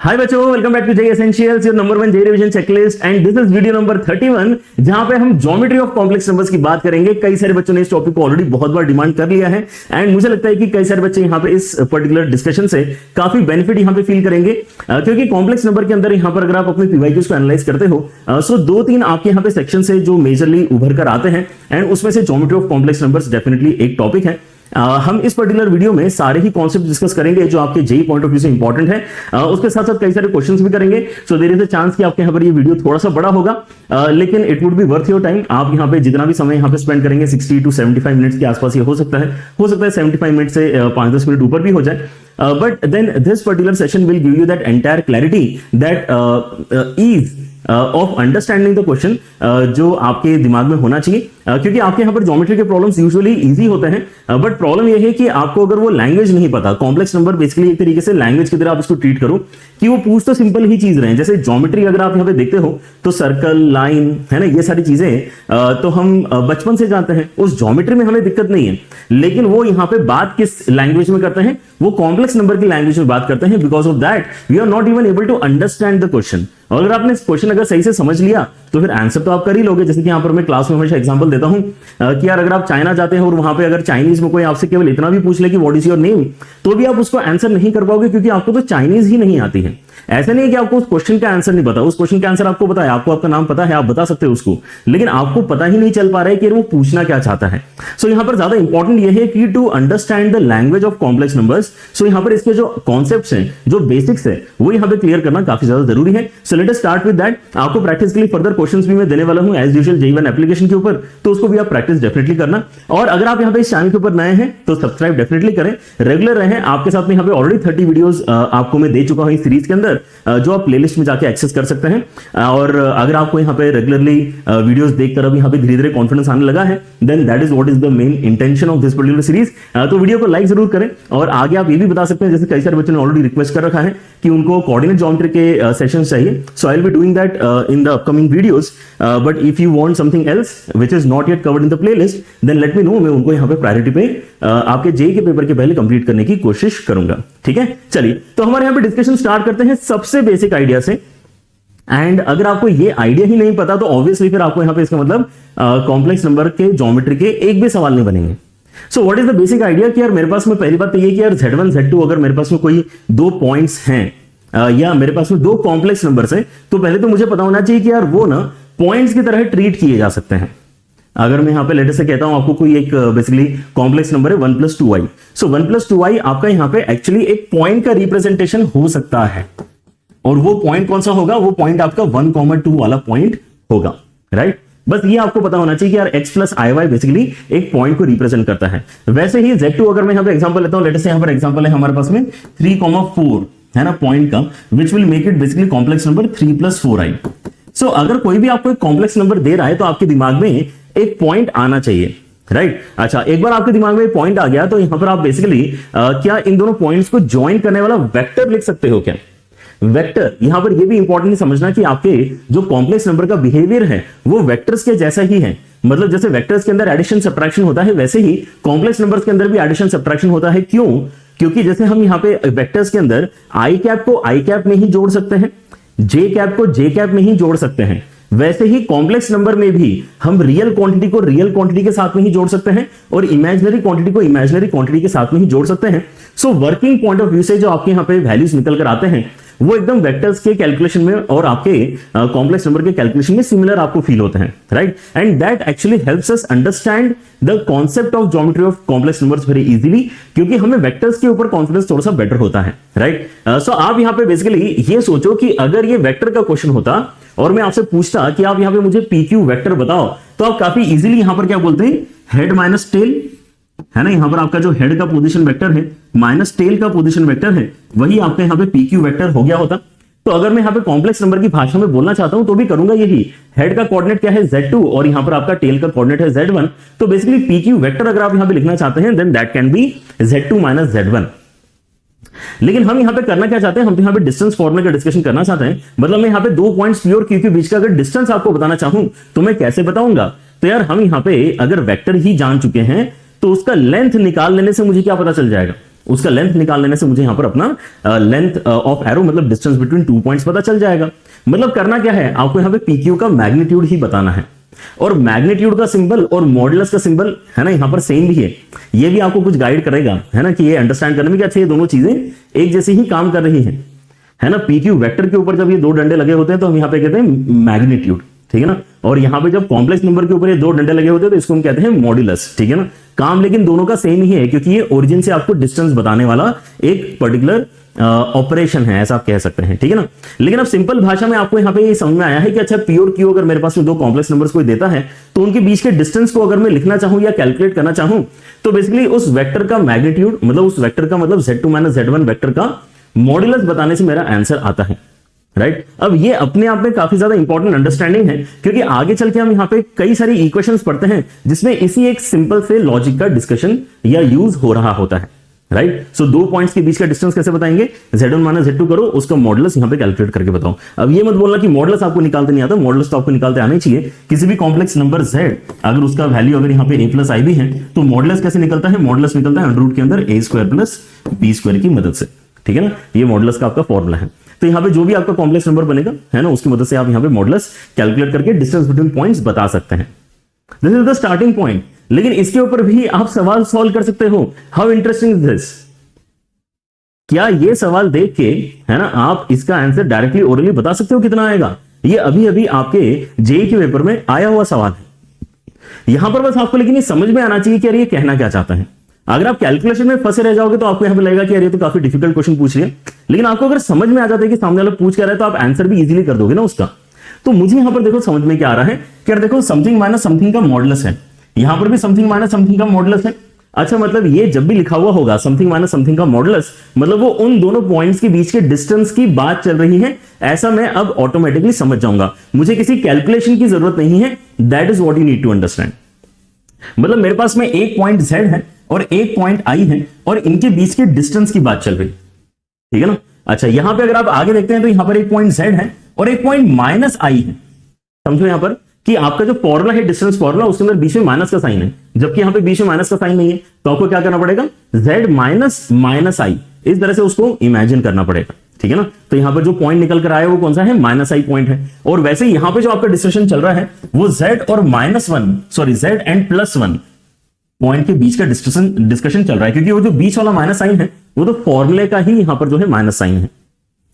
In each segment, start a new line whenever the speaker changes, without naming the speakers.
हाय बच्चों, welcome back to JEE essentials, your number 1 JEE revision checklist and this is video number 31 जहां पे हम geometry of complex numbers की बात करेंगे। कई सारे बच्चों ने इस टॉपिक को ऑलरेडी बहुत बार डिमांड कर लिया है एंड मुझे लगता है कि कई सारे बच्चे यहां पे इस पर्टिकुलर डिस्कशन से काफी बेनिफिट यहां पे फील करेंगे क्योंकि कॉम्प्लेक्स नंबर के अंदर यहां पर अगर आप अपने पीवाईक्यूज को एनालाइज करते हो सो 2-3 आपके यहां पे सेक्शन से जो मेजरली उभर कर आते हैं एंड उसमें से geometry of complex numbers definitely एक टॉपिक है। हम इस पर्टिकुलर वीडियो में सारे ही कॉन्सेप्ट डिस्कस करेंगे जो आपके जेई पॉइंट ऑफ व्यू से इंपॉर्टेंट है। उसके साथ साथ कई सारे क्वेश्चंस भी करेंगे। So there is a chance कि आपके यहाँ पर ये वीडियो थोड़ा सा बड़ा होगा लेकिन it would be worth your time. आप यहाँ पे जितना भी समय यहाँ पे स्पेंड करेंगे 60 to 75 मिनट्स के आसपास ये हो सकता है 75 मिनट से 5-10 मिनट ऊपर भी हो जाए। But then this particular session will give you that entire clarity, that ease of understanding the question जो आपके दिमाग में होना चाहिए क्योंकि आपके यहाँ पर ज्योमेट्री के प्रॉब्लम्स यूजुअली इजी होते हैं बट प्रॉब्लम ये है कि आपको अगर वो लैंग्वेज नहीं पता, कॉम्प्लेक्स नंबर बेसिकली एक तरीके से लैंग्वेज की तरह आप इसको ट्रीट करो कि वो पूछ तो सिंपल ही चीज रहे हैं। जैसे ज्योमेट्री अगर आप यहाँ पे देखते हो तो सर्कल, लाइन है ना, ये सारी चीजें तो हम बचपन से जानते हैं, उस ज्योमेट्री में हमें दिक्कत नहीं है। लेकिन वो यहाँ पे बात किस लैंग्वेज में करते हैं, वो कॉम्प्लेक्स नंबर की लैंग्वेज में बात करते हैं। Because of that we are not even able to understand the question. और अगर आपने क्वेश्चन अगर सही से समझ लिया तो फिर आंसर तो आप कर ही लोगे। जैसे कि यहाँ पर मैं क्लास में हमेशा एग्जांपल देता हूं कि यार अगर आप चाइना जाते हैं और वहां पे अगर चाइनीज में कोई आपसे केवल इतना भी पूछ ले कि व्हाट इज योर नेम, तो भी आप उसको आंसर नहीं कर पाओगे क्योंकि आपको तो चाइनीज ही नहीं आती है। ऐसा नहीं है कि आपको उस क्वेश्चन का आंसर नहीं पता, उस क्वेश्चन का आंसर आपको पता है, आपको आपका नाम पता है, आप बता सकते हो उसको, लेकिन आपको पता ही नहीं चल पा रहा है कि वो पूछना क्या चाहता है। सो यहाँ पर ज्यादा इंपॉर्टेंट ये है कि to understand the language of complex numbers. So यहाँ पर इसके जो कॉन्सेप्ट्स हैं, जो बेसिक्स है, वो यहाँ पे क्लियर करना काफी ज्यादा जरूरी है। So let us start with that. आपको प्रैक्टिस के लिए फर्दर क्वेश्चंस भी मैं देने वाला हूं एज यूजुअल J1 एप्लीकेशन के ऊपर, तो उसको भी आप प्रैक्टिस डेफिनेटली करना। और अगर आप यहाँ पे इस चैनल के ऊपर नए हैं तो सब्सक्राइब डेफिनेटली करें, रेगुलर रहें। आपके साथ में यहाँ पे ऑलरेडी 30 वीडियोस आपको मैं दे चुका हूं इस सीरीज के अंदर जो आप प्लेलिस्ट में जाके एक्सेस कर सकते हैं। और अगर आपको यहाँ पे रेगुलरली वीडियोस देखकर अब यहाँ पे धीरे धीरे कॉन्फिडेंस आने लगा है, then that is what is the main intention of this particular series. तो वीडियो को लाइक जरूर करें और आगे आप ये भी बता सकते हैं, जैसे कई सारे बच्चों ने ऑलरेडी रिक्वेस्ट कर रखा है कि उनको कोऑर्डिनेट ज्योमेट्री के सेशंस चाहिए। So I will be doing that in the upcoming videos, but if you want something else which is not yet covered in the playlist then let me know. मैं उनको यहाँ पे priority पे आपके JEE के paper के पहले complete करने की कोशिश करूंगा। ठीक है, चलिए तो हमारे यहाँ पे डिस्कशन स्टार्ट करते हैं सबसे बेसिक आइडिया से। एंड अगर आपको ये आइडिया ही नहीं पता तो ऑब्वियसली फिर आपको यहाँ पे इसका मतलब कॉम्प्लेक्स नंबर के ज्योमेट्री के एक भी सवाल नहीं बनेंगे। So what is the basic idea कि यार मेरे पास में पहली बात तो ये कि यार Z1 Z2 अगर मेरे पास में कोई दो पॉइंट्स हैं या मेरे पास में दो कॉम्प्लेक्स नंबर्स हैं तो पहले तो मुझे पता होना चाहिए कि यार वो ना पॉइंट्स की तरह ट्रीट किए जा सकते हैं। अगर मैं यहाँ पे लेटर से कहता हूं आपको कोई एक बेसिकली कॉम्प्लेक्स नंबर है 1 + 2i, सो 1 + 2i आपका यहाँ पे एक्चुअली एक पॉइंट का रिप्रेजेंटेशन हो सकता है। और वो पॉइंट कौन सा होगा, वो पॉइंट आपका 1,2 वाला पॉइंट होगा, राइट। बस ये आपको पता होना चाहिए कि यार x + iy बेसिकली एक पॉइंट को रिप्रेजेंट करता है। वैसे ही Z2 अगर मैं यहाँ पे एग्जांपल लेता हूं, लेटर से यहाँ पर एग्जांपल है हमारे पास में 3,4 है ना पॉइंट का, विच will make it basically complex number 3 + 4i। सो अगर कोई भी आपको एक कॉम्प्लेक्स नंबर दे रहा है तो आपके दिमाग में एक पॉइंट आना चाहिए, राइट। अच्छा, एक बार आपके दिमाग में पॉइंट आ गया तो यहां पर आप बेसिकली क्या इन दोनों पॉइंट्स को ज्वाइन करने वाला वेक्टर लिख सकते हो क्या? वेक्टर यहां पर यह भी इंपॉर्टेंट समझना कि आपके जो कॉम्प्लेक्स नंबर का बिहेवियर है वो वेक्टर्स के जैसा ही है। मतलब जैसे वेक्टर्स के अंदर एडिशन सब्ट्रैक्शन होता है वैसे ही कॉम्प्लेक्स नंबर्स के अंदर भी एडिशन सब्ट्रैक्शन होता है। क्यों? क्योंकि जैसे हम यहाँ पे वेक्टर्स के अंदर आई कैप को आई कैप में ही जोड़ सकते हैं, जे कैप को जे कैप में ही जोड़ सकते हैं, वैसे ही कॉम्प्लेक्स नंबर में भी हम रियल क्वांटिटी को रियल क्वांटिटी के साथ में ही जोड़ सकते हैं और इमेजिनरी क्वांटिटी को इमेजिनरी क्वांटिटी के साथ में ही जोड़ सकते हैं। So working point of view से जो आपके यहाँ पे वैल्यूज निकल कर आते हैं वो एकदम वेक्टर्स के कैलकुलेशन में और आपके कॉम्प्लेक्स नंबर के कैलकुलेशन में सिमिलर आपको फील होते हैं, right. And that actually helps us understand the concept of geometry of complex numbers very easily, क्योंकि हमें वेक्टर्स के ऊपर कॉन्फिडेंस थोड़ा सा बेटर होता है, राइट। सो आप यहाँ पे बेसिकली ये सोचो कि अगर ये वेक्टर का क्वेश्चन होता और मैं आपसे पूछता कि आप यहाँ पे मुझे PQ वेक्टर बताओ, तो आप काफी इजीली यहाँ पर क्या बोलते हैं, हेड माइनस टेल है ना। यहां पर आपका जो हेड का पोजीशन वेक्टर है माइनस टेल का पोजीशन वेक्टर है, वही आपका यहाँ पे PQ वेक्टर हो गया होता। तो अगर मैं यहाँ पे कॉम्प्लेक्स नंबर की भाषा में बोलना चाहता हूं तो भी करूंगा यही। हेड का कोऑर्डिनेट क्या है Z2 और यहाँ पर आपका टेल का कोऑर्डिनेट है Z1, तो बेसिकली PQ वेक्टर अगर आप यहाँ पे लिखना चाहते हैं then that can be Z2 - Z1। लेकिन हम यहाँ पे करना क्या चाहते हैं, हम यहाँ पे डिस्टेंस फॉर्मूले का डिस्कशन करना चाहते हैं। मतलब मैं यहाँ पे दो पॉइंट्स P और Q के बीच का अगर डिस्टेंस आपको बताना चाहूं तो मैं कैसे बताऊंगा। तो यार हम यहाँ पे अगर वेक्टर ही जान चुके हैं तो उसका लेंथ निकाल लेने से मुझे क्या पता चल जाएगा, उसका लेंथ निकाल लेने से मुझे यहां पर अपना लेंथ ऑफ एरो मतलब डिस्टेंस बिटवीन 2 पॉइंट्स पता चल जाएगा। मतलब करना क्या है, आपको यहां पे PQ का मैग्नीट्यूड ही बताना है, और मैग्नीट्यूड का सिंबल और मॉडुलस का सिंबल है ना यहां पर सेम भी है। ये भी आपको कुछ गाइड करेगा है ना कि ये अंडरस्टैंड करने में कि अच्छा ये दोनों चीजें एक जैसी ही काम कर रही हैं, है ना। PQ वेक्टर के ऊपर जब ये दो डंडे लगे होते हैं तो हम यहां पे कहते हैं मैग्नीट्यूड, ठीक है ना। और यहां पे जब कॉम्प्लेक्स नंबर के ऊपर ये दो डंडे लगे होते हैं तो इसको हम कहते हैं मॉड्यूलस, ठीक है ना। काम लेकिन दोनों का सेम ही है, क्योंकि ये ओरिजिन से आपको डिस्टेंस बताने वाला एक पर्टिकुलर ऑपरेशन है, ऐसा आप कह सकते हैं, ठीक है ना। लेकिन अब सिंपल भाषा में आपको यहां पे ये समझ में आया है कि अच्छा P और Q अगर मेरे पास में दो कॉम्प्लेक्स नंबर्स कोई देता है तो उनके बीच के डिस्टेंस को अगर मैं लिखना चाहूं या कैलकुलेट करना चाहूं तो बेसिकली उस वेक्टर का मैग्नीट्यूड मतलब उस वेक्टर का मतलब Z2 - Z1 वेक्टर का मॉड्यूलस बताने से मेरा आंसर आता है, राइट। अब ये अपने आप में काफी ज्यादा इंपॉर्टेंट अंडरस्टैंडिंग है, क्योंकि आगे चल के हम यहाँ पे कई सारी इक्वेशंस पढ़ते हैं जिसमें इसी एक सिंपल से लॉजिक का डिस्कशन या यूज हो रहा होता है, राइट। सो दो पॉइंट्स के बीच का डिस्टेंस कैसे बताएंगे, Z1 - Z2 करो, उसका मॉडुलस यहां पे कैलकुलेट करके बताओ। अब ये मत बोलना कि मॉडुलस आपको निकालते नहीं आता, मॉडुलस तो आपको निकालते आना चाहिए। किसी भी कॉम्प्लेक्स नंबर Z अगर उसका वैल्यू अगर यहाँ पे a + ib है तो मॉडुलस कैसे निकलता है, मॉडुलस निकलता है √ के अंदर a² + b² की मदद से, ठीक है ना। ये मॉडुलस का आपका फॉर्मूला है। तो यहाँ पे जो भी आपका कॉम्प्लेक्स नंबर बनेगा है ना उसकी मदद से आप यहाँ पे मॉडुलस कैलकुलेट करके डिस्टेंस बिटवीन पॉइंट्स बता सकते हैं। This is the starting point. लेकिन इसके ऊपर भी आप सवाल सॉल्व कर सकते हो। How interesting is this. क्या ये सवाल देख के है ना आप इसका आंसर डायरेक्टली ओरली बता सकते हो कितना आएगा। ये अभी अभी आपके जेईई के पेपर में आया हुआ सवाल है। यहां पर बस आपको लेकिन ये समझ में आना चाहिए कि यार ये कहना क्या चाहता है। अगर आप कैलकुलेशन में फंसे रह जाओगे तो आपको यहां पे लगेगा कि यार ये तो काफी डिफिकल्ट क्वेश्चन पूछ लिया। लेकिन आपको अगर समझ में आ जाता है कि सामने वाला पूछ क्या रहा है तो आप आंसर भी इजीली कर दोगे ना उसका। तो मुझे यहां पर देखो समझ में क्या आ रहा है कि यार देखो समथिंग माइनस समथिंग का मॉडुलस है, यहां पर भी समथिंग माइनस समथिंग का मॉडुलस है। अच्छा मतलब ये जब भी लिखा हुआ होगा समथिंग माइनस समथिंग का मॉडुलस मतलब वो उन दोनों पॉइंट्स के बीच के डिस्टेंस की बात चल रही है, ऐसा मैं अब ऑटोमेटिकली समझ जाऊंगा। मुझे किसी कैलकुलेशन की जरूरत नहीं है। That is what you need to understand. मतलब मेरे पास में एक पॉइंट Z है और एक पॉइंट I है और इनके बीच के डिस्टेंस की बात चल रही, ठीक है ना। अच्छा यहां पे अगर आप आगे देखते हैं तो यहां पर एक पॉइंट Z है और एक पॉइंट -I है। समझो यहां पर कि आपका जो फॉर्मूला है डिस्टेंस फॉर्मूला उसके अंदर बीच में माइनस का साइन है, जबकि यहां पे बीच में माइनस का साइन नहीं है। तो आपको क्या करना पड़ेगा, Z - -I इस तरह से उसको इमेजिन करना पड़ेगा, ठीक है ना। तो यहां पर जो पॉइंट निकल कर आया वो कौन सा है, -I पॉइंट है। और वैसे यहां पे जो आपका डिस्कशन चल रहा है वो Z और Z एंड +1 पॉइंट के बीच का डिस्कशन चल रहा है, क्योंकि वो जो बीच वाला माइनस साइन है वो तो फॉर्मूले का ही यहां पर जो है माइनस साइन है,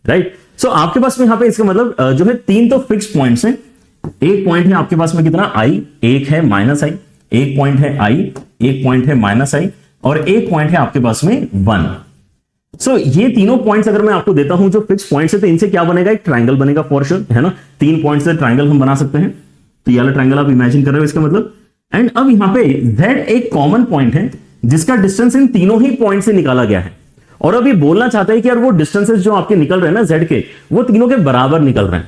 राइट। सो आपके पास में यहां पे इसका मतलब जो है तीन तो फिक्स पॉइंट्स हैं। एक पॉइंट है आपके पास में कितना I, एक है -I, एक पॉइंट है I, एक पॉइंट है -I और एक पॉइंट है आपके पास में 1। सो ये तीनों पॉइंट्स अगर मैं आपको देता हूं जो फिक्स पॉइंट्स है तो इनसे क्या बनेगा, एक ट्राइंगल बनेगा फॉर श्योर, है ना। 3 पॉइंट्स से ट्राइंगल हम बना सकते हैं। तो ये वाला ट्राइंगल आप इमेजिन कर रहे हो इसका मतलब। एंड अब यहां पे Z एक कॉमन पॉइंट है जिसका डिस्टेंस इन तीनों ही पॉइंट से निकाला गया है। और अब ये बोलना चाहता है कि यार वो डिस्टेंसेस जो आपके निकल रहे हैं ना Z के, वो तीनों के बराबर निकल रहे हैं।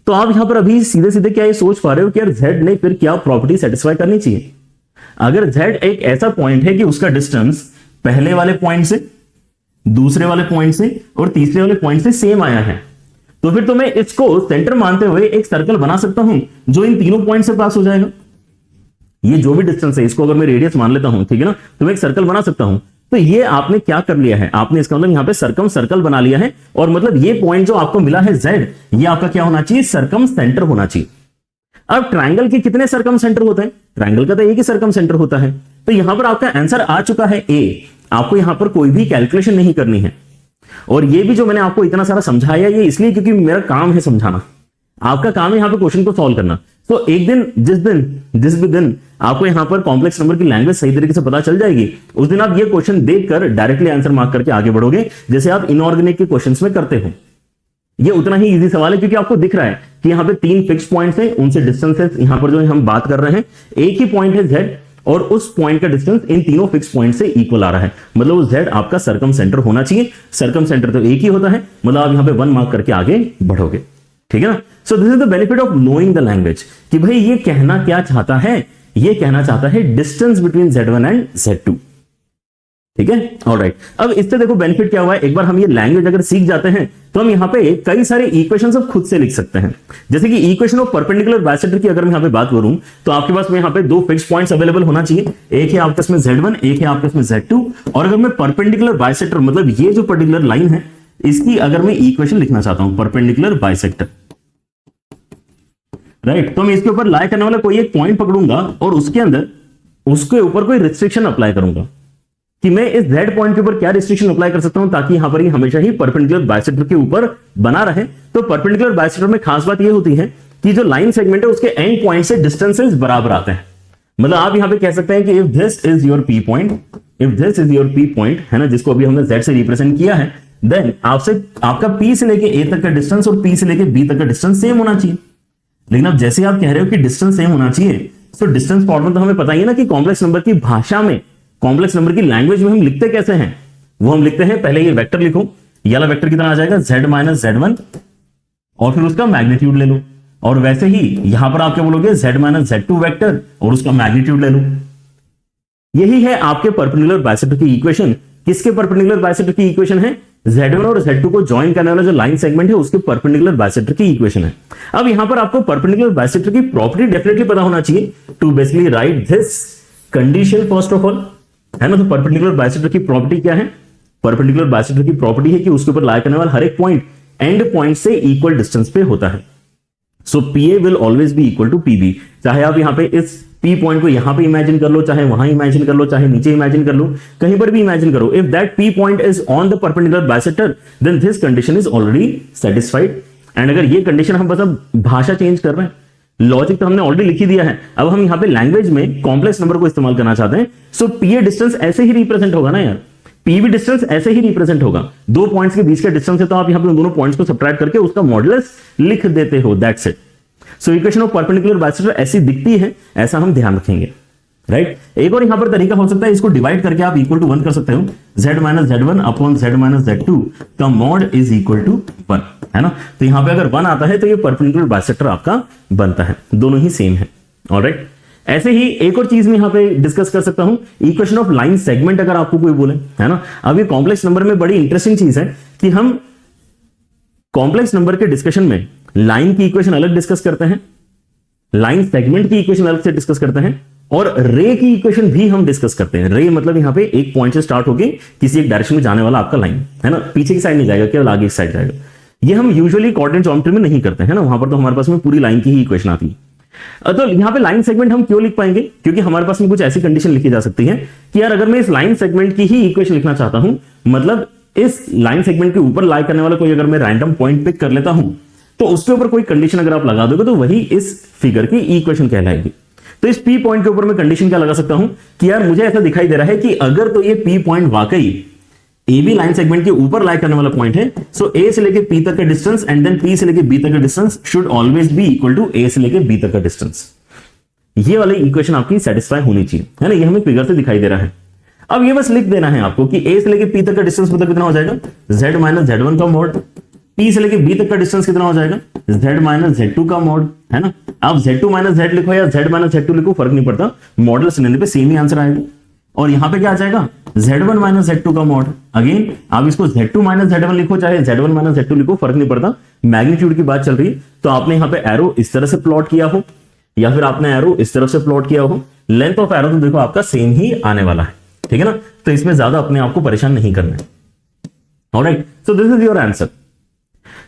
तो आप यहां पर अभी सीधे सीधे क्या ये सोच पा रहे हो कि यार Z ने फिर क्या प्रॉपर्टी सेटिस्फाई करनी चाहिए। अगर Z एक ऐसा पॉइंट है कि उसका डिस्टेंस पहले वाले पॉइंट से, दूसरे वाले पॉइंट से और तीसरे वाले पॉइंट से सेम आया है, तो फिर तो मैं इसको सेंटर मानते हुए एक सर्कल बना सकता हूं जो इन तीनों पॉइंट से पास हो जाएगा। ये जो भी डिस्टेंस है इसको अगर मैं रेडियस मान लेता हूं, ठीक है ना, तो मैं एक सर्कल बना सकता हूं। तो ये आपने क्या कर लिया है, आपने इसका मतलब यहां पे सर्कम सर्कल बना लिया है। और मतलब ये पॉइंट जो आपको मिला है Z, ये आपका क्या होना चाहिए, सर्कम सेंटर होना चाहिए। अब ट्राइंगल के कितने सर्कम सेंटर होते हैं, ट्राइंगल का तो एक ही सर्कम सेंटर होता है। तो यहां पर आपका आंसर आ चुका है A। आपको यहां पर कोई भी कैलकुलेशन नहीं करनी है। और ये भी जो मैंने आपको इतना सारा समझाया ये इसलिए क्योंकि मेरा काम है समझाना, आपका काम है यहां पे क्वेश्चन को सॉल्व करना। तो एक दिन जिस भी दिन आपको यहां पर कॉम्प्लेक्स नंबर की लैंग्वेज सही तरीके से पता चल जाएगी, उस दिन आप ये क्वेश्चन देखकर डायरेक्टली आंसर मार्क करके आगे बढ़ोगे, जैसे आप इनऑर्गेनिक के क्वेश्चंस में करते हो। ये उतना ही इजी सवाल है क्योंकि आपको दिख रहा है कि यहां पे 3 फिक्स पॉइंट्स हैं, उनसे डिस्टेंसेस यहां पर जो हम बात कर रहे हैं, एक ही पॉइंट है Z और उस पॉइंट का डिस्टेंस इन तीनों फिक्स पॉइंट से इक्वल आ रहा है। मतलब Z आपका सर्कम सेंटर होना चाहिए। सर्कम सेंटर तो एक ही होता है, मतलब आप यहां पे 1 मार्क करके आगे बढ़ोगे, ठीक है ना। So this is the benefit of knowing the language कि भाई ये कहना क्या चाहता है, ये कहना चाहता है distance between Z1 and Z2। ठीक है, ऑलराइट। अब इससे देखो बेनिफिट क्या हुआ है, एक बार हम ये लैंग्वेज अगर सीख जाते हैं तो हम यहाँ पे कई सारे इक्वेशंस अब खुद से लिख सकते हैं। जैसे कि इक्वेशन ऑफ परपेंडिकुलर बाइसेक्टर की अगर मैं यहाँ पे बात करूं तो आपके पास में यहाँ पे दो फिक्स पॉइंट्स अवेलेबल होना चाहिए, एक है आपके इसमें Z1, एक है आपके इसमें Z2। और अगर मैं परपेंडिकुलर बाइसेक्टर मतलब ये जो पर्टिकुलर लाइन है इसकी अगर मैं इक्वेशन लिखना चाहता हूं परपेंडिकुलर बाइसेक्टर, राइट, तो मैं इसके ऊपर लाई करने वाला कोई एक पॉइंट पकड़ूंगा और उसके अंदर उसके ऊपर कोई रिस्ट्रिक्शन अप्लाई करूंगा कि मैं इस Z पॉइंट के ऊपर क्या रिस्ट्रिक्शन अप्लाई कर सकता हूं ताकि यहां पर ही हमेशा ही परपेंडिकुलर बाइसेक्टर के ऊपर बना रहे। तो परपेंडिकुलर बाइसेक्टर में खास बात यह होती है कि जो लाइन सेगमेंट है उसके एंड पॉइंट से डिस्टेंसेस बराबर आते हैं। मतलब आप यहां पे कह सकते हैं कि if this is your P point, if this is your P point, है ना, जिसको अभी हमने Z से रिप्रेजेंट किया है, देन आपसे आपका P से लेके A तक का डिस्टेंस और P से लेके B तक का डिस्टेंस सेम होना चाहिए। लेकिन अब जैसे आप कह रहे हो कि डिस्टेंस सेम होना चाहिए, तो डिस्टेंस फॉर्मूला तो हमें पता ही है ना कि कॉम्प्लेक्स नंबर की भाषा में, कॉम्प्लेक्स नंबर की लैंग्वेज में हम लिखते कैसे हैं। वो हम लिखते हैं, पहले ये वेक्टर लिखो, ये वाला वेक्टर कितना आ जाएगा Z माइनस Z1 और फिर उसका मैग्नीट्यूड ले लो। और वैसे ही यहां पर आप क्या बोलोगे Z माइनस Z2 वेक्टर और उसका मैग्नीट्यूड ले लो। यही है आपके परपेंडिकुलर बाइसेक्टर की इक्वेशन। किसके परपेंडिकुलर बाइसेक्टर की इक्वेशन है? Z1 और Z2 को ज्वाइन करने वाला जो लाइन सेगमेंट है उसके परपेंडिकुलर बाइसेक्टर की इक्वेशन है। अब यहां पर आपको परपेंडिकुलर बाइसेक्टर की प्रॉपर्टी डेफिनेटली पता होना चाहिए to basically write this condition first of all, है ना। तो परपेंडिकुलर बाइसेक्टर की प्रॉपर्टी क्या है? परपेंडिकुलर बाइसेक्टर की प्रॉपर्टी है कि उसके ऊपर लाई करने वाला हर एक पॉइंट एंड पॉइंट से इक्वल डिस्टेंस पे होता है। So PA will always be equal to PB। चाहे आप यहां पे इस P पॉइंट को यहां पे इमेजिन कर लो, चाहे वहां इमेजिन कर लो, चाहे नीचे इमेजिन कर लो, कहीं पर भी इमेजिन करो, if that P point is on the perpendicular bisector then this condition is already satisfied. And अगर ये कंडीशन हम बस अब भाषा चेंज कर रहे हैं, लॉजिक तो हमने ऑलरेडी लिख ही दिया है, अब हम यहां पे लैंग्वेज में कॉम्प्लेक्स नंबर को इस्तेमाल करना चाहते हैं। सो PA डिस्टेंस ऐसे ही रिप्रेजेंट होगा ना यार, PB डिस्टेंस ऐसे ही रिप्रेजेंट होगा। दो पॉइंट्स के बीच का डिस्टेंस है तो आप यहां पे दोनों पॉइंट्स को सब्ट्रैक्ट करके उसका मॉडुलस लिख देते हो, that's it. So equation of perpendicular bisector ऐसी दिखती है, ऐसा हम ध्यान रखेंगे, राइट। एक और यहां पर तरीका हो सकता है, इसको डिवाइड करके आप इक्वल टू 1 कर सकते हो। Z minus Z1 upon Z minus Z2 का मॉड इज इक्वल टू 1, है ना। तो यहां पे अगर 1 आता है तो ये परपेंडिकुलर बाइसेक्टर आपका बनता है, दोनों ही सेम है, ऑलराइट। ऐसे ही एक और चीज मैं यहां पे डिस्कस कर सकता हूं, इक्वेशन ऑफ लाइन सेगमेंट अगर आपको कोई बोले, है ना। अब ये कॉम्प्लेक्स नंबर में बड़ी इंटरेस्टिंग चीज है कि हम कॉम्प्लेक्स नंबर के डिस्कशन में लाइन की इक्वेशन अलग डिस्कस करते हैं, लाइन सेगमेंट की इक्वेशन अलग से डिस्कस करते हैं, और रे की इक्वेशन भी हम डिस्कस करते हैं। रे मतलब यहां पे एक पॉइंट से स्टार्ट होके किसी एक डायरेक्शन में जाने वाला आपका लाइन, है ना, पीछे की साइड नहीं जाएगा, केवल आगे की साइड जाएगा। ये हम यूजुअली कोऑर्डिनेट ज्योमेट्री में नहीं करते हैं ना, वहां पर तो हमारे पास में पूरी लाइन की ही इक्वेशन आती है। तो यहां पे लाइन सेगमेंट हम क्यों लिख पाएंगे? क्योंकि हमारे पास में कुछ ऐसी कंडीशन लिखी जा सकती है कि यार अगर मैं इस लाइन सेगमेंट की ही इक्वेशन लिखना चाहता हूं, मतलब इस लाइन सेगमेंट के ऊपर लाई करने वाला कोई अगर मैं रैंडम पॉइंट पिक कर लेता हूं तो उसके ऊपर कोई कंडीशन अगर आप लगा दोगे तो वही इस फिगर की इक्वेशन कहलाएगी। तो इस P पॉइंट के ऊपर मैं कंडीशन क्या लगा सकता हूं कि यार मुझे ऐसा दिखाई दे रहा है कि अगर तो ये P पॉइंट वाकई AB लाइन सेगमेंट के ऊपर लाई करने वाला पॉइंट है, सो A से लेके P तक का डिस्टेंस एंड देन P से लेके B तक का distance should always be equal to A से लेके B तक का डिस्टेंस। ये वाली इक्वेशन आपकी सेटिस्फाई होनी चाहिए, है ना। ये हमें फिगर से दिखाई दे रहा है। अब ये बस लिख देना है आपको कि A से लेके P तक का डिस्टेंस मतलब कितना हो जाएगा? Z माइनस Z1 का मॉड। P से लेके B तक का डिस्टेंस कितना हो जाएगा? Z माइनस Z2 का मॉड, है ना। आप Z2 माइनस Z लिखो या Z माइनस Z2 लिखो, फर्क नहीं पड़ता, मॉडल लेने पे सेम ही आंसर आएगा। और यहां पे क्या आ जाएगा? Z1 माइनस Z2 का मॉड। अगेन आप इसको Z2 माइनस Z1 लिखो चाहे Z1 माइनस Z2 लिखो, फर्क नहीं पड़ता, मैग्नीट्यूड की बात चल रही है। तो आपने यहां पे एरो इस तरह से प्लॉट किया हो या फिर आपने एरो इस तरफ से प्लॉट किया हो, लेंथ ऑफ एरो तो देखो आपका सेम ही आने वाला है, ठीक है ना। तो इसमें ज्यादा अपने आप को परेशान नहीं करना है, alright. So this is your answer.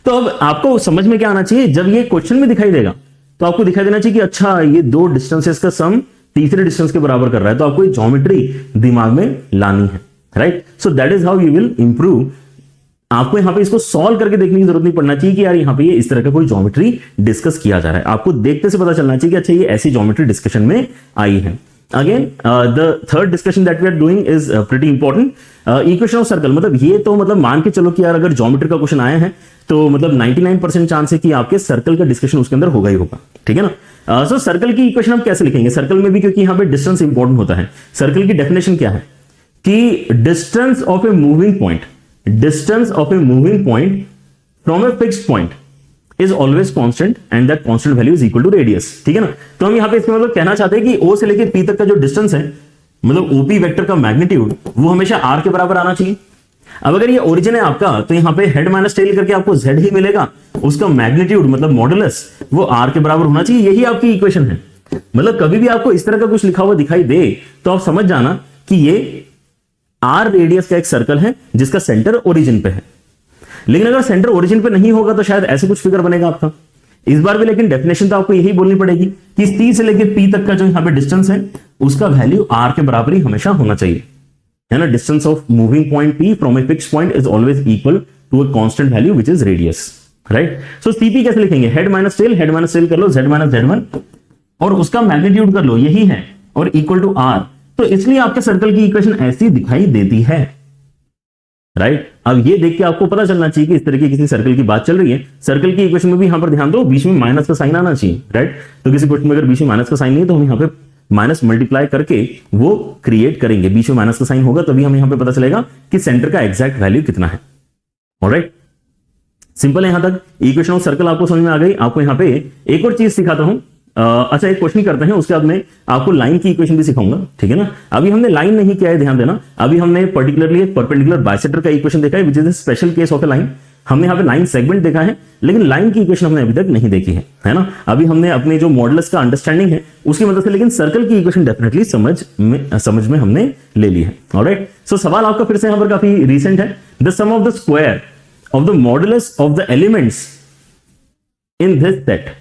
तो अब आपको समझ में क्या आना चाहिए, जब ये क्वेश्चन में दिखाई देगा तो आपको दिखाई देना चाहिए कि अच्छा ये दो डिस्टेंसेस का सम तीसरे डिस्टेंस के बराबर कर रहा है, तो आपको ये ज्योमेट्री दिमाग में लानी है, right. So that is how you will improve. आपको यहां पे इसको सॉल्व करके देखने की जरूरत नहीं पड़ना चाहिए कि यार यहां पे ये इस तरह का कोई ज्योमेट्री डिस्कस किया जा रहा है। आपको देखते से पता चलना चाहिए कि अच्छा ये ऐसी ज्योमेट्री डिस्कशन में आई है। Again the third discussion that we are doing is pretty important, equation of circle. मतलब ये तो मतलब मान के चलो कि यार अगर ज्योमेट्री का क्वेश्चन आया है तो मतलब 99% चांस है कि आपके सर्कल का डिस्कशन उसके अंदर होगा ही होगा, ठीक है ना। सो सर्कल की इक्वेशन हम कैसे लिखेंगे? सर्कल में भी क्योंकि यहां पे डिस्टेंस इंपॉर्टेंट होता है। सर्कल की डेफिनेशन क्या है कि distance of a moving point, distance of a moving point from a fixed point is always constant and that constant value is equal to radius, ठीक है ना। तो हम यहां पे इसका मतलब कहना चाहते हैं कि O से लेकर P तक का जो डिस्टेंस है मतलब ओपी वेक्टर का मैग्नीट्यूड वो हमेशा आर के बराबर आना चाहिए। अब अगर ये ओरिजिन है आपका तो यहां पे हेड माइनस टेल करके आपको जेड ही मिलेगा, उसका मैग्नीट्यूड मतलब मॉडुलस वो आर के बराबर होना चाहिए। यही आपकी इक्वेशन है। मतलब कभी भी आपको इस तरह का कुछ लिखा हुआ दिखाई दे तो आप समझ जाना कि ये आर रेडियस का एक सर्कल है जिसका सेंटर ओरिजिन पे है। लेकिन अगर सेंटर ओरिजिन पे नहीं होगा तो शायद ऐसे कुछ फिगर बनेगा आपका। इस बार भी लेकिन डेफिनेशन तो आपको यही बोलनी पड़ेगी कि सी से लेकर पी तक का जो यहां पे डिस्टेंस है उसका वैल्यू आर के बराबर ही हमेशा होना चाहिए, है ना। Distance of moving point P from a fixed point is always equal to a constant value which is radius, right. So CP कैसे लिखेंगे, हेड माइनस टेल कर लो जेड माइनस जेड1 और उसका मैग्नीट्यूड कर लो, यही है, और इक्वल टू आर। तो इसलिए आपके सर्कल की इक्वेशन ऐसी दिखाई देती है, राइट। अब ये देख के आपको पता चलना चाहिए कि इस तरह की किसी सर्कल की बात चल रही है। सर्कल की इक्वेशन में भी यहां पर ध्यान दो, बीच में माइनस का साइन आना चाहिए, राइट। तो किसी क्वेश्चन में अगर बीच में माइनस का साइन नहीं है तो हम यहां पे माइनस मल्टीप्लाई करके वो क्रिएट करेंगे। बीच में माइनस का साइन होगा तभी हमें यहां पे पता चलेगा कि सेंटर का एग्जैक्ट वैल्यू कितना है। ऑलराइट, सिंपल है। यहां तक इक्वेशन ऑफ सर्कल आपको समझ में आ गई। आपको यहां पे एक और चीज सिखाता हूं। अच्छा, एक क्वेश्चन करते हैं, उसके बाद में आपको लाइन की इक्वेशन भी सिखाऊंगा, ठीक है ना। अभी हमने लाइन नहीं किया है, ध्यान देना। अभी हमने पर्टिकुलरली एक परपेंडिकुलर बाइसेक्टर का इक्वेशन देखा है which is a special case of A line. हमने यहाँ पे लाइन सेगमेंट देखा है लेकिन लाइन की इक्वेशन हमने अभी तक नहीं देखी है ना। अभी हमने अपने जो मॉडुलस का अंडरस्टैंडिंग है उसकी मदद से, लेकिन सर्कल की इक्वेशन डेफिनेटली समझ में हमने ले ली है। ऑलराइट, सो सवाल आपका फिर से यहाँ पर काफी रिसेंट है। The sum of the square of the modulus of the elements in this set.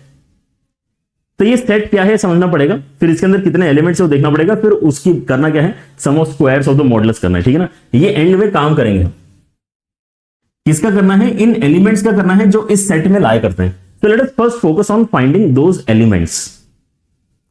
तो ये सेट क्या है समझना पड़ेगा, फिर इसके अंदर कितने एलिमेंट्स है वो देखना पड़ेगा, फिर उसकी करना क्या है, sum of squares of the modulus करना है, ठीक है ना। ये एंड में काम करेंगे। किसका करना है, इन एलिमेंट्स का करना है जो इस सेट में लाया करते हैं। तो let us first focus on finding those elements,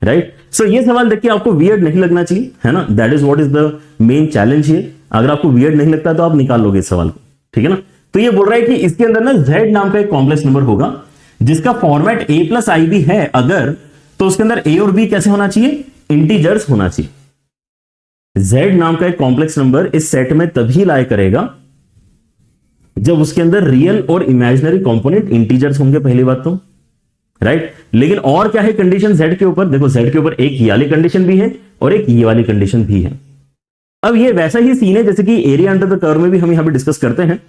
right. So ये सवाल देख के आपको वियर्ड नहीं लगना चाहिए, है ना। That is what is the main challenge here. अगर आपको वियर्ड नहीं लगता तो आप निकाल लोगे इस सवाल को, ठीक है ना। तो ये बोल रहा है कि इसके अंदर ना z नाम का एक कॉम्प्लेक्स नंबर होगा जिसका फॉर्मेट a प्लस आई भी है अगर, तो उसके अंदर a और b कैसे होना चाहिए, इंटीजर्स होना चाहिए। z नाम का एक कॉम्प्लेक्स नंबर इस सेट में तभी लाया करेगा जब उसके अंदर रियल और इमेजिनरी कंपोनेंट इंटीजर्स होंगे, पहली बात तो, राइट। लेकिन और क्या है कंडीशन z के ऊपर, देखो z के ऊपर एक ये वाली कंडीशन भी है और एक ये वाली कंडीशन भी है। अब ये वैसा ही सीन है जैसे कि एरिया अंडर द कर्व में भी हम यहां पे डिस्कस करते हैं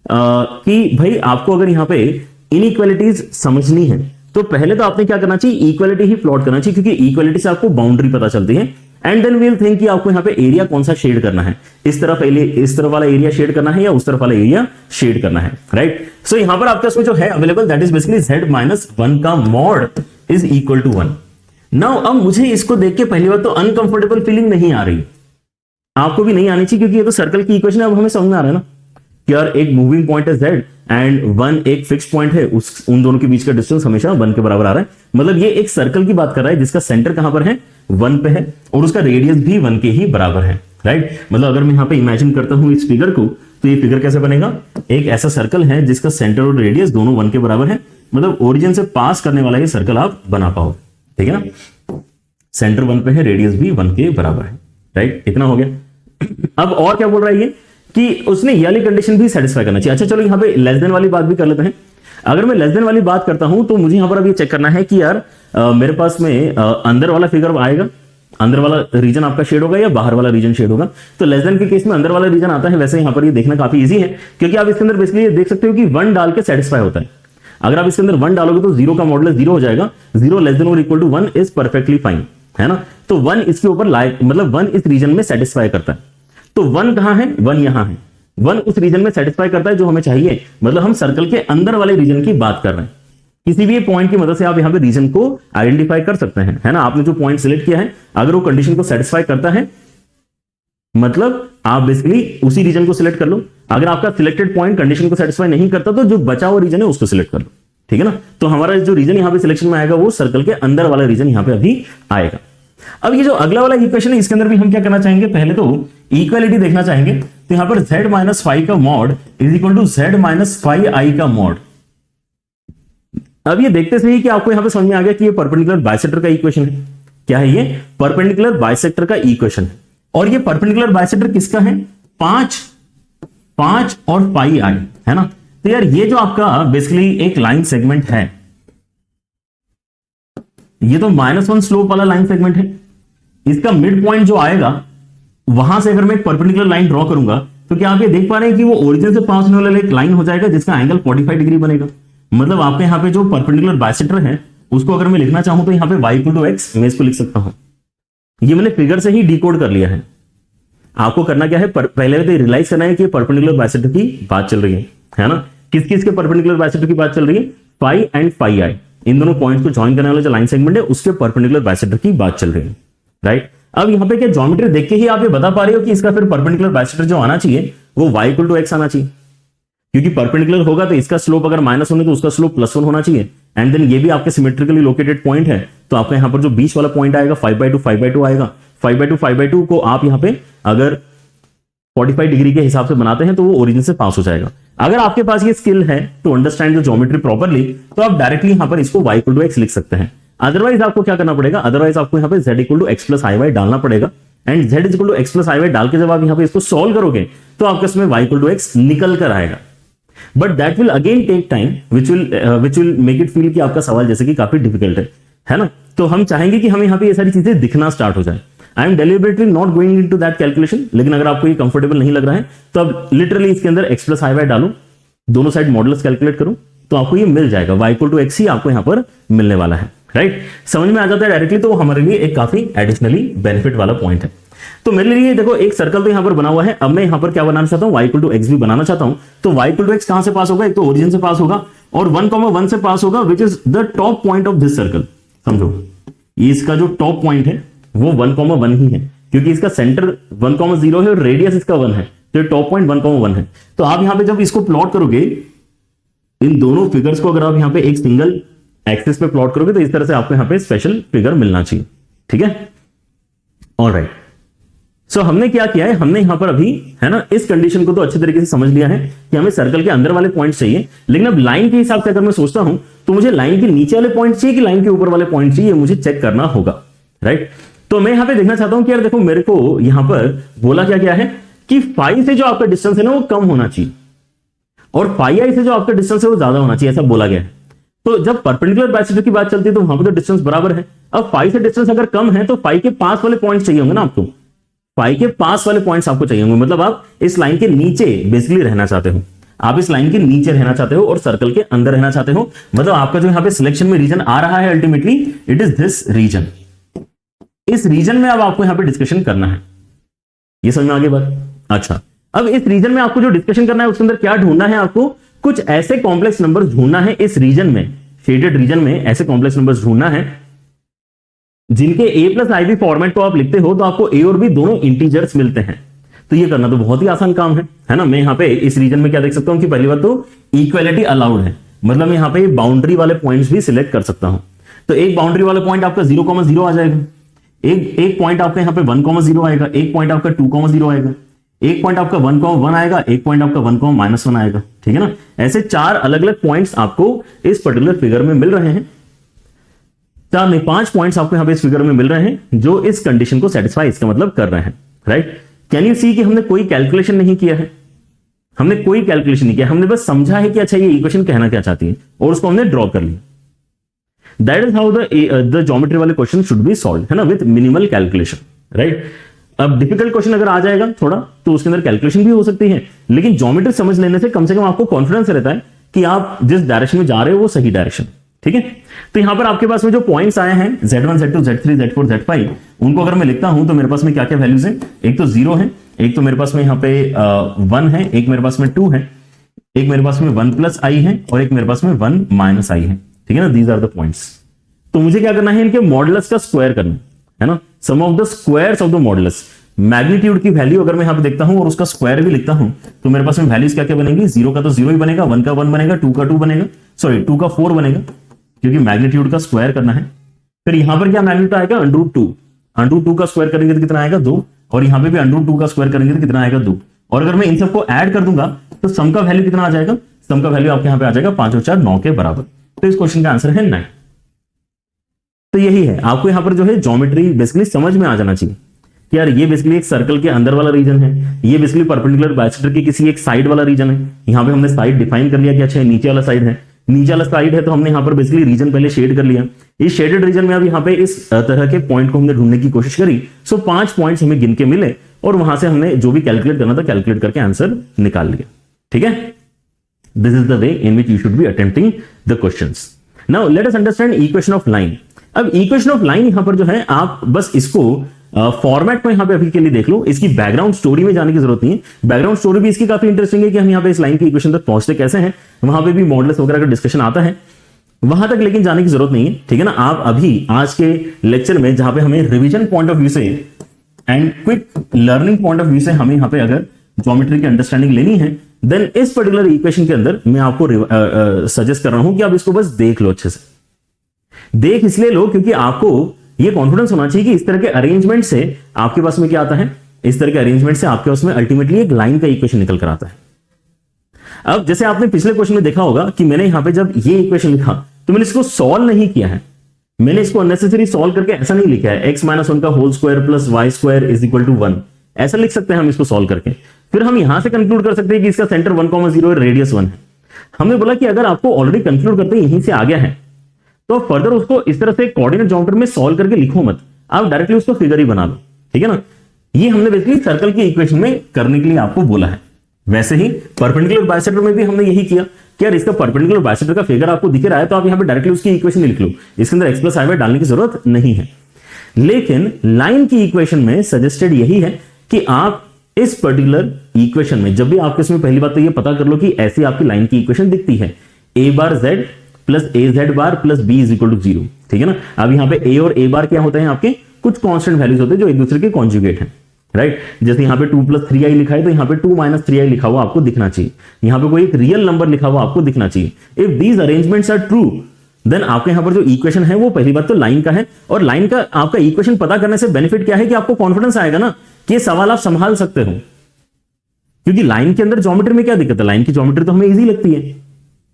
कि भाई आपको अगर यहां पे इनइक्वालिटीज समझनी है तो पहले तो आपने क्या करना चाहिए, इक्वालिटी ही प्लॉट करना चाहिए, क्योंकि इक्वालिटी से आपको बाउंड्री पता चलती है। एंड देन वील थिंक कि आपको यहां पे एरिया कौन सा शेड करना है, इस तरफ वाला एरिया शेड करना है या उस तरफ वाला एरिया शेड करना है, राइट। सो यहां पर आपके उसमें जो है available that is basically z-1 का mod is equal to 1। Now अब मुझे इसको देख के पहली बार तो अनकंफर्टेबल फीलिंग नहीं आ रही, आपको भी नहीं आनी चाहिए, क्योंकि ये तो सर्कल की इक्वेशन है। अब हमें समझ में आ रहा है ना कि यार एक मूविंग पॉइंट है z एंड 1 एक फिक्स्ड पॉइंट है, उन दोनों के बीच का डिस्टेंस हमेशा 1 के बराबर आ रहा है। मतलब ये एक सर्कल की बात कर रहा है जिसका सेंटर कहां पर है, 1 पे है, और उसका रेडियस भी 1 के ही बराबर है, राइट। मतलब अगर मैं यहां पे इमेजिन करता हूं इस फिगर को, तो ये फिगर कैसे बनेगा, एक ऐसा सर्कल है जिसका सेंटर और रेडियस दोनों 1 के बराबर है। मतलब ओरिजिन से पास करने वाला ये सर्कल आप बना पाओ, ठीक है ना। सेंटर 1 पे है, रेडियस भी 1 के बराबर है, राइट। इतना हो गया। अब और क्या बोल रहा है ये कि उसने ये वाली कंडीशन भी सेटिस्फाई करना चाहिए। अच्छा चलो यहां पे लेस देन वाली बात भी कर लेते हैं। अगर मैं लेस देन वाली बात करता हूं तो मुझे यहां पर अभी चेक करना है कि यार मेरे पास में अंदर वाला फिगर आएगा, अंदर वाला रीजन आपका शेड होगा या बाहर वाला रीजन शेड होगा। तो लेस देन के केस में अंदर वाला रीजन आता है। वैसे यहां पर ये देखना काफी इजी है क्योंकि आप इसके अंदर बेसिकली देख सकते हो कि 1 डाल के सेटिस्फाई होता है। अगर आप इसके अंदर 1 डालोगे तो 0 का मॉडुलस 0 हो जाएगा। 0 लेस देन और equal to 1 is perfectly fine, है ना। तो 1 इसके ऊपर मतलब 1 इस रीजन में सेटिस्फाई करता है। तो 1 कहां है, 1 यहां है। 1 उस रीजन में सेटिस्फाई करता है जो हमें चाहिए। मतलब हम सर्कल के अंदर वाले रीजन की बात कर रहे हैं। किसी भी पॉइंट की मदद से आप यहां पे रीजन को आइडेंटिफाई कर सकते हैं, है ना। आपने जो पॉइंट सिलेक्ट किया है अगर वो कंडीशन को सेटिस्फाई करता है मतलब आप बेसिकली उसी रीजन को सिलेक्ट कर लो। अगर आपका सिलेक्टेड पॉइंट कंडीशन को सेटिस्फाई नहीं करता तो जो बचा हुआ रीजन है उसको सिलेक्ट कर लो, ठीक है ना। तो हमारा जो रीजन यहां पे सिलेक्शन में आएगा वो सर्कल के अंदर वाला रीजन यहां पे अभी आएगा। अब ये जो अगला वाला इक्वेशन है इसके अंदर भी हम क्या करना चाहेंगे, पहले तो इक्वालिटी देखना चाहेंगे। तो यहां पर z-5 का mod is equal to z-5i का मॉड। अब ये देखते से ही कि आपको यहां पे समझ में आ गया कि ये परपेंडिकुलर बाइसेक्टर का इक्वेशन है। क्या है ये, परपेंडिकुलर बाइसेक्टर का इक्वेशन है। और ये परपेंडिकुलर बाइसेक्टर किसका है, 5 और पाई आई, है ना। तो यार ये जो आपका बेसिकली एक लाइन सेगमेंट है, ये तो -1 स्लोप वाला लाइन सेगमेंट है। इसका मिड पॉइंट जो आएगा वहां से अगर मैं एक परपेंडिकुलर लाइन ड्रॉ करूंगा तो क्या आप ये देख पा रहे हैं कि वो ओरिजिन से पास होने वाला एक लाइन हो जाएगा जिसका एंगल 45 डिग्री बनेगा। मतलब आपके यहाँ पे जो परपेंडिकुलर बाइसेक्टर है उसको अगर मैं लिखना चाहूं तो यहाँ पे y = x मैं इसको लिख सकता हूं। ये मैंने फिगर से ही डिकोड कर लिया है। आपको करना क्या है, पहले तो रियलाइज करना है कि परपेंडिकुलर बाइसेक्टर की बात चल रही है ना। किस किस के परपेंडिकुलर बाइसेक्टर की बात चल रही है, फाई एंड फाई आई, इन दोनों पॉइंट्स को जॉइन करने वाला जो लाइन सेगमेंट है उसके परपेंडिकुलर बाइसेक्टर की बात चल रही है, राइट। अब यहाँ पे क्या ज्योमेट्री देख के ही आप ये बता पा रहे हो कि इसका फिर परपेंडिकुलर बाइसेक्टर जो आना चाहिए वो y = x आना चाहिए, क्योंकि परपेंडिकुलर होगा तो इसका स्लोप अगर -1 है तो उसका स्लोप +1 होना चाहिए। एंड देन ये भी आपके सिमेट्रिकली लोकेटेड पॉइंट है, तो आपका यहाँ पर जो बीच वाला पॉइंट आएगा 5/2 आएगा। 5/2 को आप यहाँ पे अगर 45 डिग्री के हिसाब से बनाते हैं तो वो ओरिजिन से पास हो जाएगा। अगर आपके पास ये स्किल है to understand the geometry properly तो आप डायरेक्टली यहाँ पर इसको y = x लिख सकते हैं। अदरवाइज आपको क्या करना पड़ेगा, अदरवाइज आपको यहाँ पे z = x + iy डालना पड़ेगा। एंड z = x + iy डाल के जब आप यहाँ पे इसको सॉल्व करोगे तो आपके इसमें y = x निकल कर आएगा। But that will again take time which will make it feel कि आपका सवाल जैसे कि काफी डिफिकल्ट है ना। तो हम चाहेंगे कि हमें यहाँ पे ये सारी चीजें दिखना स्टार्ट हो जाए। I am deliberately not going into that calculation, लेकिन अगर आपको ये कंफर्टेबल नहीं लग रहा है तो अब लिटरली इसके अंदर x + iy डालो, दोनों साइड मॉडुलस कैलकुलेट करो तो आपको ये मिल जाएगा। y = x ही आपको यहाँ पर मिलने वाला है, राइट। समझ में आ जाता है डायरेक्टली, तो वो हमारे लिए एक काफी एडिशनली बेनिफिट वाला पॉइंट है। तो मेरे लिए देखो एक सर्कल तो यहां पर बना हुआ है। अब मैं यहां पर क्या बनाना चाहता हूं, y = x भी बनाना चाहता हूं। तो y = x कहां से पास होगा, एक तो ओरिजिन से पास होगा और 1,1 से पास होगा, which is the top point of this circle. समझो इसका जो टॉप पॉइंट है वो 1,1 ही है, क्योंकि इसका सेंटर 1,0 है और रेडियस इसका 1 है, तो टॉप पॉइंट 1,1 है। तो आप यहां पे जब इसको प्लॉट करोगे, इन दोनों फिगर्स को अगर आप यहां पे एक सिंगल एक्सिस पे प्लॉट करोगे तो इस तरह से आपको यहां पे स्पेशल फिगर मिलना चाहिए, ठीक है। ऑलराइट, सो हमने क्या किया है, हमने यहां पर अभी है ना इस कंडीशन को तो अच्छे तरीके से समझ लिया है कि हमें सर्कल के अंदर वाले पॉइंट चाहिए। लेकिन अब लाइन के हिसाब से अगर मैं सोचता हूं तो मुझे लाइन के नीचे वाले पॉइंट चाहिए कि लाइन के ऊपर वाले पॉइंट चाहिए, मुझे चेक करना होगा, राइट। तो मैं यहां पे देखना चाहता हूं कि यार देखो मेरे को यहां पर बोला क्या गया है कि फाई से जो आपका डिस्टेंस है ना वो कम होना चाहिए और फाई आई से जो आपका डिस्टेंस है वो ज्यादा होना चाहिए, ऐसा बोला गया है। तो जब परपेंडिकुलर बाइसेक्टर की बात चलती है तो वहां पर तो डिस्टेंस बराबर है। अब फाई से डिस्टेंस अगर कम है तो फाई के पास वाले पॉइंट्स चाहिए होंगे ना आपको, फाई के पास वाले पॉइंट्स आपको चाहिए होंगे। मतलब आप इस लाइन के नीचे बेसिकली रहना चाहते हो, आप इस लाइन के नीचे रहना चाहते हो और सर्कल के अंदर रहना चाहते हो। मतलब आपका जो यहां पे सिलेक्शन में रीजन आ रहा है ultimately it is this region. इस रीजन में अब आपको यहां पे डिस्कशन करना है, ये समझ में आ गई बात। अच्छा, अब इस रीजन में आपको जो डिस्कशन करना है उसके अंदर क्या ढूंढना है, आपको कुछ ऐसे कॉम्प्लेक्स नंबर्स ढूंढना है इस रीजन में, शेडेड रीजन में ऐसे कॉम्प्लेक्स नंबर्स ढूंढना है जिनके a + ib फॉर्मेट को आप लिखते हो तो आपको a और b दोनों इंटीजर्स मिलते हैं। तो ये करना तो बहुत ही आसान काम है ना। मैं यहाँ पे इस रीजन में क्या देख सकता हूं कि पहली बात तो इक्वालिटी अलाउड है, मतलब मैं यहाँ पे बाउंड्री वाले पॉइंट्स भी सिलेक्ट कर सकता हूं। तो एक बाउंड्री वाला पॉइंट आपका 0,0 आ जाएगा, एक पॉइंट आपका यहाँ पे 1,0 आएगा, एक पॉइंट आपका 2,0 आएगा, एक पॉइंट आपका 1,1 आएगा, एक पॉइंट आपका 1,-1 आएगा, ठीक है ना। ऐसे 4 अलग अलग पॉइंट्स आपको इस पर्टिकुलर फिगर में मिल रहे हैं। 4 नहीं 5 पॉइंट्स आपको यहां पे इस फिगर में मिल रहे हैं जो इस कंडीशन को सेटिस्फाई इसका मतलब कर रहे हैं, राइट। कैन यू सी कि हमने कोई कैलकुलेशन नहीं किया है, हमने कोई कैलकुलेशन नहीं किया, हमने बस समझा है कि अच्छा ये इक्वेशन कहना क्या चाहती है और उसको हमने ड्रॉ कर लिया। That is how the geometry वाले क्वेश्चन शुड बी सॉल्व, है ना, विद मिनिमल कैलकुलेशन, राइट। अब डिफिकल्ट क्वेश्चन अगर आ जाएगा थोड़ा तो उसके अंदर कैलकुलेशन भी हो सकती है, लेकिन ज्योमेट्री समझ लेने से कम आपको कॉन्फिडेंस रहता है कि आप जिस डायरेक्शन में जा रहे हो वो सही डायरेक्शन, ठीक है। तो यहां पर आपके पास में जो पॉइंट्स आए हैं Z1, Z2, Z3, Z4, Z5, उनको अगर मैं लिखता हूं तो मेरे पास में क्या क्या वैल्यूज हैं, एक तो 0 है, एक तो मेरे पास में यहाँ पे 1 है, एक मेरे पास में 2 है, एक मेरे पास में 1 + i है और एक मेरे पास में 1 - i है, ठीक है ना। These are the points. तो मुझे क्या करना है, इनके मॉडुलस का स्क्वायर करना है ना, sum of the squares of the modulus. Magnitude की वैल्यू अगर मैं यहां पे देखता हूं और उसका स्क्वायर भी लिखता हूं तो मेरे पास में वैल्यूज क्या क्या बनेंगी, 0 का तो 0 ही बनेगा, 1 का 1 बनेगा, 2 का 2 बनेगा, सॉरी 2 का 4 बनेगा क्योंकि मैग्नीट्यूड का स्क्वायर करना है। फिर यहां पर क्या मैग्नीट्यूड आएगा, √2, √2 का स्क्वायर करेंगे तो कितना आएगा 2, और यहां पे भी √2 का स्क्वायर करेंगे तो कितना आएगा 2। और अगर मैं इन सबको ऐड कर दूंगा तो सम का वैल्यू कितना आ जाएगा, सम का वैल्यू आपके यहां पे आ जाएगा 5 और 4 9 के बराबर। तो इस क्वेश्चन का आंसर है 9। तो यही है, आपको यहां पर जो है ज्योमेट्री बेसिकली समझ में आ जाना चाहिए कि यार ये बेसिकली एक सर्कल के अंदर वाला रीजन है, ये बेसिकली परपेंडिकुलर बाइसेक्टर के किसी एक साइड वाला रीजन है। यहां पे हमने साइड डिफाइन कर लिया कि अच्छा नीचे वाला साइड है, नीचे वाला साइड है तो हमने यहां पर बेसिकली रीजन पहले शेड कर लिया। इस शेडेड रीजन में अब यहां पे इस तरह के पॉइंट को हमने ढूंढने की कोशिश करी। सो 5 पॉइंट्स हमें गिन के मिले और वहां से हमने जो भी कैलकुलेट करना था कैलकुलेट करके आंसर निकाल लिया। ठीक है, this is the way in which you should be attempting the questions. Now let us understand equation of line. अब इक्वेशन ऑफ लाइन यहां पर जो है आप बस इसको फॉर्मेट में यहां पे अभी के लिए देख लो, इसकी बैकग्राउंड स्टोरी में जाने की जरूरत नहीं है। बैकग्राउंड स्टोरी भी इसकी काफी इंटरेस्टिंग है कि हम यहां पे इस लाइन की इक्वेशन तक पहुंचते कैसे हैं, वहां पे भी मॉडल्स वगैरह का डिस्कशन आता है, वहां तक लेकिन जाने की जरूरत नहीं है। ठीक है ना, आप अभी आज के लेक्चर में जहां पे हमें रिवीजन पॉइंट ऑफ व्यू से and quick learning point of view से हमें यहां पे अगर ज्योमेट्री की अंडरस्टैंडिंग लेनी है, देन इस पर्टिकुलर इक्वेशन के अंदर मैं आपको सजेस्ट कर रहा हूं कि आप इसको बस देख लो अच्छे से। देख इसलिए लो क्योंकि आपको ये कॉन्फिडेंस होना चाहिए कि इस तरह के अरेंजमेंट से आपके पास में क्या आता है, इस तरह के अरेंजमेंट से आपके पास में अल्टीमेटली एक लाइन का इक्वेशन निकल कर आता है। अब जैसे आपने पिछले क्वेश्चन में देखा होगा कि मैंने यहां पे जब ये इक्वेशन लिखा तो मैंने इसको सॉल्व नहीं किया है, मैंने इसको अननेसेसरी सॉल्व करके ऐसा नहीं लिखा है x-1 का whole square plus Y square is equal to 1, ऐसा लिख सकते हैं हम इसको सॉल्व करके। फिर हम यहां से कंक्लूड कर सकते हैं कि इसका सेंटर 1,0 है, रेडियस 1 है। हमने बोला कि अगर आपको ऑलरेडी कंक्लूड करते यहीं से आ गया है तो फर्दर उसको इस तरह से कोऑर्डिनेट ज्योमेट्री में सॉल्व करके लिखो मत, आप डायरेक्टली उसको फिगर ही बना लो। ठीक है ना, ये हमने बेसिकली सर्कल की इक्वेशन में करने के लिए आपको बोला है। वैसे ही परपेंडिकुलर बाइसेक्टर में भी हमने यही किया कि यार इसका परपेंडिकुलर बाइसेक्टर का फिगर आपको दिख रहा है तो आप यहां पे डायरेक्टली उसकी इक्वेशन लिख लो, इसके अंदर x प्लस i डालने की जरूरत नहीं है। लेकिन लाइन की इक्वेशन में सजेस्टेड यही है कि आप इस पर्टिकुलर इक्वेशन में जब भी आपके इसमें पहली बात तो ये पता कर लो कि ऐसी आपकी लाइन की इक्वेशन दिखती है a bar z plus A Z bar plus B is equal to 0। ठीक है ना, अब यहां पे a और a बार क्या होते हैं, आपके कुछ कांस्टेंट वैल्यूज होते हैं जो एक दूसरे के कॉन्जुगेट हैं। राइट, जैसे यहां पे 2 प्लस 3i लिखा है तो यहां पे 2 माइनस 3i लिखा हुआ आपको दिखना चाहिए, यहां पे कोई एक रियल नंबर लिखा हुआ आपको दिखना चाहिए। If these arrangements are true then आपके यहां पर जो इक्वेशन है वो पहली बात तो लाइन का है, और लाइन का आपका इक्वेशन पता करने से बेनिफिट क्या है कि आपको कॉन्फिडेंस आएगा ना कि ये सवाल आप संभाल सकते हो, क्योंकि लाइन के अंदर ज्योमेट्री में क्या दिक्कत है, लाइन की ज्योमेट्री तो हमें इजी लगती है।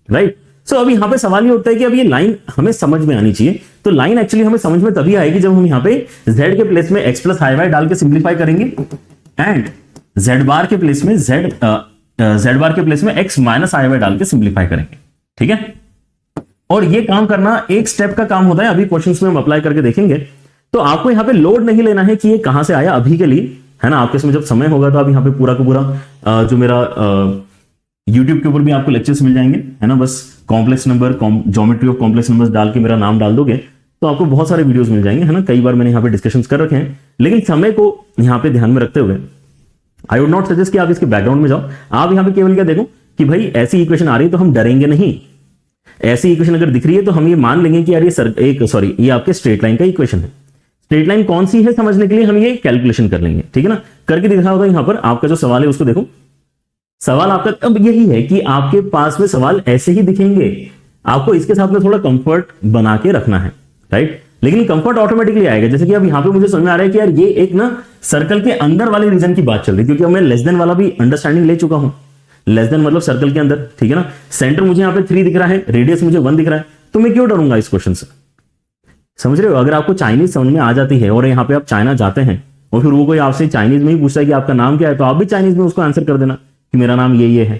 राइट, सो अब यहां पे सवाल ये उठता है कि अब ये लाइन हमें समझ में आनी चाहिए। तो लाइन एक्चुअली हमें समझ में तभी आएगी जब हम यहां पे z के प्लेस में x प्लस i y डाल के सिंप्लीफाई करेंगे एंड z बार के प्लेस में z बार के प्लेस में x माइनस i y डाल के सिंप्लीफाई करेंगे। ठीक है, और ये काम करना एक स्टेप का काम होता है, अभी क्वेश्चंस में हम अप्लाई करके देखेंगे। तो आपको यहां पे लोड नहीं लेना है कि ये कहां से आया अभी के लिए, है ना। आपके इसमें जब समय होगा तो आप यहां पे पूरा का पूरा जो मेरा YouTube के ऊपर भी आपको लेक्चर्स मिल जाएंगे, है ना। बस complex number geometry of complex numbers डाल के मेरा नाम डाल दोगे तो आपको बहुत सारे वीडियोस मिल जाएंगे, है ना। कई बार मैंने यहाँ पे डिस्कशंस कर रखे हैं, लेकिन समय को यहाँ पे ध्यान में रखते हुए आई वुड नॉट सजेस्ट कि आप इसके बैकग्राउंड में जाओ। आप यहाँ पे केवल क्या देखो कि भाई ऐसी इक्वेशन आ रही है तो हम डरेंगे नहीं, ऐसी इक्वेशन अगर दिख रही है तो हम ये मान लेंगे कि यार ये ये आपके स्ट्रेट लाइन का इक्वेशन है। स्ट्रेट लाइन कौन सी है समझने के लिए हम ये कैलकुलेशन कर लेंगे। ठीक है ना, करके दिखा होगा यहाँ पर। आपका जो सवाल है उसको देखो, सवाल आपका अब यही है कि आपके पास में सवाल ऐसे ही दिखेंगे, आपको इसके साथ में थोड़ा कंफर्ट बना के रखना है। राइट, लेकिन कंफर्ट ऑटोमेटिकली आएगा। जैसे कि अब यहां पे मुझे समझ में आ रहा है कि यार ये एक ना सर्कल के अंदर वाले रीजन की बात चल रही है, क्योंकि अब मैं लेस देन वाला भी अंडरस्टैंडिंग ले चुका हूं। लेस देन मतलब सर्कल के अंदर, ठीक है ना। सेंटर मुझे यहाँ पे 3 दिख रहा है, रेडियस मुझे 1 दिख रहा है, तो मैं क्यों डरूंगा इस क्वेश्चन से, समझ रहे हो। अगर आपको चाइनीज समझ में आ जाती है और यहाँ पे आप चाइना जाते हैं और फिर वो कोई आपसे चाइनीज में ही पूछता है कि आपका नाम क्या है, तो आप भी चाइनीज में उसको आंसर कर देना कि मेरा नाम ये है।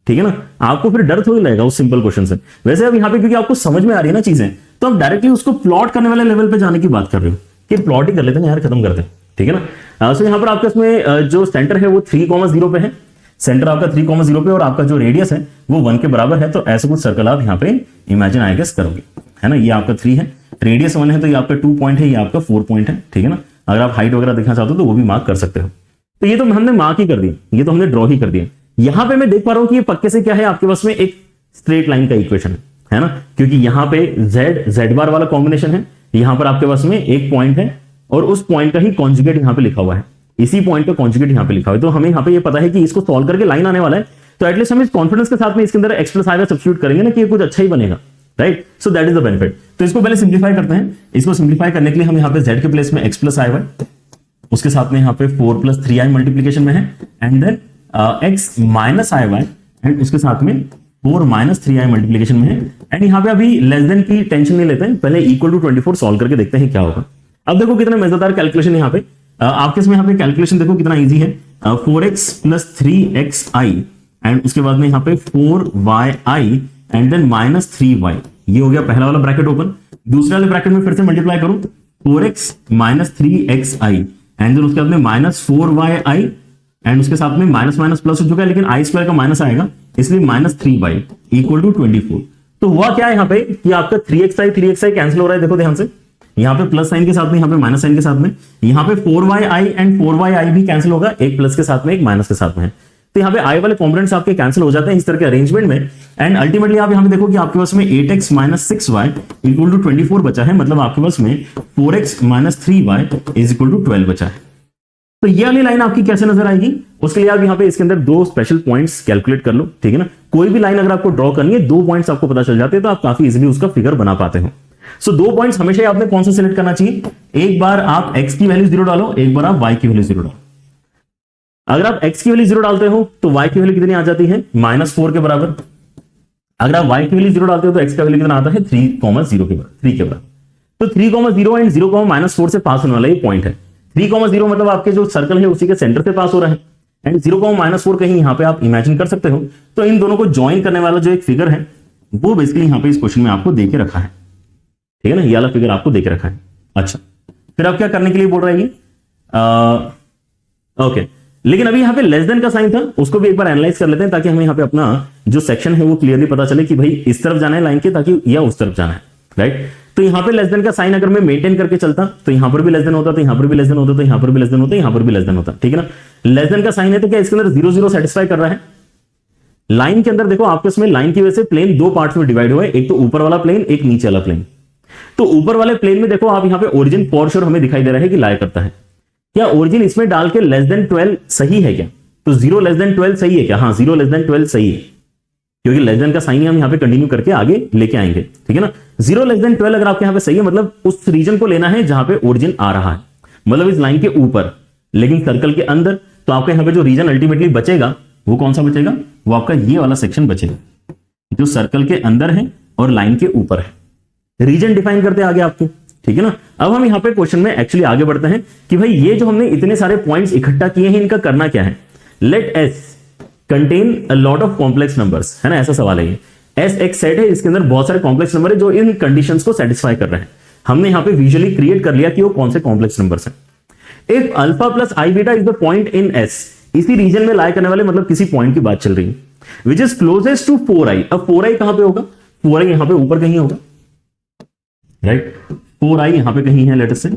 ठीक है ना, आपको फिर डर थोड़ी लगेगा उस सिंपल क्वेश्चन से। वैसे अब यहाँ पे क्योंकि आपको समझ में आ रही है ना चीजें, तो आप डायरेक्टली उसको प्लॉट करने वाले लेवल पे जाने की बात कर रहे हो कि प्लॉट ही कर लेते हैं यार, खत्म करते हैं। ठीक है ना। सो यहाँ पर आपके इसमें जो सेंटर है वो 3,0 पे है, सेंटर आपका 3,0 पे, और आपका जो रेडियस है वो 1 के बराबर है। तो ऐसा कुछ सर्कल आप यहाँ पे इमेजिन आई गेस करोगे, है ना। ये आपका 3 है, रेडियस 1 है, तो ये आपका 2 पॉइंट है, ये आपका 4 पॉइंट है। ठीक है ना, अगर आप हाइट वगैरह देखना चाहते हो तो वो भी मार्क कर सकते हो। तो ये तो हमने मार्क ही कर दिया, ये तो हमने ड्रॉ ही कर दिया। यहां पे मैं देख पा रहा हूं कि ये पक्के से क्या है, आपके पास में एक स्ट्रेट लाइन का इक्वेशन है ना, क्योंकि यहां पे z बार वाला कॉम्बिनेशन है, यहां पर आपके पास में एक पॉइंट है और उस पॉइंट का ही कॉन्जुगेट यहां पे लिखा हुआ है, इसी पॉइंट का कॉन्जुगेट यहां पे लिखा हुआ है। तो हमें यहां पे ये पता है कि इसको सॉल्व करके लाइन आने वाला है, तो एटलीस्ट हम इस कॉन्फिडेंस के साथ में इसके अंदर x प्लस i सब्स्टिट्यूट करेंगे ना कि ये कुछ अच्छा ही बनेगा। Right, so that is the benefit. तो इसको पहले सिंप्लीफाई करते हैं। इसको सिंप्लीफाई करने के लिए हम यहाँ पे z के प्लेस में x प्लस i y, उसके साथ में यहाँ पे 4 प्लस 3i मल्टीप्लीकेशन में है, and then x minus i y, and उसके साथ में 4 माइनस 3i मल्टीप्लीकेशन में है। एंड यहाँ पे अभी लेस देन की टेंशन नहीं लेते हैं, पहले इक्वल टू 24 सॉल्व करके देखते हैं क्या होगा। अब देखो कितना मजेदार कैलकुलेशन यहाँ पे आपके इसमें यहाँ पे कैलकुलेशन देखो कितना इजी है। 4x प्लस 3xi एंड उसके बाद में यहाँ पे 4yi and then minus 3y, ये हो गया पहला वाला ब्रैकेट ओपन। दूसरे वाले ब्रैकेट में फिर से मल्टीप्लाई करूं 4x minus 3xi and then उसके बाद में माइनस 4y एंड उसके साथ में माइनस माइनस प्लस हो चुका है, लेकिन आई स्क्वायर का माइनस आएगा, इसलिए माइनस 3y इक्वल टू 24। तो हुआ क्या है यहाँ पे कि आपका 3xi कैंसिल हो रहा है, देखो ध्यान से, यहाँ पे प्लस साइन के साथ में, यहाँ पे माइनस साइन के साथ में, यहाँ पे 4yi एंड 4yi भी कैंसिल होगा, एक प्लस के साथ में एक माइनस के साथ में है। तो यहाँ पे आई वाले कॉम्पोनेंट्स आपके कैंसिल हो जाते हैं इस तरह के अरेंजमेंट में। एंड अल्टीमेटली आप यहाँ पे देखो कि आपके पास में 8x minus 6y equal to 24 बचा है, मतलब आपके पास में 4x minus 3y is equal to 12 बचा है। तो ये वाली लाइन आपकी कैसे नजर आएगी, उसके लिए आप यहाँ पे इसके अंदर दो स्पेशल पॉइंट्स कैलकुलेट कर लो, ठीक है ना। कोई भी लाइन अगर आपको ड्रॉ करनी है, दो पॉइंट्स आपको पता चल जाते हैं तो आप काफी इजीली उसका फिगर बना पाते हो। सो दो पॉइंट्स हमेशा आपने कौन सा सिलेक्ट करना चाहिए, एक बार आप x की वैल्यू 0 डालो, एक बार आप y की वैल्यू 0 डालो। अगर आप x की वैल्यू 0 डालते हो तो y की वैल्यू कितनी आ जाती है, -4 के बराबर। अगर आप y की वैल्यू 0 डालते हो तो x का वैल्यू कितना आता है, 3, 0 के बराबर, 3 के बराबर। तो 3, 0 एंड 0, -4 से पास होने वाला ये पॉइंट है। 3, 0 मतलब आपके जो सर्कल है उसी के सेंटर से पास हो रहा है, एंड 0, -4 कहीं यहां पे आप इमेजिन कर सकते हो। तो इन दोनों को ज्वाइन करने वाला जो एक फिगर है वो बेसिकली यहां पे इस क्वेश्चन में आपको देके रखा है, ठीक है ना, ये वाला फिगर आपको देके रखा है। अच्छा, फिर आप क्या करने के लिए बोल रहे हैं, ओके, लेकिन अभी यहां पे लेस देन का साइन था, उसको भी एक बार एनालाइज कर लेते हैं ताकि हमें यहां पे अपना जो सेक्शन है वो क्लियरली पता चले कि भाई इस तरफ जाना है लाइन के, ताकि या उस तरफ जाना है, राइट। तो यहां पे लेस देन का साइन अगर मैं मेंटेन करके चलता तो यहां पर भी लेस देन होता, तो यहां पर भी लेस देन होता, तो यहां पर भी लेस देन होता, यहां पर भी लेस देन होता, ठीक है ना। लेस देन का साइन है तो क्या इसके अंदर 0, 0 सेटिस्फाई कर रहा है। लाइन के अंदर देखो आपके इसमें लाइन की वजह से प्लेन दो पार्ट्स में डिवाइड हुआ है, एक तो ऊपर वाला प्लेन, एक नीचे वाला प्लेन। तो ऊपर वाले प्लेन में देखो आप यहां पे ओरिजिन फॉर श्योर हमें दिखाई दे रहा है कि लाई करता है। क्या ओरिजिन इसमें डाल के लेस देन 12 सही है क्या, तो 0 लेस देन 12 सही है क्या, हाँ 0 लेस देन 12 सही है, क्योंकि लेस देन का साइन हम यहां पे कंटिन्यू करके आगे लेके आएंगे, ठीक है ना। 0 लेस देन 12 अगर आपके यहां पे सही है, मतलब उस रीजन को लेना है जहां पे ओरिजिन आ रहा है, मतलब इस लाइन के ऊपर, लेकिन सर्कल के अंदर। तो आपके यहां पे जो रीजन अल्टीमेटली बचेगा वो कौन सा बचेगा, वो आपका ये वाला सेक्शन बचेगा जो सर्कल के अंदर है और लाइन के ऊपर है। रीजन डिफाइन करते आगे आपके, ठीक है ना। अब हम यहां पे क्वेश्चन में एक्चुअली आगे बढ़ते हैं कि भाई ये जो हमने इतने सारे पॉइंट्स इकट्ठा किए हैं इनका करना क्या है। Let S contain a lot of complex numbers, है ना, ऐसा सवाल है ये। एस एक सेट है, इसके अंदर बहुत सारे कॉम्प्लेक्स नंबर है जो इन कंडीशंस को सेटिस्फाई कर रहे हैं। हमने यहां पे विजुअली क्रिएट कर लिया कि वो कौन से कॉम्प्लेक्स नंबर्स हैं। If alpha plus I beta is the point in S, इसी रीजन में लाई करने वाले मतलब किसी पॉइंट की बात चल रही है, which is closest to 4i। अब 4i कहां पे होगा, 4i यहां पे ऊपर कहीं होगा, राइट, 4i यहां पे कहीं है लेट अस से,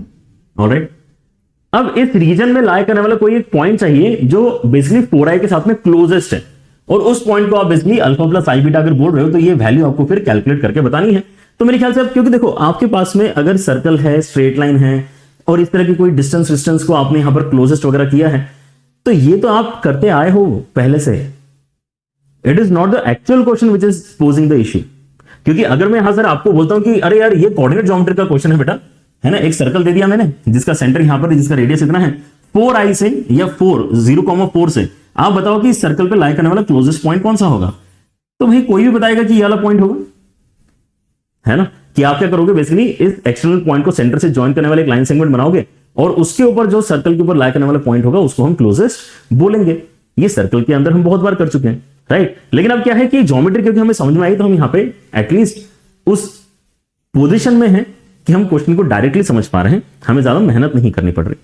ऑलराइट। अब इस रीजन में लाई करने वाला कोई एक पॉइंट चाहिए जो बेसिकली 4i के साथ में क्लोजेस्ट है, और उस पॉइंट को आप बेसिकली अल्फा प्लस आई बीटा अगर बोल रहे हो तो ये वैल्यू आपको फिर कैलकुलेट करके बतानी है। तो मेरे ख्याल से अब क्योंकि देखो आपके पास में अगर सर्कल है, स्ट्रेट लाइन है और इस तरह की कोई डिस्टेंस को आपने यहां पर क्लोजेस्ट वगैरह किया है, तो ये तो आप करते आए हो पहले से। It is not the actual question which is posing the issue. क्योंकि अगर मैं यहां सर आपको बोलता हूं कि अरे यार ये कोऑर्डिनेट ज्योमेट्री का क्वेश्चन है बेटा, है ना, एक सर्कल दे दिया मैंने जिसका सेंटर यहां पर है, जिसका रेडियस इतना है, 4i से या 0,4 से आप बताओ कि इस सर्कल पे लाई करने वाला क्लोजेस्ट पॉइंट कौन सा होगा। तो भाई कोई भी बताएगा कि ये वाला पॉइंट होगा, है ना। कि आप क्या करोगे बेसिकली इस एक्सटर्नल पॉइंट को सेंटर से ज्वाइन करने वाले एक लाइन सेगमेंट बनाओगे और उसके ऊपर जो सर्कल के ऊपर लाई करने वाला पॉइंट होगा उसको हम क्लोजेस्ट बोलेंगे। ये सर्कल के अंदर हम बहुत बार कर चुके हैं, राइट। लेकिन अब क्या है कि ज्योमेट्री क्योंकि हमें समझ में आई तो हम यहां पे एटलीस्ट उस पोजीशन में है कि हम क्वेश्चन को डायरेक्टली समझ पा रहे हैं, हमें ज्यादा मेहनत नहीं करनी पड़ रही,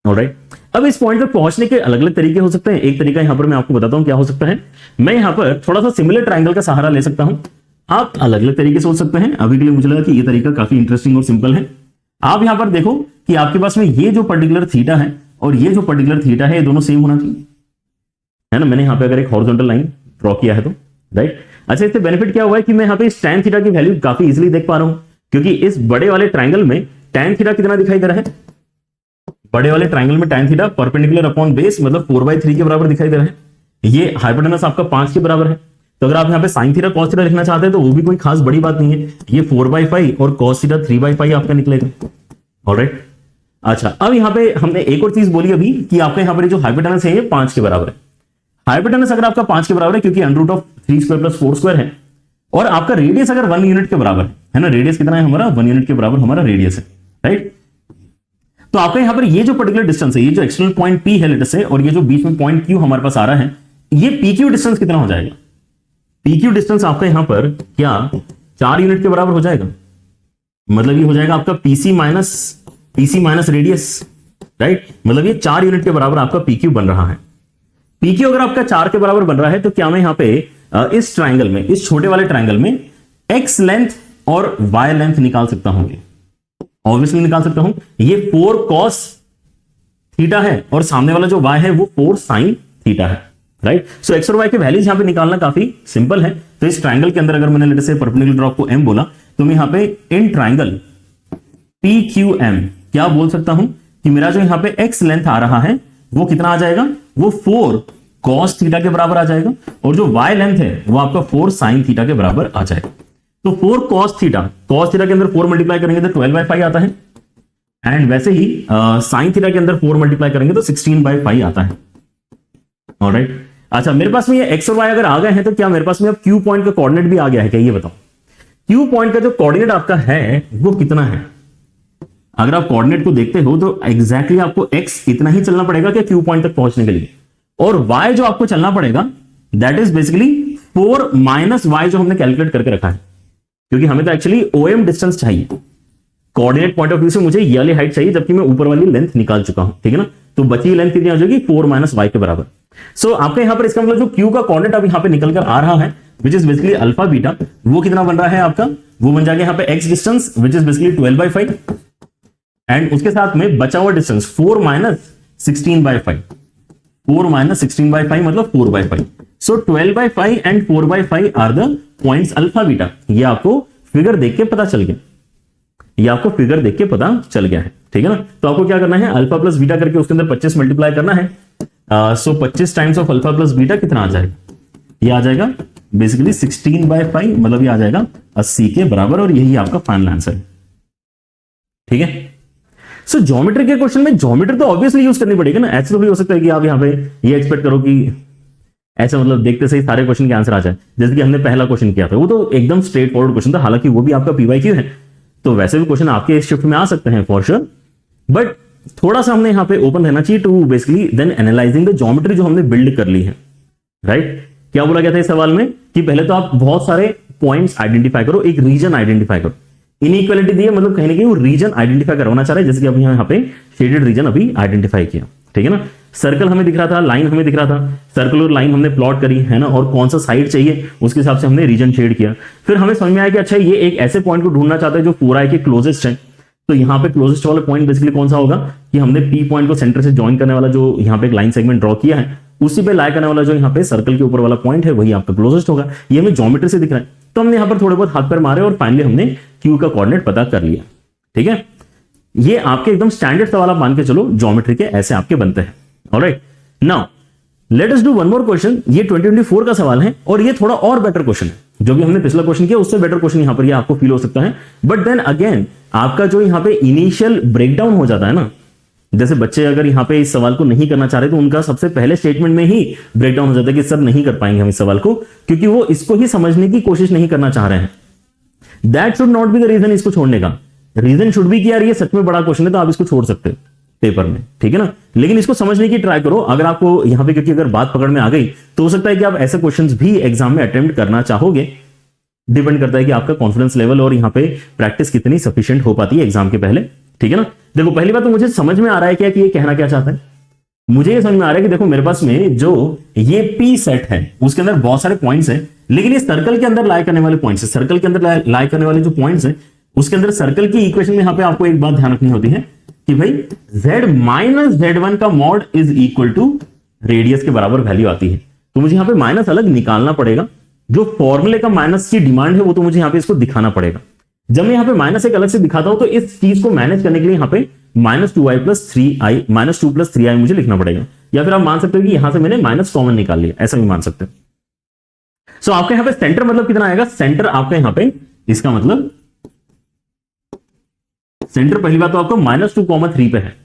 ऑलराइट। अब इस पॉइंट पर पहुंचने के अलग अलग तरीके हो सकते हैं। एक तरीका यहां पर मैं आपको बताता हूं क्या हो सकता है। मैं यहां पर थोड़ा सा सिमिलर ट्राइंगल का सहारा ले सकता हूं, आप अलग अलग तरीके सोच सकते हैं। अभी के लिए मुझे लगा कि ये तरीका काफी इंटरेस्टिंग और सिंपल है। आप यहां पर देखो कि आपके पास में ये जो पर्टिकुलर थीटा है और ये जो पर्टिकुलर थीटा है ये दोनों सेम होना चाहिए, है ना। मैंने यहां पे अगर एक हॉरिजॉन्टल लाइन ड्रॉ किया है तो, राइट। अच्छा, इससे बेनिफिट क्या हुआ है कि मैं यहां पे इस tan थीटा की वैल्यू काफी इजीली देख पा रहा हूं, क्योंकि इस बड़े वाले ट्राइंगल में tan थीटा कितना दिखाई दे रहा है, बड़े वाले ट्राइंगल में tan theta perpendicular upon base मतलब 4/3 के बराबर दिखाई दे रहा है। ये हाइपोटेनस आपका 5 के बराबर है। तो अगर आप यहां पे sin थीटा cos थीटा लिखना चाहते हैं तो वो भी कोई खास बड़ी बात नहीं है, ये 4/5 और cos थीटा 3/5 आपका निकलेगा, ऑलराइट। अच्छा, अब यहां पे हमने एक और चीज बोली अभी कि आपका यहां पर जो हाइपोटेनस है ये 5 के बराबर है। हाइपोटेनस अगर आपका 5 के बराबर है क्योंकि √3² + 4² है, और आपका रेडियस अगर 1 यूनिट के बराबर है ना, रेडियस कितना है हमारा 1 यूनिट के बराबर हमारा रेडियस है, राइट। तो आपका यहां पर ये जो पर्टिकुलर डिस्टेंस है, ये जो एक्सटर्नल पॉइंट P है लेट से, और ये जो बीच में पॉइंट Q हमारे पास आ रहा है, ये PQ डिस्टेंस कितना हो जाएगा। PQ डिस्टेंस आपका यहां पर क्या 4 यूनिट के बराबर हो जाएगा, मतलब ये हो जाएगा आपका PC माइनस रेडियस, राइट, मतलब ये 4 यूनिट के बराबर आपका PQ बन रहा है। PQ अगर आपका 4 के बराबर बन रहा है तो क्या मैं यहां पे इस ट्राइंगल में, इस छोटे वाले ट्राइंगल में x लेंथ और y लेंथ निकाल सकता हूं? ऑब्वियसली निकाल सकता हूं। ये 4 cos थीटा है और सामने वाला जो y है वो 4 sin थीटा है, राइट। सो x और y के वैल्यूज यहां पे निकालना काफी सिंपल है। तो इस ट्राइंगल के अंदर अगर मैंने लेट से परपेंडिकुलर ड्रॉप को m बोला तो मैं यहां पे इन ट्राइंगल PQM क्या बोल सकता हूं कि मेरा जो यहां पे x लेंथ आ रहा है वो कितना आ जाएगा, वो 4 cos थीटा के बराबर आ जाएगा, और जो y लेंथ है वो आपका 4 sin थीटा के बराबर आ जाएगा। तो 4 cos थीटा के अंदर 4 मल्टीप्लाई करेंगे तो 12/5 आता है, एंड वैसे ही sin थीटा के अंदर 4 मल्टीप्लाई करेंगे तो 16/5 आता है। ऑलराइट, अच्छा मेरे पास में ये x और y अगर आ गए हैं तो क्या मेरे पास में अब Q पॉइंट का कोऑर्डिनेट भी आ गया है क्या, ये बताओ। Q पॉइंट का जो कोऑर्डिनेट आपका है वो कितना है? अगर आप कोऑर्डिनेट को देखते हो तो एग्जैक्टली आपको x इतना ही चलना पड़ेगा कि Q पॉइंट तक पहुंचने के लिए, और y जो आपको चलना पड़ेगा that is basically 4 minus y जो हमने कैलकुलेट करके रखा है, क्योंकि हमें तो एक्चुअली OM डिस्टेंस चाहिए। कोऑर्डिनेट पॉइंट ऑफ व्यू से मुझे ये वाली हाइट चाहिए, जबकि मैं ऊपर वाली लेंथ निकाल चुका हूं, ठीक है ना। तो बची हुई लेंथ कितनी आ जाएगी, 4 माइनस y के बराबर। सो आपके यहां पर इसका मतलब जो Q का कोऑर्डिनेट अब यहां पे निकल कर आ रहा है which is basically alpha beta, वो कितना बन रहा है आपका, वो बन जाएगा यहां पे x distance which is basically 12/5, and उसके साथ में बचा हुआ डिस्टेंस 4 माइनस 16/5, 4 माइनस 16/5 मतलब 4/5। So 12/5 and 4/5 are the points alpha beta. ये आपको फिगर देख के पता चल गया, ये आपको फिगर देख के पता चल गया है, ठीक है ना। तो आपको क्या करना है, अल्फा प्लस बीटा करके उसके अंदर 25 मल्टीप्लाई करना है। सो 25 times of alpha plus beta कितना आ जाएगा, ये आ जाएगा बेसिकली 16/5, मतलब ये आ जाएगा 80 के बराबर, और यही आपका फाइनल आंसर है, ठीक है। सो ज्योमेट्री के क्वेश्चन में ज्योमेट्री तो ऑब्वियसली यूज करनी पड़ेगी ना। ऐसे तो भी हो सकता है कि आप यहां पे ये एक्सपेक्ट करो कि ऐसा मतलब देखते से ही सारे क्वेश्चन के आंसर आ जाए, जैसे कि हमने पहला क्वेश्चन किया था, वो तो एकदम स्ट्रेट फॉरवर्ड क्वेश्चन था, हालांकि वो भी आपका PYQ है, तो वैसे भी क्वेश्चन आपके इस शिफ्ट में आ सकते हैं फॉर श्योर, बट थोड़ा सा हमने यहां पे ओपन रहना चाहिए to basically then analysing the geometry जो हमने बिल्ड कर ली है, राइट। क्या बोला गया था इस सवाल में कि पहले तो आप बहुत सारे पॉइंट्स आइडेंटिफाई करो, एक रीजन आइडेंटिफाई करो। इनइक्वालिटी दी है, मतलब कहीं ना कहीं वो रीजन आइडेंटिफाई करवाना चाह रहे हैं, जैसे कि अब यहाँ पे शेडेड रीजन अभी आइडेंटिफाई किया, ठीक है ना। सर्कल हमें दिख रहा था, लाइन हमें दिख रहा था, सर्कल और लाइन हमने प्लॉट करी है ना, और कौन सा साइड चाहिए उसके हिसाब से हमने रीजन शेड किया। फिर हमें समझ में आया कि अच्छा ये एक ऐसे पॉइंट को ढूंढना चाहते हैं जो 4i के क्लोजेस्ट है, तो यहाँ पे क्लोजेस्ट वाला पॉइंट बेसिकली कौन सा होगा कि हमने P पॉइंट को सेंटर से ज्वाइन करने वाला जो यहाँ पे एक लाइन सेगमेंट ड्रॉ किया है, उसी पे लाई करने वाला जो यहाँ पे सर्कल के ऊपर वाला पॉइंट है वही आपका क्लोजेस्ट होगा। ये हमें ज्योमेट्री से दिख रहा है, तो हमने यहाँ पर थोड़े बहुत हाथ पैर मारे और फाइनली हमने Q का कोऑर्डिनेट पता कर लिया, ठीक है। ये आपके एकदम स्टैंडर्ड सवाल आप मान के चलो, ज्योमेट्री के ऐसे आपके बनते हैं। Alright, now let us do one more question. ये 2024 का सवाल है और ये थोड़ा और बेटर क्वेश्चन है, जो भी हमने पिछला क्वेश्चन किया उससे बेटर क्वेश्चन यहां पर ये आपको फील हो सकता है। बट देन अगेन आपका जो यहां पे इनिशियल ब्रेकडाउन हो जाता है ना, जैसे बच्चे अगर यहां पे इस सवाल को नहीं करना चाह रहे तो उनका सबसे पहले स्टेटमेंट में ही ब्रेकडाउन हो जाता है कि सर नहीं कर पाएंगे हम इस सवाल को, क्योंकि वो इसको ही समझने की कोशिश नहीं करना चाह रहे हैं। That should not be the region इसको छोड़ने का। रीजन शुड बी कि यार ये सच में बड़ा क्वेश्चन है तो आप इसको छोड़ सकते हो पेपर में, ठीक है ना। लेकिन इसको समझने की ट्राई करो। अगर आपको यहां पे क्योंकि अगर बात पकड़ में आ गई तो हो सकता है कि आप ऐसे क्वेश्चंस भी एग्जाम में अटेम्प्ट करना चाहोगे। डिपेंड करता है कि आपका कॉन्फिडेंस लेवल और यहां पे प्रैक्टिस कितनी सफिशिएंट हो पाती है एग्जाम के पहले, ठीक है ना। देखो पहली बात तो मुझे समझ में आ रहा है क्या कि ये कहना क्या चाहता है। मुझे ये समझ में आ रहा है कि देखो मेरे पास में जो ये P सेट है उसके अंदर बहुत सारे पॉइंट्स हैं, लेकिन ये सर्कल के अंदर लाई करने वाले पॉइंट्स है। सर्कल के अंदर लाई करने वाले जो पॉइंट्स है उसके अंदर सर्कल की इक्वेशन में यहां पे आपको एक बात ध्यान रखनी होती है कि भाई z माइनस z1 का mod is equal to radius के बराबर वैल्यू आती है। तो मुझे यहां पे माइनस अलग निकालना पड़ेगा। जो फॉर्मूले का माइनस की डिमांड है वो तो मुझे यहां पे इसको दिखाना पड़ेगा। जब मैं यहां पे माइनस एक अलग से दिखाता हूं तो इस चीज को मैनेज करने के लिए यहां पे -2i + 3i -2 + 3i मुझे लिखना पड़ेगा। या फिर आप मान सकते हो कि यहां से मैंने माइनस कॉमन निकाल लिया, ऐसा भी मान सकते हो। सो आपके यहां पे सेंटर मतलब कितना आएगा, सेंटर आपका यहां पे इसका मतलब सेंटर पहली बात तो आपको -2,3 पे है,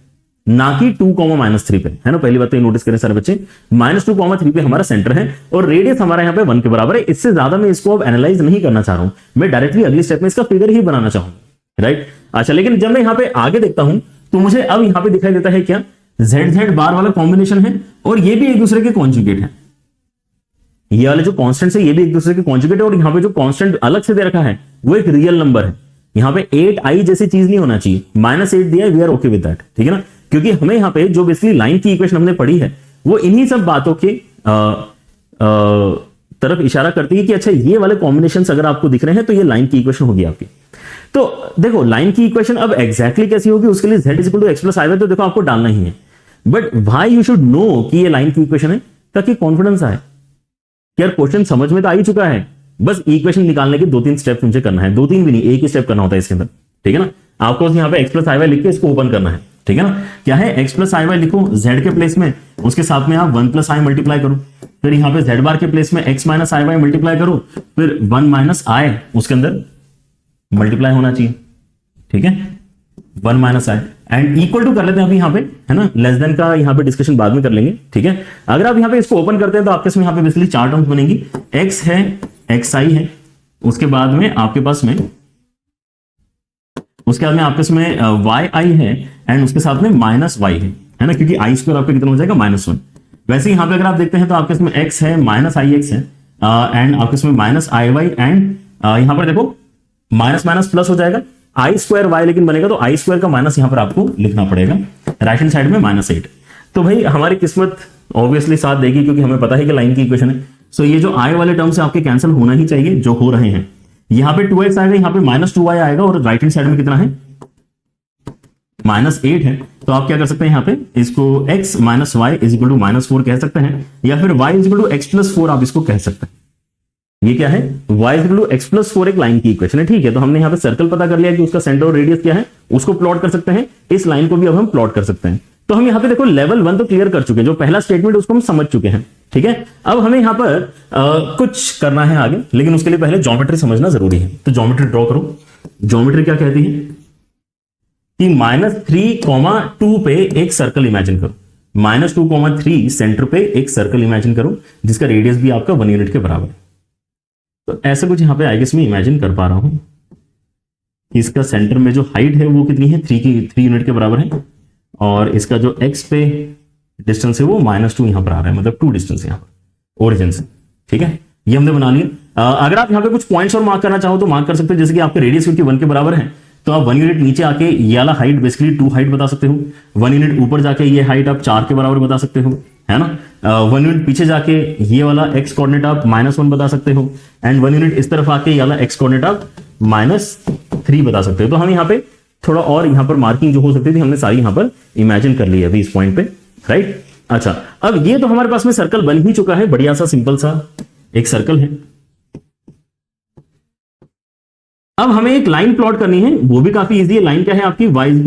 ना कि 2,-3 पे है ना। पहली बात तो ये नोटिस करें सारे बच्चे, -2,3 पे हमारा सेंटर है और रेडियस हमारा यहां पे 1 के बराबर है। इससे ज्यादा मैं इसको अब एनालाइज नहीं करना चाह रहा हूं, मैं डायरेक्टली अगली स्टेप में इसका फिगर ही बनाना चाहूंगा, राइट। अच्छा, लेकिन जब मैं यहां पे आगे देखता हूं तो मुझे अब यहां पे दिखाई देता है क्या, z बार वाला कॉम्बिनेशन है और ये भी एक दूसरे के कॉन्जुगेट है। ये वाले जो कांस्टेंट है ये भी एक दूसरे के कॉन्जुगेट है और यहां पे जो कांस्टेंट अलग से दे रखा है वो एक रियल नंबर है। यहां पे 8i जैसी चीज नहीं होना चाहिए, -8 दिया है, we are okay with that, ठीक है ना। क्योंकि हमें यहाँ पे जो बेसिकली लाइन की इक्वेशन हमने पढ़ी है वो इन्हीं सब बातों के तरफ इशारा करती है कि अच्छा ये वाले कॉम्बिनेशन अगर आपको दिख रहे हैं तो ये लाइन की इक्वेशन होगी आपकी। तो देखो लाइन की इक्वेशन अब एग्जैक्टली कैसी होगी, उसके लिए z equal to x plus I, तो देखो आपको डालना ही है, but why you should know कि ये लाइन की इक्वेशन है, ताकि कॉन्फिडेंस आए कि यार क्वेश्चन समझ में तो आ ही चुका है, बस इक्वेशन निकालने के 2-3 स्टेप मुझे करना है, 2-3 भी नहीं, एक ही स्टेप करना होता है इसके अंदर, ठीक है ना। आपको यहाँ पे एक्स प्लस आई वाई लिख के इसको ओपन करना है, ठीक है ना। क्या है, एक्स प्लस आई वाई लिखो z के प्लेस में, उसके साथ में आप 1 प्लस आई मल्टीप्लाई करो, फिर यहाँ पे z बार के प्लेस में x माइनस आई वाई मल्टीप्लाई करो, फिर 1 माइनस आई उसके अंदर मल्टीप्लाई होना चाहिए, ठीक है, 1 minus I and equal to कर लेते हैं अभी यहाँ पे, है ना। लेस देन का यहाँ पे डिस्कशन बाद में कर लेंगे, ठीक है। अगर आप यहाँ पे इसको ओपन करते हैं तो आपके इसमें यहाँ पे बेसिकली 4 टर्म्स बनेंगी, x है, xi है, उसके बाद में आपके पास में yi है एंड उसके साथ में माइनस y है ना, क्योंकि आई स्क्वायर आपका कितना हो जाएगा -1। वैसे यहाँ पे अगर आप देखते हैं तो आपके इसमें x है, माइनस आई एक्स है एंड आपके इसमें माइनस आई वाई एंड यहाँ पर देखो माइनस माइनस प्लस हो जाएगा, आई स्क्वायर वाई लेकिन बनेगा तो आई स्क्वायर का माइनस यहाँ पर आपको लिखना पड़ेगा, राइट हैंड साइड में -8। तो भाई हमारी किस्मत ऑब्वियसली साथ देगी, क्योंकि हमें पता है कि लाइन की इक्वेशन है। सो ये जो आई वाले टर्म से आपके कैंसिल होना ही चाहिए, जो हो रहे हैं। यहाँ पे 2x आएगा, यहाँ पे -2y आएगा और राइट हैंड साइड में कितना है, -8 है। तो आप क्या कर सकते हैं यहाँ पे इसको x minus Y is equal to -4 कह सकते हैं, या फिर y is equal to x plus 4 आप इसको कह सकते हैं। ये क्या है, y is equal to x plus 4 एक लाइन की इक्वेशन है, ठीक है। तो हमने यहाँ पे सर्कल पता कर लिया कि उसका सेंटर और रेडियस क्या है, उसको प्लॉट कर सकते हैं, इस लाइन को भी अब हम प्लॉट कर सकते हैं। तो हम यहाँ पे देखो लेवल 1 तो क्लियर कर चुके हैं, जो पहला स्टेटमेंट उसको हम समझ चुके हैं, ठीक है। अब हमें यहाँ पर कुछ करना है आगे, लेकिन उसके लिए पहले ज्योमेट्री समझना जरूरी है। तो ज्योमेट्री ड्रॉ करो। ज्योमेट्री क्या कहती है कि -3,2 पे एक सर्कल इमेजिन करो, -2,3 सेंटर पे एक सर्कल इमेजिन करो जिसका रेडियस भी आपका 1 यूनिट के बराबर है। तो ऐसा कुछ यहाँ पे आई गेस मैं इमेजिन कर पा रहा हूं कि इसका सेंटर में जो हाइट है वो कितनी है, 3 यूनिट के बराबर है, और इसका जो x पे डिस्टेंस है वो -2 यहां पर आ रहा है, मतलब 2 डिस्टेंस यहां पर ओरिजिन से, ठीक है। ये हमने बना लिया। अगर आप यहाँ पे कुछ पॉइंट्स और मार्क करना चाहो तो मार्क कर सकते हो, जैसे कि आपके रेडियस क्योंकि 1 के बराबर है तो आप 1 यूनिट नीचे आके ये वाला हाइट बेसिकली 2 हाइट बता सकते हो, 1 यूनिट ऊपर जाके ये हाइट आप 4 के बराबर बता सकते हो, है ना। 1 यूनिट पीछे जाके ये वाला x कोऑर्डिनेट आप -1 बता सकते हो, एंड 1 यूनिट इस तरफ आके ये वाला x कोऑर्डिनेट आप -3 बता सकते हो। तो हम यहाँ पे थोड़ा और यहाँ पर मार्किंग जो हो सकती थी हमने सारी यहाँ पर इमेजिन कर ली है अभी इस पॉइंट पे, राइट। अच्छा, अब ये तो हमारे पास में सर्कल बन ही चुका है, बढ़िया सा सिंपल सा एक सर्कल है। अब हमें एक लाइन प्लॉट करनी है, वो भी काफी इजी है। लाइन क्या है आपकी, y is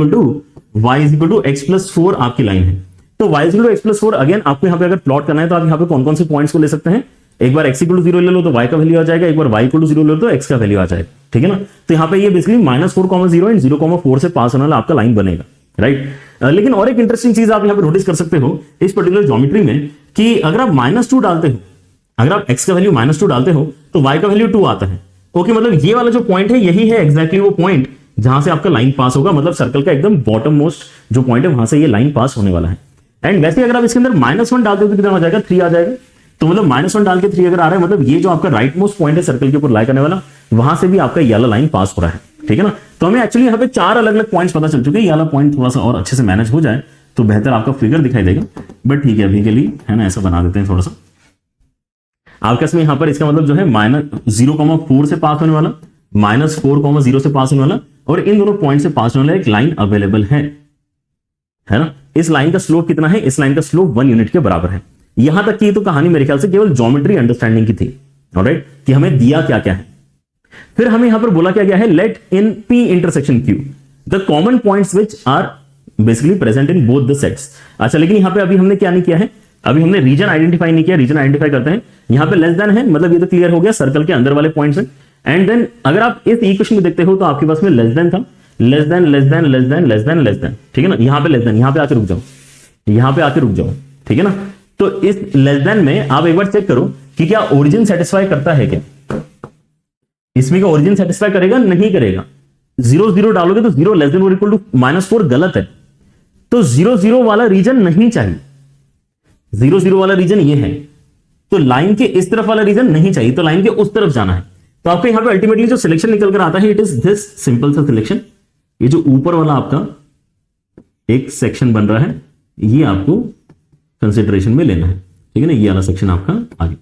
equal to x plus 4 आपकी लाइन है। तो y is equal to x plus 4 again आपको यहाँ पे अगर प्लॉट करना है तो आप यहाँ पे कौन कौन से पॉइंट्स को ले सकते हैं, एक बार x इक्वल टू 0 ले लो तो y का वैल्यू आ जाएगा, एक बार y इक्वल टू 0 ले लो तो x का वैल्यू आ जाएगा, ठीक है ना। तो यहाँ पे ये बेसिकली -4,0 एंड 0,4 से पास होने वाला आपका लाइन बनेगा, राइट। लेकिन और एक इंटरेस्टिंग चीज आप यहाँ पे नोटिस कर सकते हो इस पर्टिकुलर ज्योमेट्री में कि अगर आप -2 डालते हो, अगर आप x का वैल्यू -2 डालते हो तो y का वैल्यू 2 आता है। ओके, मतलब ये वाला जो पॉइंट है यही है एग्जैक्टली वो पॉइंट जहां से आपका लाइन पास होगा, मतलब सर्कल का एकदम बॉटम मोस्ट जो पॉइंट है वहां से ये लाइन पास होने वाला है। एंड वैसे अगर आप इसके अंदर -1 डालते हो तो कितना हो जाएगा, 3 आ जाएगा। तो मतलब -1 डाल के 3 अगर आ रहा है, मतलब ये जो आपका राइट मोस्ट पॉइंट है सर्कल के ऊपर लाई करने वाला, वहां से भी आपका ये वाला लाइन पास हो रहा है, ठीक है ना। तो हमें एक्चुअली यहाँ पे 4 अलग अलग पॉइंट्स पता चल चुके हैं। ये वाला पॉइंट थोड़ा सा और अच्छे से मैनेज हो जाए तो बेहतर आपका फिगर दिखाई देगा, बट ठीक है अभी के लिए, है ना, ऐसा बना देते हैं थोड़ा सा। आपके इसमें यहाँ पर इसका मतलब जो है -0,4 से पास होने वाला, -4,0 से पास होने वाला, और इन दोनों पॉइंट से पास होने वाला एक लाइन अवेलेबल है ना। इस लाइन का स्लोप कितना है, इस लाइन का स्लोप 1 यूनिट के बराबर है। यहां तक की तो कहानी मेरे ख्याल से केवल ज्योमेट्री अंडरस्टैंडिंग की थी, ऑलराइट, कि हमें दिया क्या क्या है। फिर हमें यहां पर बोला क्या गया है, let in P intersection Q the common points which are basically present in both the sets. अच्छा, लेकिन यहां पे अभी हमने क्या नहीं किया है, अभी हमने रीजन आइडेंटिफाई नहीं किया। रीजन आइडेंटिफाई करते हैं, यहां पे लेस देन है, मतलब ये तो क्लियर हो गया सर्कल के अंदर वाले पॉइंट्स हैं। एंड देन अगर आप इस इक्वेशन को देखते हो तो आपके पास में लेस देन था, less than less than less than less than less than, ठीक है ना। यहां पे लेस देन, यहां पे आके रुक जाओ, यहां पे आके रुक जाओ, ठीक है ना। तो इस लेस देन में आप एक बार चेक करो कि क्या ओरिजिन सेटिस्फाई करता है क्या, इसमें क्या ओरिजिन सेटिस्फाई करेगा, नहीं करेगा। 0 0 डालोगे तो 0 लेस देन और इक्वल टू -4 गलत है। तो 0 0 वाला रीजन नहीं चाहिए, 0 0 वाला रीजन ये है, तो लाइन के इस तरफ वाला रीजन नहीं चाहिए, तो लाइन के उस तरफ जाना है। तो आपको यहां पे अल्टीमेटली जो सिलेक्शन निकल कर आता है, इट इज दिस सिंपल सा सिलेक्शन। ये जो ऊपर वाला आपका एक सेक्शन बन रहा है, ये आपको कंसिडरेशन में लेना है, ठीक है ना। ये वाला सेक्शन आपका आ गया।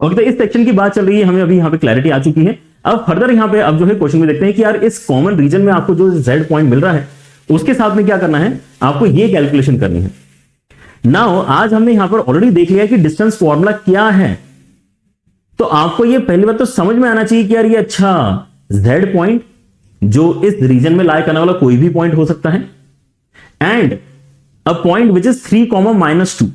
ओके, तो इस सेक्शन की बात चल रही है, हमें अभी यहां पे क्लैरिटी आ चुकी है। अब फर्दर यहां पे अब जो है क्वेश्चन में देखते हैं कि यार इस कॉमन रीजन में आपको जो z पॉइंट मिल रहा है उसके साथ में क्या करना है, आपको ये कैलकुलेशन करनी है। नाउ आज हमने यहां पर ऑलरेडी देख लिया कि डिस्टेंस फॉर्मूला क्या है, तो आपको ये पहली बात तो समझ में आना चाहिए कि यार ये अच्छा z पॉइंट जो इस रीजन में लाई करने वाला कोई भी पॉइंट हो सकता है, and a point which is 3, -2,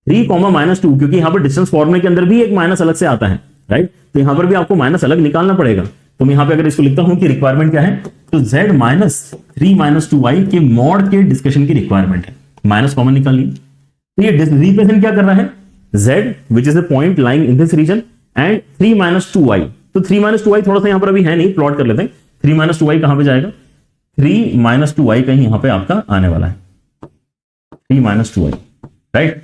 3, -2, क्योंकि यहां पर डिस्टेंस फॉर्मूले के अंदर भी एक माइनस अलग से आता है, राइट। तो यहां पर भी आपको माइनस अलग निकालना पड़ेगा। तो मैं यहां पे अगर इसको लिखता हूं कि रिक्वायरमेंट क्या है, तो z -3 - 2y के मॉड के डिस्कशन की रिक्वायरमेंट है, माइनस कॉमन निकालिए। तो ये रिप्रेजेंट क्या कर रहा है, z which is a point lying in this region and 3 - 2y। तो 3 - 2y थोड़ा सा यहां पर अभी है नहीं, प्लॉट कर लेते हैं। 3 - 2y कहां पे जाएगा, 3 - 2y कहीं यहां पे आपका आने वाला है, 3 - 2y, राइट।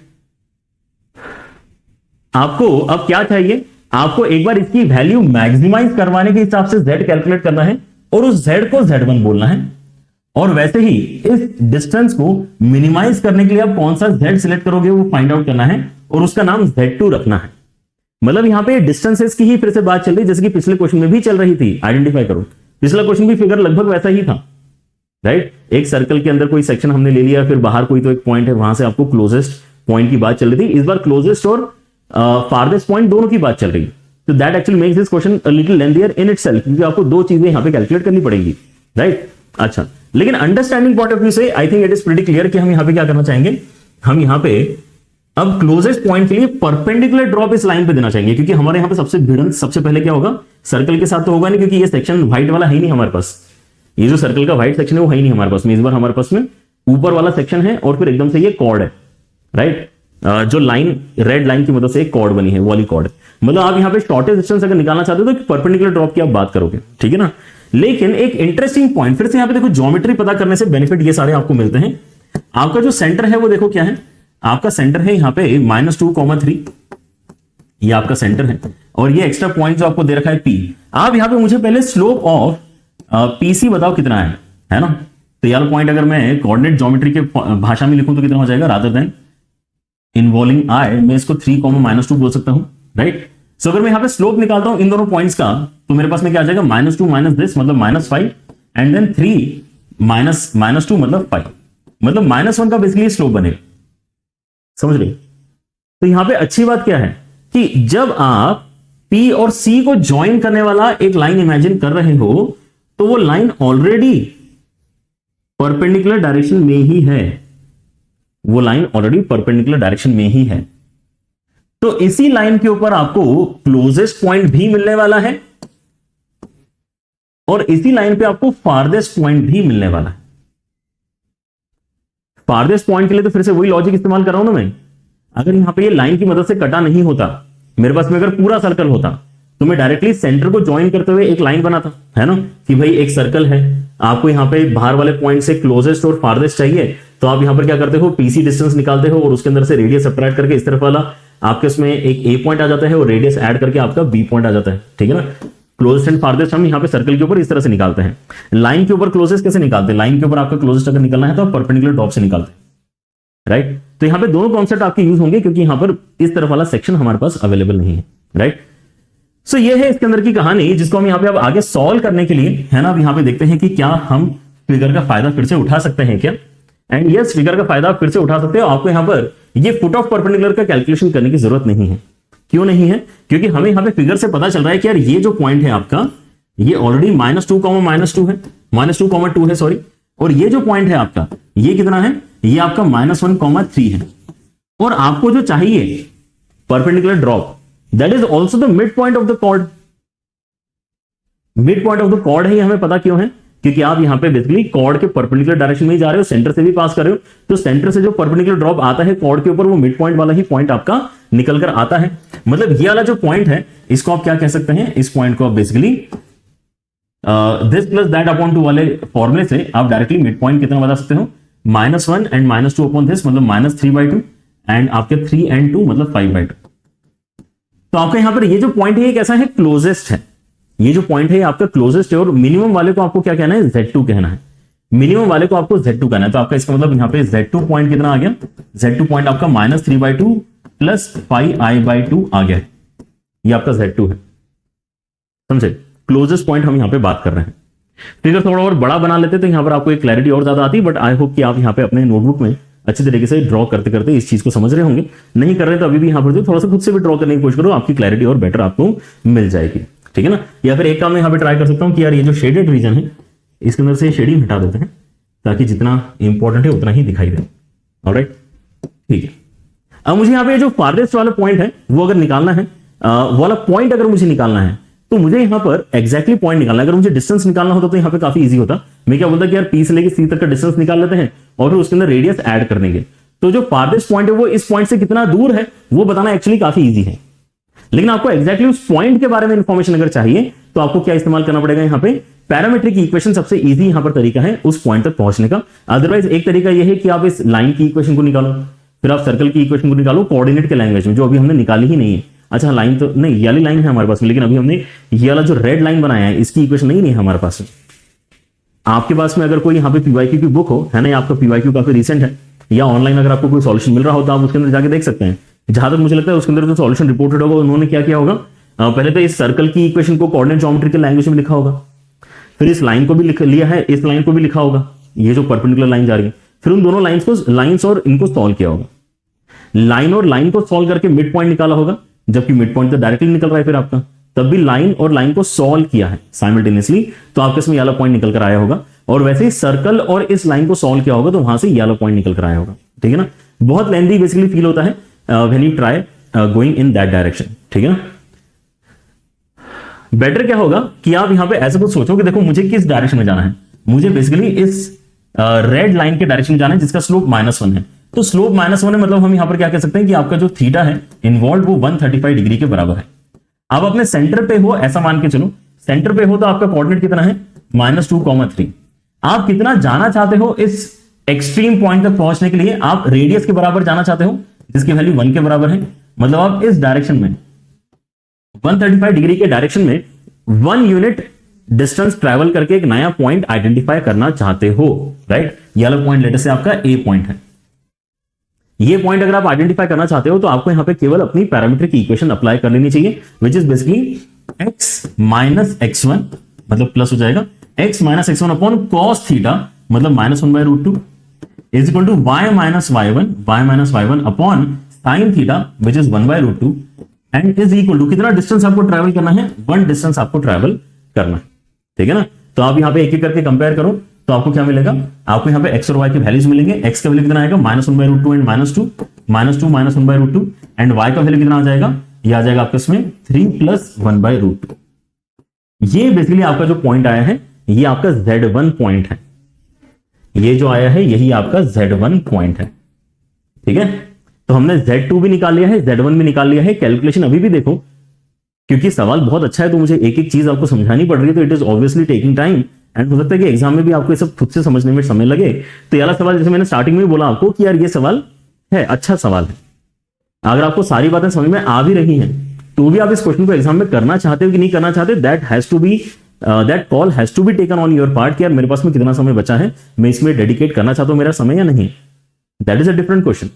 आपको अब क्या चाहिए, आपको एक बार इसकी वैल्यू मैक्सिमाइज करवाने के हिसाब से z कैलकुलेट करना है और उस z को z1 बोलना है, और वैसे ही इस डिस्टेंस को मिनिमाइज करने के लिए आप कौन सा z सिलेक्ट करोगे वो फाइंड आउट करना है और उसका नाम z2 रखना है। मतलब यहां पे डिस्टेंसेस की ही फिर से बात चल रही है जैसे कि पिछले क्वेश्चन में भी चल रही थी, आइडेंटिफाई करो। पिछला क्वेश्चन भी फिगर लगभग वैसा ही था, राइट। एक सर्कल के अंदर कोई सेक्शन हमने ले लिया, फिर बाहर कोई तो एक पॉइंट है, वहां से आपको क्लोजेस्ट पॉइंट की बात चल रही थी। इस बार क्लोजेस्ट और फारदेस्ट पॉइंट दोनों की बात चल रही है। तो that actually makes this question a little lengthier in itself, क्योंकि आपको दो चीजें यहां पे कैलकुलेट करनी पड़ेंगी, राइट। अच्छा, लेकिन अंडरस्टैंडिंग पॉइंट ऑफ व्यू से I think it is pretty clear कि हम यहां पे क्या करना चाहेंगे, हम यहां पे अब क्लोजेस्ट पॉइंट के लिए परपेंडिकुलर ड्रॉप इस लाइन पे देना चाहेंगे, क्योंकि हमारे यहां पे सबसे भिड़ंत सबसे पहले क्या होगा, सर्कल के साथ तो होगा नहीं, क्योंकि ये सेक्शन व्हाइट वाला है ही नहीं हमारे पास। ये जो सर्कल का व्हाइट सेक्शन है वो है ही नहीं हमारे पास में। इस बार हमारे पास में ऊपर वाला सेक्शन है और फिर एकदम से ये कॉर्ड है, राइट। जो लाइन रेड लाइन की मदद से एक कॉर्ड बनी है, वो वाली कॉर्ड। मतलब आप यहां पे शॉर्टेस्ट डिस्टेंस अगर निकालना चाहते हो तो परपेंडिकुलर ड्रॉप की आप बात करोगे, ठीक है ना। लेकिन एक इंटरेस्टिंग पॉइंट फिर से यहां पे देखो, ज्योमेट्री पता करने से बेनिफिट ये सारे आपको मिलते हैं। आपका जो सेंटर है वो देखो क्या है, आपका सेंटर है यहां पे -2, 3, ये आपका सेंटर है, और ये एक्स्ट्रा पॉइंट जो आपको दे रखा है P। आप यहां पे मुझे पहले स्लोप ऑफ PC बताओ कितना है ना। तो यार पॉइंट अगर मैं कोऑर्डिनेट ज्योमेट्री के भाषा में लिखूं तो कितना हो जाएगा, रादर देन इन्वॉल्विंग I, मैं इसको 3, -2 बोल सकता हूं, राइट। सो अगर मैं यहां पे स्लोप निकालता हूं इन दोनों पॉइंट्स का, तो मेरे पास में क्या आ जाएगा, -2 माइनस दिस मतलब -5, एंड देन 3 -2 मतलब 5, मतलब -1 का बेसिकली स्लोप बनेगा, समझ रहे। तो यहां पे अच्छी बात क्या है कि जब आप P और C को ज्वाइन करने वाला एक लाइन इमेजिन कर रहे हो तो वो लाइन ऑलरेडी परपेंडिकुलर डायरेक्शन में ही है, वो लाइन ऑलरेडी परपेंडिकुलर डायरेक्शन में ही है। तो इसी लाइन के ऊपर आपको क्लोजेस्ट पॉइंट भी मिलने वाला है और इसी लाइन पे आपको फारदेस्ट पॉइंट भी मिलने वाला है। फारदेस्ट पॉइंट के लिए तो फिर से वही लॉजिक इस्तेमाल कर रहा हूं ना मैं। अगर यहां पे ये लाइन की मदद से कटा नहीं होता, मेरे पास में अगर पूरा सर्कल होता, तो मैं डायरेक्टली सेंटर को ज्वाइन करते हुए एक लाइन बनाता, है ना, कि भाई एक सर्कल है, आपको यहां पे बाहर वाले पॉइंट से क्लोजेस्ट और फारदेस्ट चाहिए, तो आप यहां पर क्या करते हो, PC डिस्टेंस निकालते हो और उसके अंदर से रेडियस सब्ट्रैक्ट करके इस तरफ वाला आपके उसमें एक A पॉइंट आ जाता है और रेडियस ऐड करके आपका B पॉइंट आ जाता है, ठीक है ना। क्लोजेस्ट एंड फारदेस्ट हम यहां पे सर्कल के ऊपर इस तरह से निकालते हैं। लाइन के ऊपर क्लोजेस्ट कैसे निकालते हैं, लाइन के ऊपर आपका क्लोजेस्ट अगर निकलना है तो आप परपेंडिकुलर ड्रॉप से निकालते हैं, राइट। तो यहां पे दोनों कॉन्सेप्ट आपके यूज होंगे क्योंकि यहां पर इस तरफ वाला सेक्शन हमारे पास अवेलेबल नहीं है, राइट। सो ये है इसके अंदर की कहानी, जिसको हम यहां पे अब आगे सॉल्व करने के लिए, है ना, अब यहां पे देखते हैं कि क्या हम फिगर का फायदा फिर से उठा सकते हैं क्या। एंड यस, फिगर का फायदा आप फिर से उठा सकते हो। आपको यहां पर ये फुट ऑफ परपेंडिकुलर का कैलकुलेशन करने की जरूरत नहीं है। क्यों नहीं है, क्योंकि हमें यहां पे फिगर से पता चल रहा है कि यार ये जो पॉइंट है आपका, ये ऑलरेडी -2, -2 है, -2, 2 है, सॉरी। और ये जो पॉइंट है आपका, ये कितना है, ये आपका -1, 3 है। और आपको जो चाहिए perpendicular drop, that is also the mid point of the chord. Mid point of the chord है, ये हमें पता क्यों है, क्योंकि आप यहां पे बेसिकली कॉर्ड के परपेंडिकुलर डायरेक्शन में ही जा रहे हो, सेंटर से भी पास कर रहे हो, तो सेंटर से जो परपेंडिकुलर ड्रॉप आता है कॉर्ड के ऊपर, वो मिड पॉइंट वाला ही पॉइंट आपका निकल कर आता है। मतलब ये वाला जो पॉइंट है, इसको आप क्या कह सकते हैं, इस पॉइंट को आप basically this plus that upon 2 वाले फॉर्मूले से आप डायरेक्टली मिड पॉइंट कितना बता सकते हो, -1 एंड -2 अपॉन दिस मतलब -3/2 एंड आपके 3 and 2 मतलब 5/2। तो आपका यहां पर ये जो पॉइंट है कैसा है, क्लोजेस्ट है। ये जो पॉइंट है आपका क्लोजेस्ट है और मिनिमम वाले को आपको क्या कहना है, Z2 कहना है। मिनिमम वाले को आपको Z2 करना है, तो आपका इसका मतलब यहाँ पे Z2 पॉइंट कितना आ गया, Z2 पॉइंट आपका -3/2 प्लस 5i/2 आ गया है, ये आपका Z2 है, समझे। क्लोजेस्ट पॉइंट हम यहाँ पे बात कर रहे हैं। फिगर थोड़ा और बड़ा बना लेते तो यहाँ पर आपको एक क्लैरिटी और ज्यादा आती, बट आई होप कि आप यहाँ पे अपने नोटबुक में अच्छी तरीके से ड्रॉ करते करते इस चीज को समझ रहे होंगे। नहीं कर रहे तो अभी भी यहाँ पर जो थोड़ा सा खुद से भी ड्रॉ करने की कोशिश करो, आपकी क्लैरिटी और बेटर आपको मिल जाएगी, ठीक है ना। या फिर एक काम मैं यहाँ पे ट्राई कर सकता हूँ कि यार ये जो शेडेड रीजन है इसके अंदर से शेडिंग हटा देते हैं ताकि जितना इंपॉर्टेंट है उतना ही दिखाई दे। ऑलराइट, ठीक है। अब मुझे यहाँ पे जो फारदेस्ट वाला पॉइंट है वो अगर निकालना है, वाला पॉइंट अगर मुझे निकालना है तो मुझे यहाँ पर एग्जैक्टली पॉइंट निकालना है। अगर मुझे डिस्टेंस निकालना होता तो यहाँ पे काफी इजी होता। मैं क्या बोलता कि यार पी से लेके सी तक का डिस्टेंस निकाल लेते हैं और फिर उसके अंदर रेडियस ऐड कर देंगे। तो जो फारदेस्ट पॉइंट है वो इस पॉइंट से कितना दूर है वो बताना एक्चुअली काफी इजी है। लेकिन आपको एग्जैक्टली उस पॉइंट के बारे में इंफॉर्मेशन अगर चाहिए तो आपको क्या इस्तेमाल करना पड़ेगा, यहाँ पे पैरामीट्रिक इक्वेशन सबसे इजी यहाँ पर तरीका है उस पॉइंट तक पहुंचने का। अदरवाइज एक तरीका यह है कि आप इस लाइन की इक्वेशन को निकालो, फिर आप सर्कल की इक्वेशन को निकालो कोऑर्डिनेट के लैंग्वेज में, जो अभी हमने निकाली ही नहीं है। अच्छा, लाइन तो नहीं, ये वाली लाइन है हमारे पास में, लेकिन अभी हमने ये वाला जो रेड लाइन बनाया है इसकी इक्वेशन नहीं है हमारे पास में। आपके पास में अगर कोई यहाँ पे पीवाईक्यू की बुक हो, है ना, आपका पीवाईक्यू काफी रिसेंट है, या ऑनलाइन अगर आपको कोई सॉल्यूशन मिल रहा हो तो आप उसके अंदर जाके देख सकते हैं। जहां तक मुझे लगता है उसके अंदर जो सॉल्यूशन रिपोर्टेड होगा उन्होंने क्या किया होगा, पहले तो इस सर्कल की इक्वेशन को कोऑर्डिनेट ज्योमेट्री के लैंग्वेज में लिखा होगा, फिर इस लाइन को भी लिख लिया है, इस लाइन को भी लिखा होगा, ये जो परपेंडिकुलर लाइन जा रही है, फिर उन दोनों लाइंस और इनको सॉल्व किया होगा। लाइन और लाइन को सॉल्व करके मिड पॉइंट निकाला होगा, जबकि मिड पॉइंट तो डायरेक्टली निकल रहा है फिर आपका, तब भी लाइन और लाइन को सॉल्व किया है साइमल्टेनियसली, तो आपके इसमें ये वाला पॉइंट निकल कर आया होगा। और वैसे ही सर्कल और इस लाइन को सॉल्व किया होगा तो वहां से ये वाला पॉइंट निकल कर आया होगा, ठीक है ना। बहुत लेंथी बेसिकली फील होता है when you try going in that direction, ठीक है ना। बेटर क्या होगा कि आप यहां पे ऐसे कुछ सोचो कि देखो मुझे किस डायरेक्शन में जाना है, मुझे बेसिकली इस रेड लाइन के डायरेक्शन में जाना है जिसका स्लोप -1 है। तो स्लोप -1 है मतलब हम यहां पर क्या कह सकते हैं कि आपका जो थीटा है इन्वॉल्व वो 135 डिग्री के बराबर है। आप अपने सेंटर पे हो ऐसा मान के चलो, सेंटर पे हो तो आपका कोऑर्डिनेट कितना है -2, 3। आप कितना जाना चाहते हो इस एक्सट्रीम पॉइंट तक पहुंचने के लिए, आप रेडियस के बराबर जाना चाहते हो जिसकी वैल्यू 1 के बराबर है। मतलब आप इस डायरेक्शन में 135 डिग्री के डायरेक्शन में 1 यूनिट डिस्टेंस ट्रैवल करके एक नया पॉइंट आइडेंटिफाई करना चाहते हो, राइट। ये वाला पॉइंट लेटर से आपका ए पॉइंट है। ये पॉइंट अगर आप आइडेंटिफाई करना चाहते हो तो आपको यहां पे केवल अपनी पैरामीट्रिक इक्वेशन अप्लाई कर लेनी चाहिए, विच इज बेसिकली x - x1 मतलब प्लस हो जाएगा x - x1 upon cos theta मतलब -1/√2 is equal to y - y1 upon sin theta which is 1/√2 and is equal to कितना डिस्टेंस आपको ट्रैवल करना है, 1 डिस्टेंस आपको ट्रैवल करना है, ठीक है ना। तो आप यहां पे एक एक करके कंपेयर करो तो आपको क्या मिलेगा, आपको यहां पे x और y के वैल्यूज मिलेंगे। x का वैल्यू कितना आएगा -1/√2 एंड -2 -1/√2 एंड y का वैल्यू कितना आ जाएगा, ये आ जाएगा आपके इसमें 3 + 1/√2। ये बेसिकली आपका जो पॉइंट आया है ये आपका Z1 पॉइंट है, ये जो आया है यही आपका Z1 पॉइंट है, ठीक है। तो हमने Z2 भी निकाल लिया है, Z1 भी निकाल लिया है। कैलकुलेशन अभी भी देखो, क्योंकि सवाल बहुत अच्छा है तो मुझे एक एक चीज आपको समझानी पड़ रही है, तो it is obviously taking time and हो सकता है कि एग्जाम में भी आपको ये सब खुद से समझने में समय लगे। तो ये सवाल जैसे मैंने स्टार्टिंग में बोला आपको कि यार ये सवाल है, अच्छा सवाल है। अगर आपको सारी बातें समझ में आ भी रही हैं तो भी आप इस क्वेश्चन को एग्जाम में करना चाहते हो कि नहीं करना चाहते, that call has to be taken on your part कि यार मेरे पास में कितना समय बचा है, मैं इसमें डेडिकेट करना चाहता हूं मेरा समय या नहीं। That is a different question.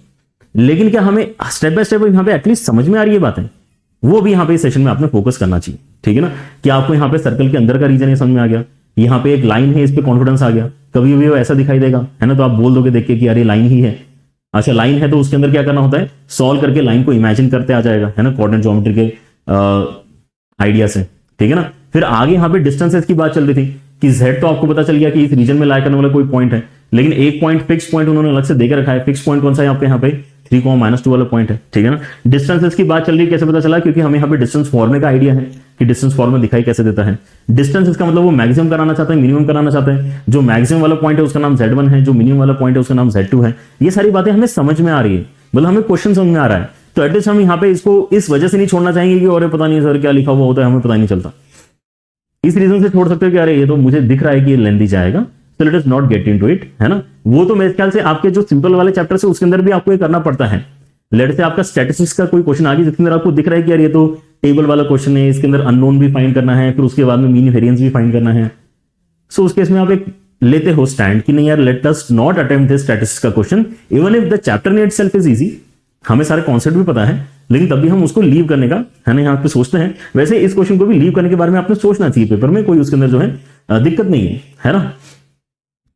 लेकिन क्या हमें स्टेप बाय स्टेप यहाँ पे एटलीस्ट समझ में आ रही है बातें, वो भी यहाँ पे इस सेशन में आपने फोकस करना चाहिए, ठीक है ना। कि आपको यहाँ पे सर्कल के अंदर का रीजन ये समझ में आ गया, यहाँ पे एक लाइन है इस पे कॉन्फिडेंस आ गया, कभी भी वो ऐसा दिखाई देगा, है ना, तो आप बोल दोगे देख के कि यार ये लाइन ही है। अच्छा, लाइन है तो उसके अंदर क्या करना होता है, सॉल्व करके लाइन को इमेजिन करते आ जाएगा, है ना, कोऑर्डिनेट ज्योमेट्री के आइडिया से, ठीक है ना। फिर आगे यहाँ पे डिस्टेंसेस की बात चल रही थी कि z तो आपको पता चल गया कि इस रीजन में लाई करने वाला कोई पॉइंट है, लेकिन एक पॉइंट फिक्स पॉइंट उन्होंने अलग से देकर रखा है। फिक्स पॉइंट कौन सा है आपके यहाँ पे 3, -2 वाला पॉइंट है, ठीक है ना। डिस्टेंसेस की बात चल रही है, कैसे पता चला, क्योंकि हमें यहाँ पे डिस्टेंस फॉर्मे का आइडिया है कि डिस्टेंस फॉर्म में दिखाई कैसे देता है। डिस्टेंस इसका मतलब वो मैक्सिमम कराना चाहते हैं, मिनिमम कराना चाहते हैं। जो मैक्सिमम वाला पॉइंट है उसका नाम Z1 है, जो मिनिमम वाला पॉइंट है उसका नाम Z2 है। ये सारी बातें हमें समझ में आ रही है, मतलब हमें क्वेश्चन समझ में आ रहा है, तो एटलीस्ट हम यहाँ पे इसको इस वजह से नहीं छोड़ना चाहेंगे कि और पता नहीं सर क्या लिखा हुआ होता है, हमें पता नहीं चलता। इस रीजन से छोड़ सकते हो कि अरे ये तो मुझे दिख रहा है कि ये लेंथी जाएगा, so let us not get into it, है ना। वो तो मेरे ख्याल से आपके जो सिंपल वाले चैप्टर से उसके अंदर भी आपको ये करना पड़ता है। लेट से आपका स्टैटिस्टिक्स का कोई क्वेश्चन आ गया जिसके अंदर आपको दिख रहा है कि यार ये तो टेबल वाला क्वेश्चन है, इसके अंदर अननोन भी फाइंड करना है, फिर उसके बाद में मीन वेरिएंस भी फाइंड करना है। सो उस केस में आप एक लेते हो स्टैंड कि नहीं यार, let us not attempt this statistics का question even if the chapter in itself is easy, हमें सारे कॉन्सेप्ट भी पता है, लेकिन तब भी हम उसको लीव करने का है ना यहाँ पे सोचते हैं। वैसे इस क्वेश्चन को भी लीव करने के बारे में आपने सोचना चाहिए पेपर में, कोई उसके अंदर जो है दिक्कत नहीं है ना।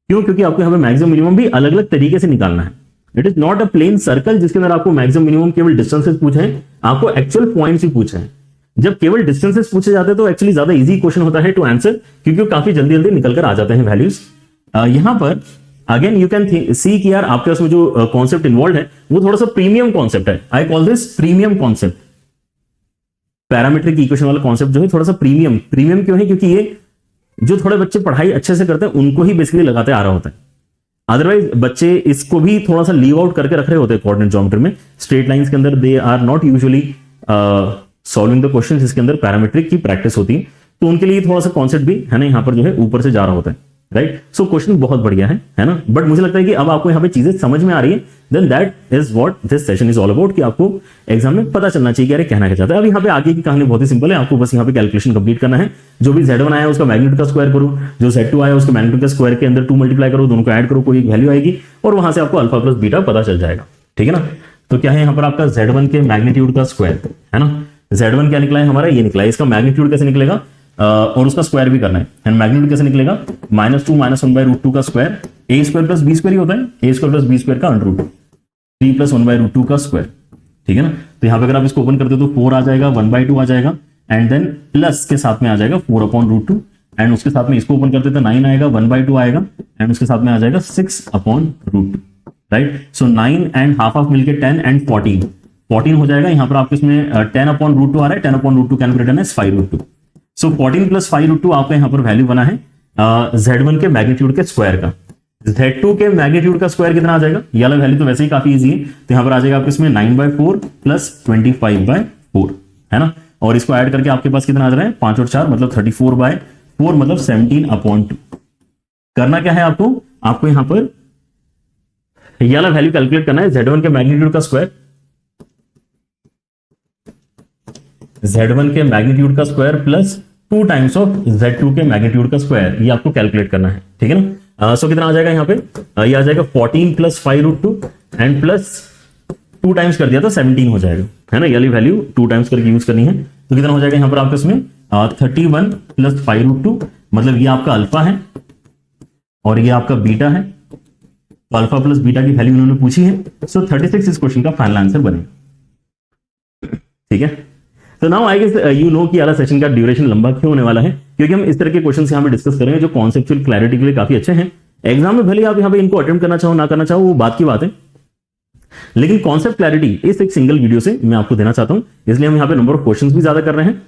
क्यों? क्योंकि आपको यहाँ पे मैक्सिमम मिनिमम भी अलग अलग तरीके से निकालना है। It is not a plain circle जिसके अंदर आपको मैक्सिमम मिनिमम केवल डिस्टेंसेस पूछे हैं, आपको एक्चुअल पॉइंट्स भी पूछे हैं। जब केवल डिस्टेंसेस पूछे जाते हैं तो एक्चुअली ज्यादा इजी क्वेश्चन होता है टू आंसर, क्योंकि वो काफी जल्दी जल्दी निकल कर आ जाते हैं वैल्यूज। यहां पर अगेन यू कैन सी कि यार आपके उसमें जो कॉन्सेप्ट इन्वॉल्व है वो थोड़ा सा प्रीमियम कॉन्सेप्ट है। I call this premium concept. Parametric equation वाला कॉन्सेप्ट जो है थोड़ा सा प्रीमियम क्यों है? क्योंकि ये जो थोड़े बच्चे पढ़ाई अच्छे से करते हैं उनको ही बेसिकली लगाते आ रहा होता है। अदरवाइज बच्चे इसको भी थोड़ा सा लीव आउट करके रख रहे होते हैं कोऑर्डिनेट ज्योमेट्री में। स्ट्रेट लाइंस के अंदर they are not usually solving the questions, इसके अंदर पैरामीट्रिक की प्रैक्टिस होती है, तो उनके लिए थोड़ा सा कॉन्सेप्ट भी है ना यहाँ पर जो है ऊपर से जा रहा होता है, राइट। सो क्वेश्चन बहुत बढ़िया है ना। बट मुझे लगता है कि अब आपको यहाँ पे चीजें समझ में आ रही है, then that is what this session is all about, कि आपको एग्जाम में पता चलना चाहिए कि अरे कहना क्या चाहता है। अब यहाँ पे आगे की कहानी बहुत ही सिंपल है, आपको बस यहाँ पे कैलकुलेशन कंप्लीट करना है। जो भी Z1 आया उसका मैग्नीट्यूड का स्क्वायर करो, जो Z2 आया उसके मैग्नीट्यूड का स्क्वायर के अंदर 2 मल्टीप्लाई करो, दोनों को ऐड करो, कोई एक वैल्यू आएगी और वहां से आपको अल्फा प्लस बीटा पता चल जाएगा, ठीक है ना। तो क्या है यहाँ पर आपका Z1 के मैग्नीट्यूड का स्क्वायर है ना। Z1 क्या निकला है हमारा, ये निकला है। इसका मैग्नीट्यूड कैसे निकलेगा और उसका स्क्वायर भी करना है। एंड मैग्नीट्यूड कैसे निकलेगा, -2 - 1/√2 का स्क्वायर, a² + b² ही होता है, a² + b² का अंडर रूट, 3 + 1/√2 का स्क्वायर, ठीक है ना। तो यहाँ पे अगर आप इसको ओपन करते हो तो 4 आ जाएगा, 1/2 आ जाएगा, एंड देन प्लस के साथ में आ जाएगा 4/√2, एंड उसके साथ में इसको ओपन करते तो 9 आएगा, 1/2 आएगा, एंड उसके साथ में आ जाएगा 6/√2, राइट। सो 9 एंड हाफ मिलके 10 एंड 14 हो जाएगा। यहाँ पर आपको इसमें 10/√2 आ रहा है, 10/√2 कैलकुलेटर है 5√2। सो 14 + 5√2 आपका यहाँ पर वैल्यू बना है Z1 के मैग्नीट्यूड के स्क्वायर का। Z2 के मैग्नीट्यूड का स्क्वायर कितना आ जाएगा, ये वाला वैल्यू तो वैसे ही काफी इजी है, तो यहाँ पर आ जाएगा आपके इसमें 9/4 + 25/4 है ना। और इसको ऐड करके आपके पास कितना आ रहा है, 5 और 4 मतलब 34/4 मतलब 17/2। करना क्या है आपको यहाँ पर ये वाला वैल्यू कैलकुलेट करना है, Z1 के मैग्नीट्यूड का स्क्वायर, Z1 के मैग्नीट्यूड का square plus 2 times of Z2 के मैग्नीट्यूड का स्क्वायर, ये आपको कैलकुलेट करना है, ठीक है ना। सो कितना आ जाएगा यहाँ पे, ये आ जाएगा 14 + 5√2 एंड प्लस 2 टाइम्स कर दिया तो 17 हो जाएगा, है ना। ये वाली वैल्यू 2 टाइम्स करके यूज करनी है, तो कितना हो जाएगा यहाँ पर आपके इसमें 31 + 5√2 मतलब ये आपका अल्फा है और ये आपका बीटा है। तो अल्फा प्लस बीटा की वैल्यू उन्होंने पूछी है, सो 36 इस क्वेश्चन का फाइनल आंसर बनेगा, ठीक है। तो now I guess you know कि वाला सेशन का ड्यूरेशन लंबा क्यों होने वाला है, क्योंकि हम इस तरह के क्वेश्चंस यहाँ पे डिस्कस करेंगे जो कॉन्सेप्चुअल क्लैरिटी के लिए काफी अच्छे हैं। एग्जाम में भले आप यहाँ पे इनको अटेम्प्ट करना चाहो ना करना चाहो वो बात की बात है, लेकिन कॉन्सेप्ट क्लैरिटी इस एक सिंगल वीडियो से मैं आपको देना चाहता हूं, इसलिए हम यहाँ पे नंबर ऑफ क्वेश्चंस भी ज्यादा कर रहे हैं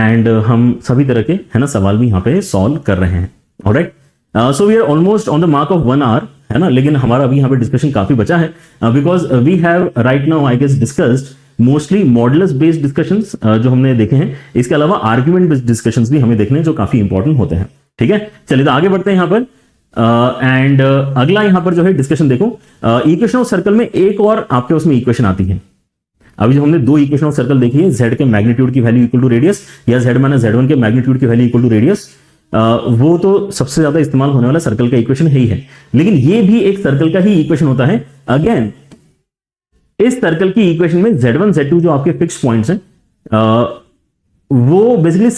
एंड हम सभी तरह के है ना सवाल भी यहाँ पे सॉल्व कर रहे हैं। Alright, so we are almost on the mark of 1 hour, है ना। लेकिन हमारा अभी यहाँ पे डिस्कशन काफी बचा है, because we have right now I guess discussed mostly modulus based discussions जो हमने देखे हैं, इसके अलावा आर्ग्यूमेंट बेस्ड डिस्कशंस भी हमें देखने हैं जो काफी इंपॉर्टेंट होते हैं, ठीक है। चलिए तो आगे बढ़ते हैं यहाँ पर एंड अगला यहाँ पर जो है डिस्कशन देखो, इक्वेशन ऑफ सर्कल में एक और आपके उसमें इक्वेशन आती है। अभी जो हमने 2 इक्वेशन ऑफ सर्कल देखी है, z के मैग्नीट्यूड की वैल्यू इक्वल टू रेडियस या z - z1 के मैग्नीट्यूड की वैल्यू इक्वल टू रेडियस, वो तो सबसे ज्यादा इस्तेमाल होने वाला सर्कल का इक्वेशन है ही है, लेकिन ये भी एक सर्कल का ही इक्वेशन होता है। अगेन इस सर्कल की इक्वेशन में z1 z2 जो आपके फिक्स पॉइंट्स हैं वो बेसिकली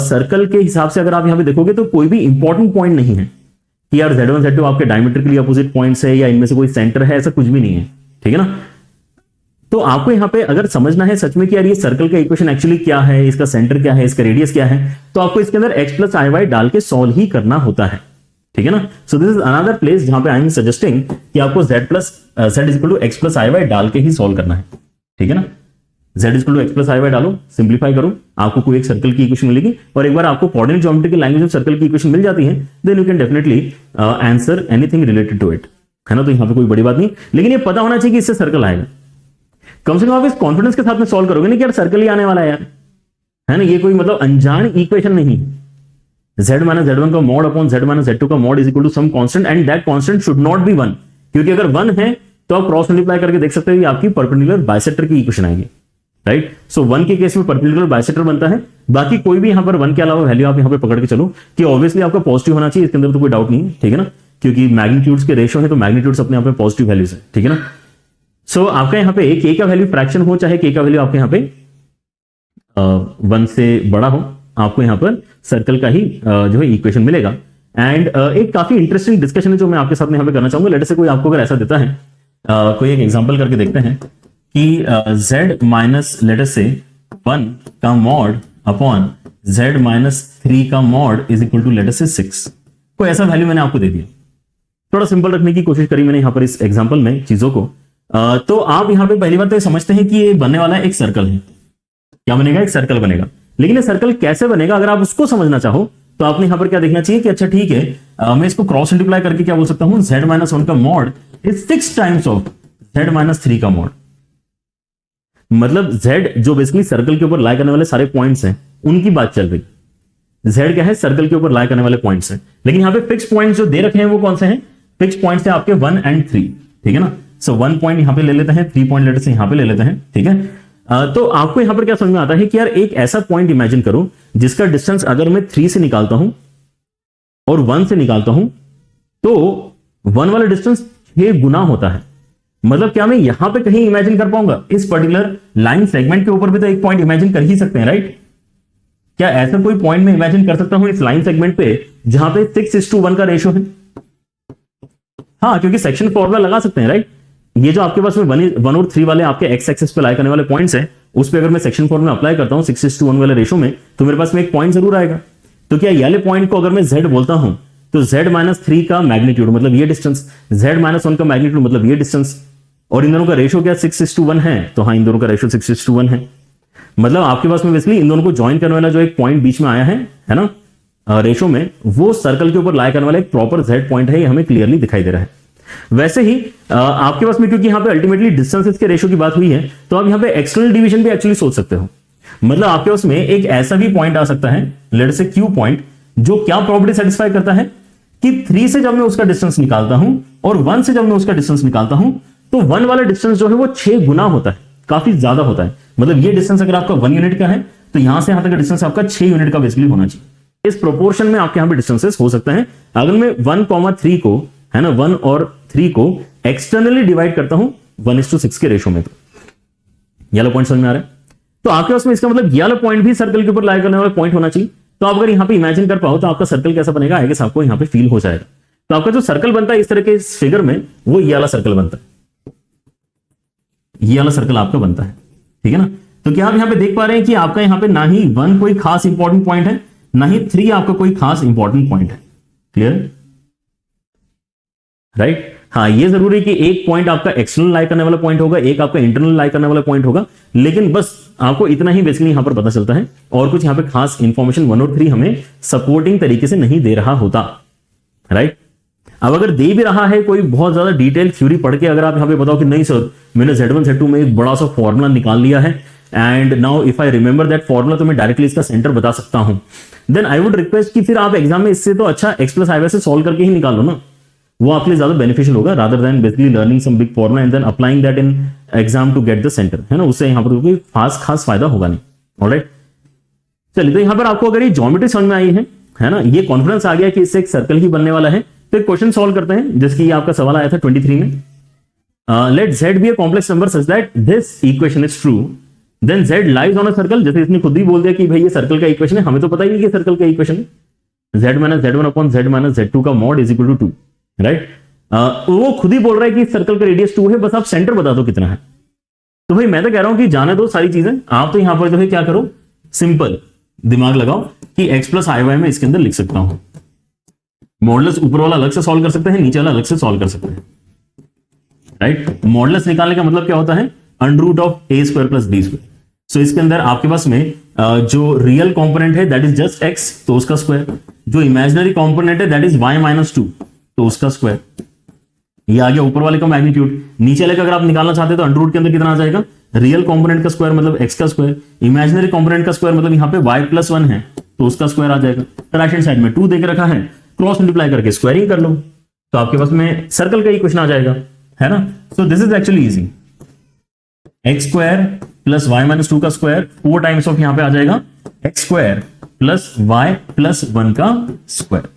सर्कल के हिसाब से अगर आप यहां पे देखोगे तो कोई भी इंपॉर्टेंट पॉइंट नहीं है कि यार z1 z2 आपके डायमेट्रिकली अपोजिट पॉइंट्स है या इनमें से कोई सेंटर है, ऐसा कुछ भी नहीं है, ठीक है ना। तो आपको यहां पे अगर समझना है सच में कि यार ये सर्कल का इक्वेशन एक्चुअली क्या है, इसका सेंटर क्या है, इसका रेडियस क्या है, तो आपको इसके अंदर x + iy डाल के सॉल्व ही करना होता है, ठीक है ना। So this is another place जहां पे आई एम सजेस्टिंग कि आपको z = x + iy डाल के ही सॉल्व करना है, ठीक है ना। z = x + iy डालो, सिंप्लीफाई करो, आपको कोई एक सर्कल की इक्वेशन मिलेगी, और एक बार आपको कोऑर्डिनेट ज्योमेट्री की लैंग्वेज में सर्कल की इक्वेशन मिल जाती है, then you can definitely answer anything related to it, है ना। तो यहां पे कोई बड़ी बात नहीं, लेकिन ये पता होना चाहिए कि इससे सर्कल आएगा। कम से कम आप इस कॉन्फिडेंस के साथ में सॉल्व करोगे नहीं कि यार सर्कल ही आने वाला है यार, है ना। ये कोई मतलब अनजान इक्वेशन नहीं है। z - z1 का मॉड अपॉन z - z2 का mod is equal to some constant and that constant should not be 1, क्योंकि अगर 1 है तो आप क्रॉस मल्टीप्लाई करके देख सकते हो कि आपकी परपेंडिकुलर बाइसेक्टर की इक्वेशन आएगी, राइट। सो 1 के केस में परपेंडिकुलर बाइसेक्टर बनता है। बाकी कोई भी यहां पर 1 के अलावा वैल्यू आप यहां पे पकड़ के चलो कि ऑब्वियसली आपका पॉजिटिव होना चाहिए, इसके अंदर तो कोई डाउट नहीं है, ठीक है ना, क्योंकि मैग्नीट्यूड्स के रेशियो है तो मैग्नीट्यूड्स अपने यहाँ पे पॉजिटिव वैल्यूज है, ठीक है ना। सो आपका यहाँ पे के का वैल्यू फ्रैक्शन हो चाहे के का वैल्यू आपके यहाँ पे 1 से बड़ा हो, आपको यहाँ पर सर्कल का ही जो है इक्वेशन मिलेगा। एंड एक काफी इंटरेस्टिंग डिस्कशन है जो मैं आपके साथ में यहाँ पे करना चाहूंगा। लेट से कोई आपको अगर ऐसा देता है, कोई एक एग्जांपल करके देखते हैं कि z माइनस लेट से 1 का मॉड अपॉन z माइनस 3 का mod is equal to let say 6। कोई ऐसा वैल्यू मैंने आपको दे दिया, थोड़ा सिंपल रखने की कोशिश करी मैंने यहाँ पर इस एग्जांपल में चीजों को। तो आप यहाँ पे पहली बात तो समझते हैं कि ये बनने वाला एक सर्कल है। क्या बनेगा? एक सर्कल बनेगा। लेकिन ये सर्कल कैसे बनेगा अगर आप उसको समझना चाहो तो आपने यहां पर क्या देखना चाहिए कि अच्छा ठीक है, मैं इसको क्रॉस मल्टीप्लाई करके क्या बोल सकता हूं, z माइनस 1 का mod is 6 times of z माइनस 3 का मॉड। मतलब z जो बेसिकली सर्कल के ऊपर लाई करने वाले सारे पॉइंट्स हैं उनकी बात चल रही। z क्या है? सर्कल के ऊपर लाई करने वाले पॉइंट्स हैं। लेकिन यहां पे फिक्स पॉइंट्स जो दे रखे हैं वो कौन से हैं? फिक्स पॉइंट्स हैं आपके 1 और 3, ठीक है ना। सो 1 पॉइंट यहां पे ले लेते हैं, 3 पॉइंट लेते से यहां पे ले लेते हैं, ठीक है। तो आपको यहां पर क्या समझ में आता है कि यार एक ऐसा पॉइंट इमेजिन करो जिसका डिस्टेंस अगर मैं 3 से निकालता हूं और 1 से निकालता हूं तो 1 वाला डिस्टेंस 6 गुना होता है। मतलब क्या मैं यहां पे कहीं इमेजिन कर पाऊंगा? इस पर्टिकुलर लाइन सेगमेंट के ऊपर भी तो एक पॉइंट इमेजिन कर ही सकते हैं, राइट। क्या ऐसा कोई पॉइंट में इमेजिन कर सकता हूं इस लाइन सेगमेंट पे जहां पे 6:1 का रेशियो है? हाँ, क्योंकि सेक्शन फॉर्मूला लगा सकते हैं, राइट। ये जो आपके पास में 1 और 3 वाले आपके एक्स एक्सिस पे लाई करने वाले पॉइंट्स हैं, उस पर अगर मैं सेक्शन फॉर्मूला अप्लाई करता हूं 6:1 वाले रेशियो में, तो मेरे पास में एक पॉइंट जरूर आएगा। तो क्या ये वाले पॉइंट को अगर मैं z बोलता हूं तो z माइनस 3 का मैग्नीट्यूड मतलब ये डिस्टेंस, z माइनस 1 का मैग्नीट्यूड मतलब ये डिस्टेंस, और इन दोनों का रेशियो क्या 6:1 है? तो हाँ, इन दोनों का रेशियो 6:1 है। मतलब आपके पास में बेसिकली इन दोनों को ज्वाइन करने वाला जो एक पॉइंट बीच में आया है ना, रेशियो में, वो सर्कल के ऊपर लाई करने वाला एक प्रॉपर z पॉइंट है। ये हमें क्लियरली दिखाई दे रहा है। वैसे ही आपके पास में क्योंकि यहां पे अल्टीमेटली डिस्टेंसेस के रेशियो की बात हुई है तो आप यहां पे एक्सटर्नल डिवीजन भी एक्चुअली सोच सकते हो। मतलब आपके पास में एक ऐसा भी पॉइंट आ सकता है, लेट से Q पॉइंट, जो क्या प्रॉपर्टी सेटिस्फाई करता है कि 3 से जब मैं उसका डिस्टेंस निकालता हूं और 1 से जब मैं उसका डिस्टेंस निकालता हूं तो 1 वाला डिस्टेंस जो है वो 6 गुना होता है, काफी ज्यादा होता है। मतलब ये डिस्टेंस अगर आपका 1 यूनिट का है तो यहां से यहां तक का डिस्टेंस आपका 6 यूनिट का बेसिकली होना चाहिए। इस प्रोपोर्शन में आपके यहां पे डिस्टेंसेस हो सकते हैं। अगर मैं 1,3 को, है ना, 1 और 3 को एक्सटर्नली डिवाइड करता हूं 1:6 के रेशियो में, तो ये वाला पॉइंट समझ में आ रहा है। तो आपके पास में इसका मतलब ये वाला पॉइंट भी सर्कल के ऊपर लाई करने वाला पॉइंट होना चाहिए। तो आप अगर यहां पे इमेजिन कर पाओ तो आपका सर्कल कैसा बनेगा, आई गेस आपको यहां पे फील हो जाएगा। तो आपका जो सर्कल बनता है इस तरह के इस फिगर में, वो ये वाला सर्कल बनता है, ये वाला सर्कल आपका बनता है, ठीक है ना। तो क्या आप यहां पे देख पा रहे हैं कि आपका यहां पे ना ही 1 कोई खास इंपॉर्टेंट पॉइंट है, ना ही 3 आपका कोई खास इंपॉर्टेंट पॉइंट है। Clear, right. हाँ, ये जरूरी है कि एक पॉइंट आपका एक्सटर्नल लाई करने वाला पॉइंट होगा, एक आपका इंटरनल लाई करने वाला पॉइंट होगा। लेकिन बस आपको इतना ही बेसिकली यहां पर पता चलता है, और कुछ यहां पे खास इंफॉर्मेशन 1 और 3 हमें सपोर्टिंग तरीके से नहीं दे रहा होता, राइट। अब अगर दे भी रहा है कोई बहुत ज्यादा डिटेल थ्योरी पढ़ के, अगर आप यहां पे बताओ कि नहीं सर मैंने Z1 Z2 में एक बड़ा सा फॉर्मूला निकाल लिया है and now if I remember that formula, तो मैं डायरेक्टली इसका सेंटर बता सकता हूं, देन आई वुड रिक्वेस्ट कि फिर आप एग्जाम में इससे तो अच्छा x प्लस i से सॉल्व करके ही निकाल लो ना। वो आपके लिए ज्यादा बेनिफिशियल होगा rather than basically learning some big formula and then applying that in exam to get the centre, है ना। उससे यहां पर कोई खास फायदा होगा नहीं। ऑलराइट, चलिए, तो यहां पर आपको अगर ये ज्योमेट्री समझ में आई है ना, ये कॉन्फिडेंस आ गया कि इससे एक सर्कल ही बनने वाला है, तो एक क्वेश्चन सॉल्व करते हैं जिसकी आपका सवाल आया था 23 में। Let z be a complex number such that this equation is true, then z lies on a circle। जैसे इसने खुद ही बोल दिया कि भाई ये सर्कल का इक्वेशन है, हमें तो पता ही नहीं कि सर्कल का इक्वेशन है z minus z1 upon z minus z2 का mod is equal to 2, right. वो खुद ही बोल रहा है कि सर्कल का रेडियस 2 है, बस आप सेंटर बता दो कितना है। तो भाई मैं तो कह रहा हूं कि जाने दो सारी चीजें, आप तो यहां पर जो है क्या करो, सिंपल दिमाग लगाओ कि x प्लस आई वाई में इसके अंदर लिख सकता हूं। मॉडुलस ऊपर वाला अलग से सॉल्व कर सकते हैं, नीचे वाला अलग से सॉल्व कर सकते हैं, राइट। मॉडुलस निकालने का मतलब क्या होता है, under root of a square plus b square. So इसके अंदर आपके पास में जो रियल कंपोनेंट है दैट इज जस्ट x, तो उसका स्क्वायर, जो इमेजिनरी कंपोनेंट है दैट इज y माइनस 2, तो उसका स्क्वायर। ये आ गया ऊपर वाले का मैग्नीट्यूड। नीचे वाले का अगर आप निकालना चाहते हैं तो अंडर रूट के अंदर कितना आ जाएगा, रियल कंपोनेंट का स्क्वायर मतलब x का स्क्वायर, इमेजिनरी कंपोनेंट का स्क्वायर मतलब यहाँ पे y प्लस 1 है तो उसका स्क्वायर आ जाएगा। राइट हैंड साइड में 2 देके रखा है, क्रॉस मल्टीप्लाई करके स्क्वायरिंग कर लो तो आपके पास में सर्कल का इक्वेशन आ जाएगा, है ना। So this is actually easy, x square plus Y minus 2 का स्क्वायर 4 टाइम्स ऑफ यहां पे आ जाएगा X square plus Y plus 1 का स्क्वायर।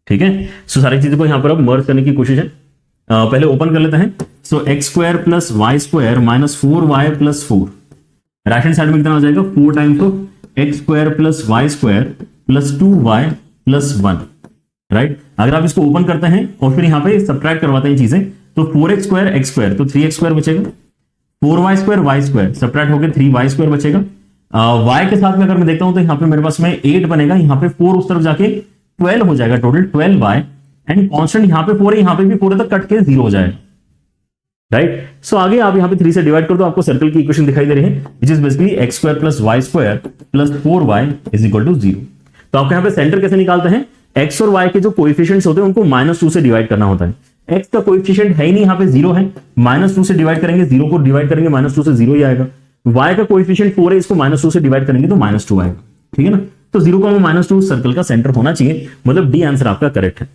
ठीक है, सो सारी चीजों को यहां पर अब मर्ज करने की कोशिश है। पहले ओपन कर लेते हैं। So x square plus Y square minus 4y plus 4, right hand side में कितना आ जाएगा 4 times of x square plus Y square plus 2y plus 1, right. अगर आप इसको ओपन करते हैं और फिर यहां पे सब्ट्रैक्ट करवाते हैं चीजें, तो 4x स्क्वायर एक्स स्क्वायर तो 3x स्क्वायर बचेगा, 4y square Y square subtract होकर 3y स्क्वायर बचेगा। y के साथ में अगर मैं देखता हूं तो यहां पे मेरे पास में 8 बनेगा, यहां पे 4 उस तरफ जाके 12 हो जाएगा, टोटल 12y एंड कांस्टेंट यहां पे 4 है, यहां पे भी 4 तक कट के 0 हो जाएगा, राइट। सो आगे आप यहां पे 3 से डिवाइड कर दो, आपको सर्कल की इक्वेशन दिखाई दे रही है which is basically X square plus Y square plus 4y is equal to 0। तो आपको यहां पे सेंटर कैसे निकालते हैं, x और y के जो कोएफिशिएंट्स होते हैं उनको -2 से डिवाइड करना होता है। x का कोएफिशिएंट है ही नहीं, यहां पे 0 है, -2 से डिवाइड करेंगे, 0 को डिवाइड करेंगे -2 से 0 ही आएगा। y का कोएफिशिएंट 4 है, इसको -2 से डिवाइड करेंगे तो -2 आएगा, ठीक है ना। तो 0 को -2 सर्कल का सेंटर होना चाहिए, मतलब डी आंसर आपका करेक्ट है,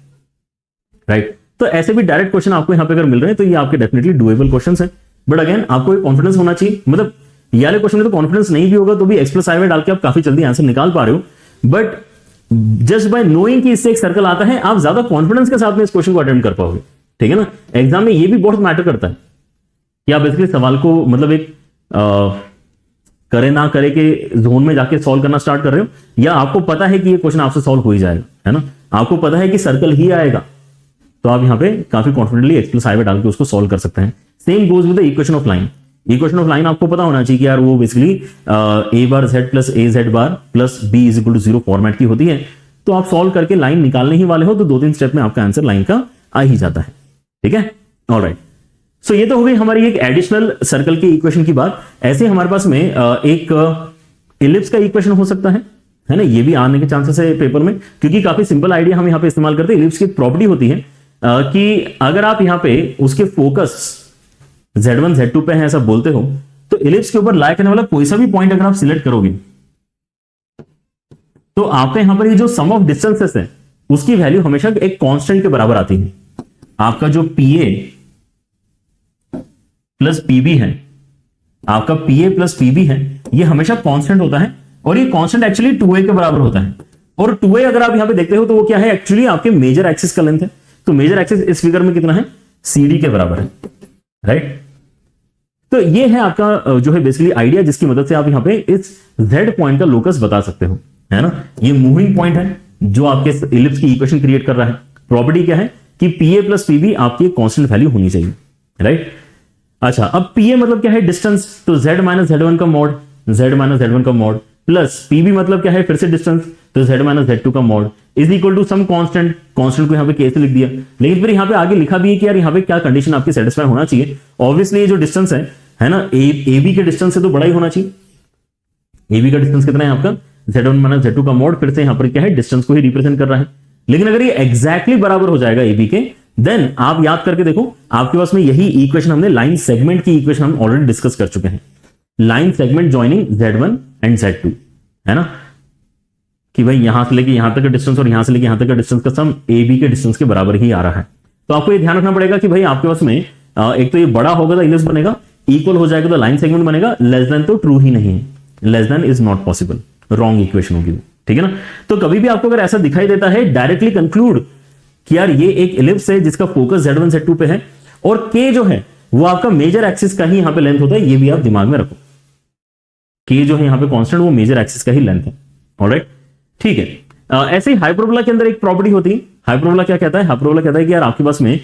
राइट। तो ऐसे भी डायरेक्ट क्वेश्चन आपको यहां पे अगर मिल रहे हैं तो ये आपके डेफिनेटली डुएबल क्वेश्चंस हैं, बट अगेन आपको एक कॉन्फिडेंस होना चाहिए, मतलब ये वाले क्वेश्चन में तो कॉन्फिडेंस नहीं भी होगा तो भी x प्लस i डाल के आप काफी जल्दी आंसर निकाल पा रहे हो, बट जस्ट बाय नोइंग कि इससे एक सर्कल आता है आप ज्यादा कॉन्फिडेंस के साथ में इस क्वेश्चन को अटेम्प्ट कर पाओगे, ठीक है ना। एग्जाम में ये भी बहुत मैटर करता है कि आप बेसिकली सवाल को मतलब एक करे ना करे के जोन में जाके सॉल्व करना स्टार्ट कर रहे हो, या आपको पता है कि ये क्वेश्चन आपसे सॉल्व हो ही जाएगा, है ना, आपको पता है कि सर्कल ही आएगा, तो आप यहां पे काफी कॉन्फिडेंटली एक्स प्लस i डाल के उसको सॉल्व कर सकते हैं। Same goes with the equation of line. Equation of line आपको पता होना चाहिए कि यार वो basically a bar z plus a z bar plus b is equal to 0 format की होती है, तो आप सॉल्व करके लाइन निकालने ही वाले हो तो 2-3 स्टेप में आपका आंसर लाइन का आ ही जाता है, ठीक है। ऑलराइट, सो ये तो हो गई हमारी एक एडिशनल सर्कल की इक्वेशन की बात। ऐसे हमारे पास में एक इलिप्स का इक्वेशन हो सकता है ना, ये भी आने के चांसेस है पेपर में, क्योंकि काफी सिंपल आइडिया हम यहां पे इस्तेमाल करते हैं। इलिप्स की प्रॉपर्टी होती है कि अगर आप यहां पे उसके फोकस z1 z2 पे है ऐसा बोलते हो, तो इलिप्स के ऊपर लाई करने वाला कोई सा भी पॉइंट अगर आप सिलेक्ट करोगे तो आपके यहां पर ये जो सम ऑफ डिस्टेंसेस है उसकी वैल्यू हमेशा एक कांस्टेंट के बराबर आती है। आपका जो PA प्लस PB है, आपका PA प्लस PB है, ये हमेशा कांस्टेंट होता है, और ये कांस्टेंट एक्चुअली 2a के बराबर होता है। और 2a अगर आप यहां पे देखते हो तो वो क्या है, एक्चुअली आपके मेजर एक्सिस का लेंथ है। तो मेजर एक्सिस इस फिगर में कितना है, CD के बराबर है, राइट। तो ये है आपका जो है बेसिकली आइडिया, जिसकी मदद से आप यहां पे इस Z पॉइंट का लोकस बता सकते हो, है ना। ये मूविंग पॉइंट है जो आपके इलिप्स की इक्वेशन क्रिएट कर रहा है। प्रॉपर्टी क्या है कि PA प्लस PB आपकी कांस्टेंट वैल्यू होनी चाहिए, राइट। अच्छा, अब PA मतलब क्या है, डिस्टेंस, तो Z माइनस Z1 का मॉड, Z माइनस Z1 का मॉड, प्लस PB मतलब क्या है, फिर से डिस्टेंस, तो Z माइनस Z2 का mod is equal to some constant. Constant को यहां पे कैसे लिख दिया, लेकिन फिर यहां पे आगे लिखा भी है कि यार यहां पे क्या कंडीशन आपकी सेटिस्फाई होना चाहिए। ऑब्वियसली ये जो डिस्टेंस है ना, AB के डिस्टेंस से तो बड़ा ही होना चाहिए। AB का डिस्टेंस कितना है आपका, Z1 माइनस Z2 का मॉड, फिर से यहां पर क्या है, डिस्टेंस को ही रिप्रेजेंट कर रहा है। लेकिन अगर ये एग्जैक्टली बराबर हो जाएगा AB के, देन आप याद करके देखो आपके पास में यही इक्वेशन हमने लाइन सेगमेंट की इक्वेशन हम ऑलरेडी डिस्कस कर चुके हैं। Line segment joining Z1 and Z2, है ना, कि भाई यहां से लेके यहां तक का डिस्टेंस और यहां से लेके यहां तक का डिस्टेंस का सम AB के डिस्टेंस के बराबर ही आ रहा है। तो आपको ये ध्यान रखना पड़ेगा कि भाई आपके पास में एक तो ये बड़ा होगा तो इलिप्स बनेगा, इक्वल हो जाएगा तो लाइन सेगमेंट बनेगा, लेस देन तो ट्रू ही नहीं है, less than is not possible, wrong equation होगी, ठीक है ना। तो कभी भी आपको अगर ऐसा दिखाई देता है, डायरेक्टली कंक्लूड कि यार ये एक इलिप्स है जिसका फोकस Z1 Z2 पे है, और K जो है वो आपका मेजर एक्सिस का ही यहां पे लेंथ होता है, ये भी आप दिमाग में रखो। K जो है यहां पे कांस्टेंट, वो मेजर एक्सिस का ही लेंथ है, ऑलराइट, ठीक है। ऐसे ही हाइपरबोला के अंदर एक प्रॉपर्टी होती है। हाइपरबोला क्या कहता है, हाइपरबोला कहता है कि यार आपके पास में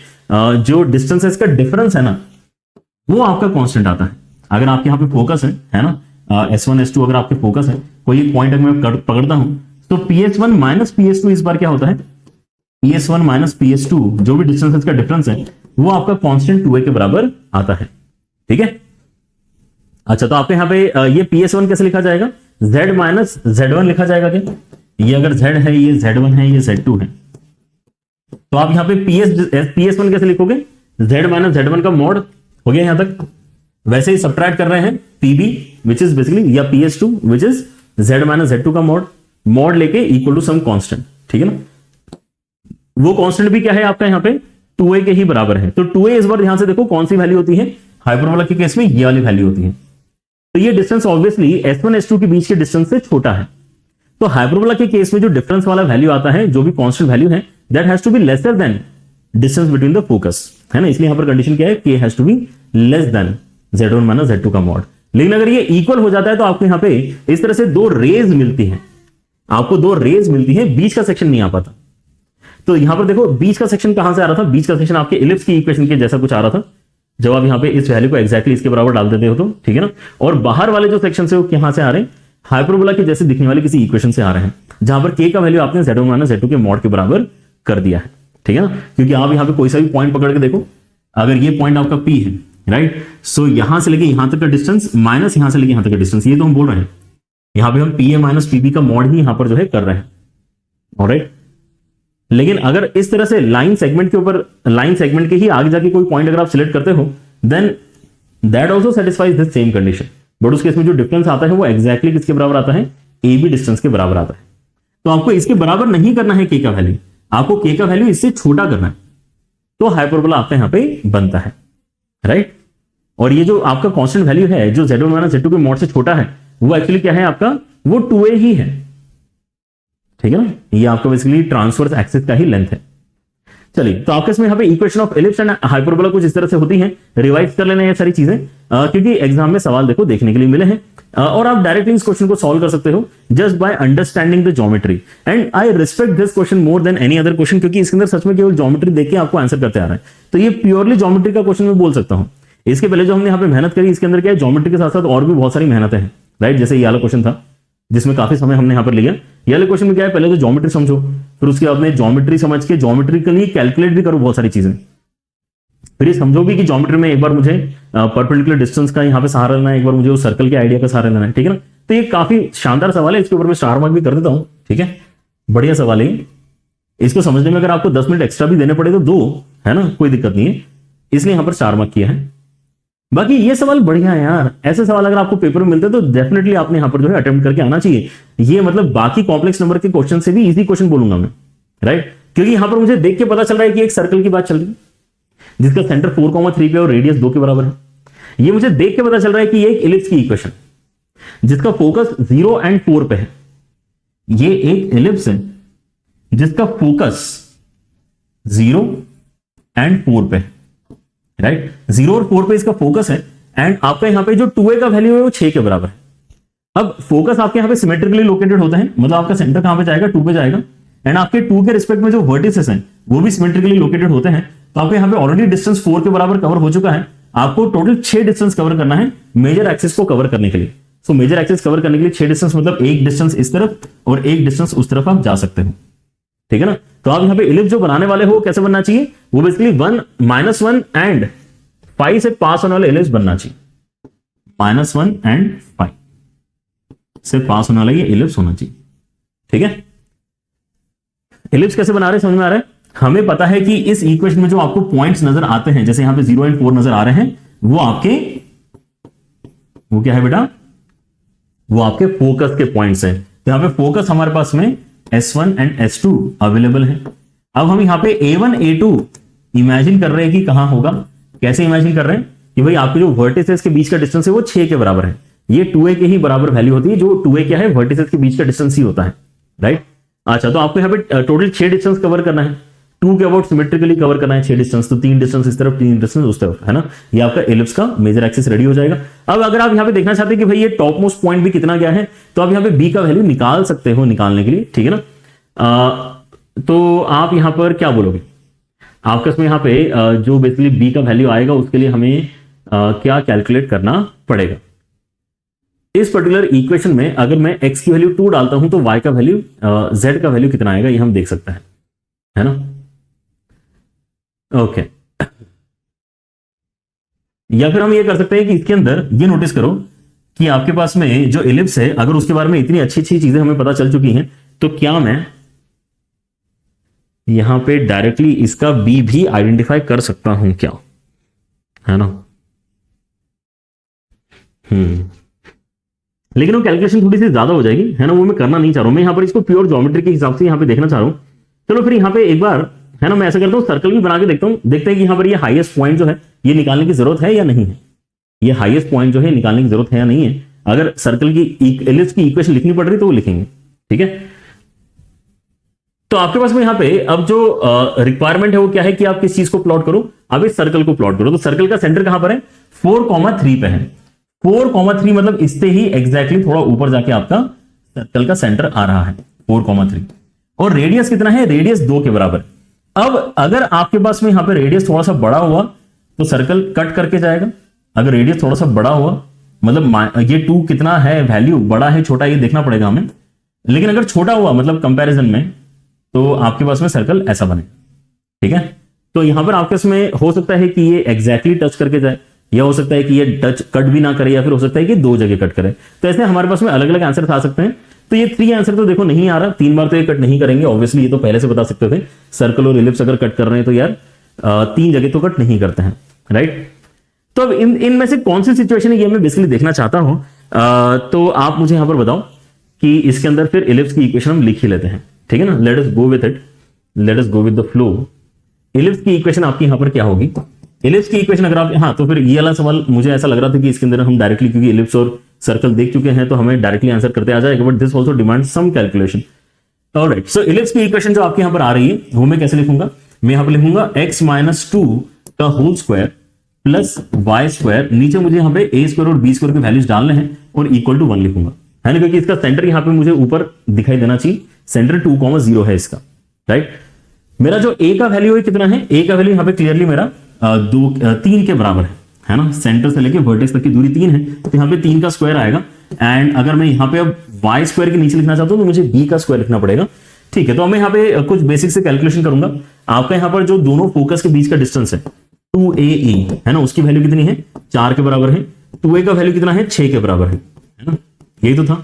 जो डिस्टेंसेस का डिफरेंस है ना, वो आपका कांस्टेंट आता है। अगर आपके यहां पे फोकस है ना, S1 S2 अगर आपके फोकस है, कोई एक पॉइंट अगर मैं पकड़ता हूं, तो PS1 माइनस PS2 इस बार क्या होता है, PS1 माइनस PS2 जो भी डिस्टेंसेस का डिफरेंस है वो आपका कांस्टेंट 2a के बराबर आता है, ठीक है। अच्छा, तो आपके यहां पे ये PS1 कैसे लिखा जाएगा, Z माइनस Z1 लिखा जाएगा क्या, ये अगर Z है, ये Z1 है, ये Z2 है, तो आप यहां पे PS1 कैसे लिखोगे, Z माइनस Z1 का मॉड हो गया यहां तक। वैसे ही सब्ट्रैक्ट कर रहे हैं PB विच इज बेसिकली, या PS2 which is Z minus Z2 का मॉड लेके इक्वल टू सम कांस्टेंट, ठीक है ना। वो कांस्टेंट भी क्या है आपका यहां पे 2a के ही बराबर है। तो 2a इस बार ध्यान से देखो कौन सी वैल्यू होती है, हाइपरबोला के केस में ये वाली वैल्यू होती है। तो ये डिस्टेंस ऑब्वियसली S1 S2 के बीच के डिस्टेंस से छोटा है। तो हाइपरबोला के केस में जो डिफरेंस वाला वैल्यू आता है, जो भी कांस्टेंट वैल्यू है, that has to be lesser than distance between the focus, है ना। इसलिए यहां पर कंडीशन क्या है, k has to be less than Z1 minus Z2 का मॉड। लेकिन अगर ये इक्वल हो जाता है तो आपको यहां पे इस तरह से दो रेज मिलती हैं, आपको दो रेज मिलती हैं, बीच का सेक्शन नहीं आ पाता। तो यहां पर देखो बीच का सेक्शन कहां से आ रहा था, बीच का सेक्शन आपके इलिप्स की इक्वेशन के जैसा कुछ आ रहा था, जब आप यहां पे इस वैल्यू को एक्जैक्टली इसके बराबर डाल देते हो तो, ठीक है ना। और बाहर वाले जो सेक्शन से वो कहां से आ रहे हैं, हाइपरबोला के जैसे दिखने वाले किसी इक्वेशन से आ रहे हैं, जहां पर k का वैल्यू आपने Z1 माइनस Z2 के मॉड के बराबर कर दिया है, ठीक है ना। क्योंकि आप यहां पे कोई सा भी पॉइंट पकड़ के देखो, अगर ये पॉइंट आपका P है, राइट, सो यहां से लेके यहां तक का डिस्टेंस माइनस यहां से लेके यहां तक का डिस्टेंस, ये तो हम बोल रहे हैं, यहां पे हम PA माइनस PB का मॉड ही यहां पर जो है कर रहे हैं, ऑलराइट। लेकिन अगर इस तरह से लाइन सेगमेंट के ऊपर, लाइन सेगमेंट के ही आगे जाके कोई पॉइंट अगर आप सिलेक्ट करते हो, then that also satisfies this same condition, but उस केस में जो डिफरेंस आता है वो एक्जैक्टली किसके बराबर आता है, AB डिस्टेंस के बराबर आता है। तो आपको इसके बराबर नहीं करना है k का वैल्यू, आपको k का वैल्यू इससे छोटा करना है, तो हाइपरबोला आपका यहां पे बनता है, राइट। और ये जो आपका कांस्टेंट वैल्यू है जो Z1 माइनस Z2 के मॉड से छोटा है, वो एक्चुअली क्या है आपका, वो 2a ही है, ठीक है ना। ये आपका बेसिकली ट्रांसवर्स एक्सिस का ही लेंथ है। चलिए, तो आपके इसमें यहाँ पे equation of ellipse and hyperbola कुछ इस तरह से होती हैं, रिवाइज कर लेना ये सारी चीजें, क्योंकि एग्जाम में सवाल देखो देखने के लिए मिले हैं, और आप डायरेक्टली इस क्वेश्चन को सॉल्व कर सकते हो just by understanding the geometry. And I respect this question more than any other question, क्योंकि इसके अंदर सच में केवल ज्योमेट्री देख के आपको आंसर करते आ रहा है, तो ये प्योरली ज्योमेट्री का क्वेश्चन मैं बोल सकता हूं। इसके पहले जो हमने यहाँ पे मेहनत करी, इसके अंदर क्या है, ज्योमेट्री के साथ साथ और भी बहुत सारी मेहनतें हैं, राइट। जैसे ये वाला क्वेश्चन था जिसमें काफी समय हमने यहाँ पर लिया, ये वाले क्वेश्चन में क्या है, पहले तो ज्योमेट्री समझो, फिर उसके बाद में ज्योमेट्री समझ के ज्योमेट्रिकली कैलकुलेट भी करो बहुत सारी चीजें, फिर ये समझो भी कि ज्योमेट्री में एक बार मुझे परपेंडिकुलर डिस्टेंस का यहाँ पे सहारा लेना है, एक बार मुझे उस सर्कल के आइडिया का सहारा लेना है, ठीक है ना। तो ये काफी शानदार सवाल है, इसके ऊपर मैं स्टार मार्क भी कर देता हूँ, ठीक है, बढ़िया सवाल है। इसको समझने में अगर आपको 10 मिनट एक्स्ट्रा भी देने पड़े तो दो, है ना, कोई दिक्कत नहीं है, इसलिए यहां पर स्टार मार्क किया है। बाकी ये सवाल बढ़िया है यार, ऐसे सवाल अगर आपको पेपर में मिलते हैं तो डेफिनेटली आपने यहां पर जो है अटेम्प्ट करके आना चाहिए। ये मतलब बाकी कॉम्प्लेक्स नंबर के क्वेश्चन से भी इजी क्वेश्चन बोलूंगा मैं, राइट, क्योंकि यहां पर मुझे देख के पता चल रहा है कि एक सर्कल की बात चल रही है जिसका सेंटर 4,3 पे और रेडियस 2 के बराबर है। ये मुझे देख के पता चल रहा है कि ये एक इलिप्स की इक्वेशन जिसका फोकस 0 एंड 4 पे है, ये एक इलिप्स है जिसका फोकस 0 एंड 4 पे है, राइट, 0 और 4 पे इसका फोकस है, एंड आपका यहां पे जो 2a का वैल्यू है वो 6 के बराबर है। अब फोकस आपके यहां पे सिमेट्रिकली लोकेटेड होता है, मतलब आपका सेंटर कहां पे जाएगा, 2 पे जाएगा, एंड आपके 2 के रिस्पेक्ट में जो वर्टिसेस हैं वो भी सिमेट्रिकली लोकेटेड होते हैं। तो आपके यहां पे ऑलरेडी डिस्टेंस 4 के बराबर कवर हो चुका है, आपको टोटल 6 डिस्टेंस कवर करना है मेजर एक्सिस को कवर करने के लिए। सो मेजर एक्सिस कवर करने के लिए 6 डिस्टेंस, मतलब एक डिस्टेंस इस तरफ और एक डिस्टेंस उस तरफ आप जा सकते हो, ठीक है ना। तो आप यहां पे इलिप्स जो बनाने वाले हो कैसे बनना चाहिए, वो बेसिकली 1 -1 एंड 5 से पास होने वाले इलिप्स बनना चाहिए, -1 एंड 5 से पास होने वाला ये इलिप्स होना चाहिए, ठीक है। इलिप्स कैसे बना रहे हैं समझ में आ रहा है। हमें पता है कि इस इक्वेशन में जो आपको पॉइंट्स नजर आते हैं, जैसे यहां पे 0 एंड 4 नजर आ रहे हैं, वो आपके, वो क्या है बेटा, वो आपके फोकस के पॉइंट्स हैं। तो यहां पे फोकस हमारे पास में S1 एंड S2 अवेलेबल है। अब हम यहां पे A1 A2 इमेजिन कर रहे हैं कि कहां होगा। कैसे इमेजिन कर रहे हैं कि भाई आपके जो वर्टिसेस के बीच का डिस्टेंस है वो 6 के बराबर है, ये 2a के ही बराबर वैल्यू होती है, जो 2a क्या है, वर्टिसेस के बीच का डिस्टेंस ही होता है, राइट। अच्छा, तो आपको यहां पे टोटल 6 डिस्टेंस कवर करना है, 2 के अबाउट सिमेट्रिकली कवर करना है 6 डिस्टेंस, तो 3 डिस्टेंस इस तरफ, 3 डिस्टेंस उस तरफ, है ना। ये आपका इलिप्स का मेजर एक्सिस रेडी हो जाएगा। अब अगर आप यहां पे देखना चाहते हैं कि भाई ये टॉप मोस्ट पॉइंट भी कितना गया है, तो आप यहां पे b का वैल्यू निकाल सकते हो निकालने के लिए, ठीक है ना। तो आप यहां पर क्या बोलोगे, आपके इसमें यहां पे जो बेसिकली b का वैल्यू आएगा उसके लिए हमें क्या कैलकुलेट करना पड़ेगा। इस पर्टिकुलर इक्वेशन में अगर मैं x की वैल्यू 2 डालता हूं तो y का वैल्यू, z का वैल्यू कितना आएगा ये हम देख सकते हैं, है ना। ओके, या फिर हम ये कर सकते हैं कि इसके अंदर ये नोटिस करो कि आपके पास में जो इलिप्स है, अगर उसके बारे में इतनी अच्छी अच्छी चीजें हमें पता चल चुकी हैं, तो क्या मैं यहां पे डायरेक्टली इसका b भी आइडेंटिफाई कर सकता हूं क्या, है ना। लेकिन वो कैलकुलेशन थोड़ी सी ज्यादा हो जाएगी, है ना, वो मैं करना नहीं चाह रहा हूं। मैं यहां पर इसको प्योर ज्योमेट्री के हिसाब से यहां पे देखना चाह रहा हूं। चलो फिर यहां पे एक बार, है ना, मैं ऐसा करता हूं, सर्कल भी बना के देखता हूं, देखते हैं कि यहां पर ये हाईएस्ट पॉइंट जो है ये निकालने की जरूरत है या नहीं है। ये हाईएस्ट पॉइंट जो है निकालने की जरूरत है या नहीं है। अगर सर्कल की एलिप्स की इक्वेशन लिखनी पड़ रही तो वो लिखेंगे, ठीक है। तो आपके पास में यहां पे अब जो रिक्वायरमेंट है वो क्या है कि आप किस चीज को प्लॉट करो, अब इस सर्कल को प्लॉट करो। तो सर्कल का सेंटर कहां पर है, 4,3 पे है। 4,3 मतलब इससे ही एग्जैक्टली थोड़ा ऊपर जाके आपका सर्कल का सेंटर आ रहा है 4,3। और रेडियस कितना है, रेडियस 2 के बराबर। अब अगर आपके पास में यहां पे रेडियस थोड़ा सा बड़ा हुआ तो सर्कल कट करके जाएगा। अगर रेडियस थोड़ा सा बड़ा हुआ मतलब ये 2 कितना है वैल्यू, बड़ा है छोटा ये देखना पड़ेगा हमें। लेकिन अगर छोटा हुआ मतलब कंपैरिजन में तो आपके पास में सर्कल ऐसा बने, ठीक है। तो यहां पर आपके पास में हो सकता है कि ये एग्जैक्टली टच करके जाए, या हो सकता है कि ये टच कट भी ना करे, या फिर हो सकता है कि 2 जगह कट करे। तो ऐसे हमारे पास में अलग अलग आंसर आ सकते हैं। तो ये 3 आंसर तो देखो नहीं आ रहा, 3 बार तो ये कट नहीं करेंगे ऑब्वियसली, ये तो पहले से बता सकते थे। सर्कल और इलिप्स अगर कट कर रहे हैं तो यार 3 जगह तो कट नहीं करते हैं, राइट। तो अब इनमें से कौन सी सिचुएशन है ये मैं बेसिकली देखना चाहता हूं। तो आप मुझे यहां पर बताओ कि इसके अंदर फिर इलिप्स की इक्वेशन हम लिख ही लेते हैं, ठीक है ना। Let us go with it, let us go with the flow. Ellipse की इक्वेशन आपकी यहां पर क्या होगी, इलिप्स की इक्वेशन अगर आप, हाँ तो फिर ये वाला सवाल मुझे ऐसा लग रहा था कि इसके अंदर हम डायरेक्टली, क्योंकि इलिप्स और सर्कल देख चुके हैं तो हमें डायरेक्टली आंसर करते आ जाएगा, but this also demands some calculation. Alright, so ellipse की इक्वेशन जो आपके यहां पर आ रही है वो मैं कैसे लिखूंगा, मैं यहां पर लिखूंगा x - 2 का whole square plus y square, नीचे मुझे यहां पे a स्क्वायर और b स्क्वायर के वैल्यूज डालने हैं और इक्वल टू 1 लिखूंगा, है ना, क्योंकि इसका सेंटर यहां पे मुझे ऊपर दिखाई देना चाहिए। सेंटर 2,0 है इसका, राइट। मेरा जो a का वैल्यू है कितना है, a का वैल्यू यहां पे क्लियरली मेरा 3 के बराबर है ना। सेंटर से लेके वर्टेक्स तक की दूरी 3 है, तो यहाँ पे 3 का स्क्वायर आएगा। एंड अगर मैं यहाँ पे अब y स्क्वायर के नीचे लिखना चाहता हूं तो मुझे b का स्क्वायर लिखना पड़ेगा, ठीक है। तो मैं यहाँ पे कुछ बेसिक से कैलकुलेशन करूंगा। आपका यहाँ पर जो दोनों फोकस के बीच का डिस्टेंस है 2ae है ना, उसकी वैल्यू कितनी है, 4 के बराबर है। 2a का वैल्यू कितना है, 6 के बराबर है ना, यही तो था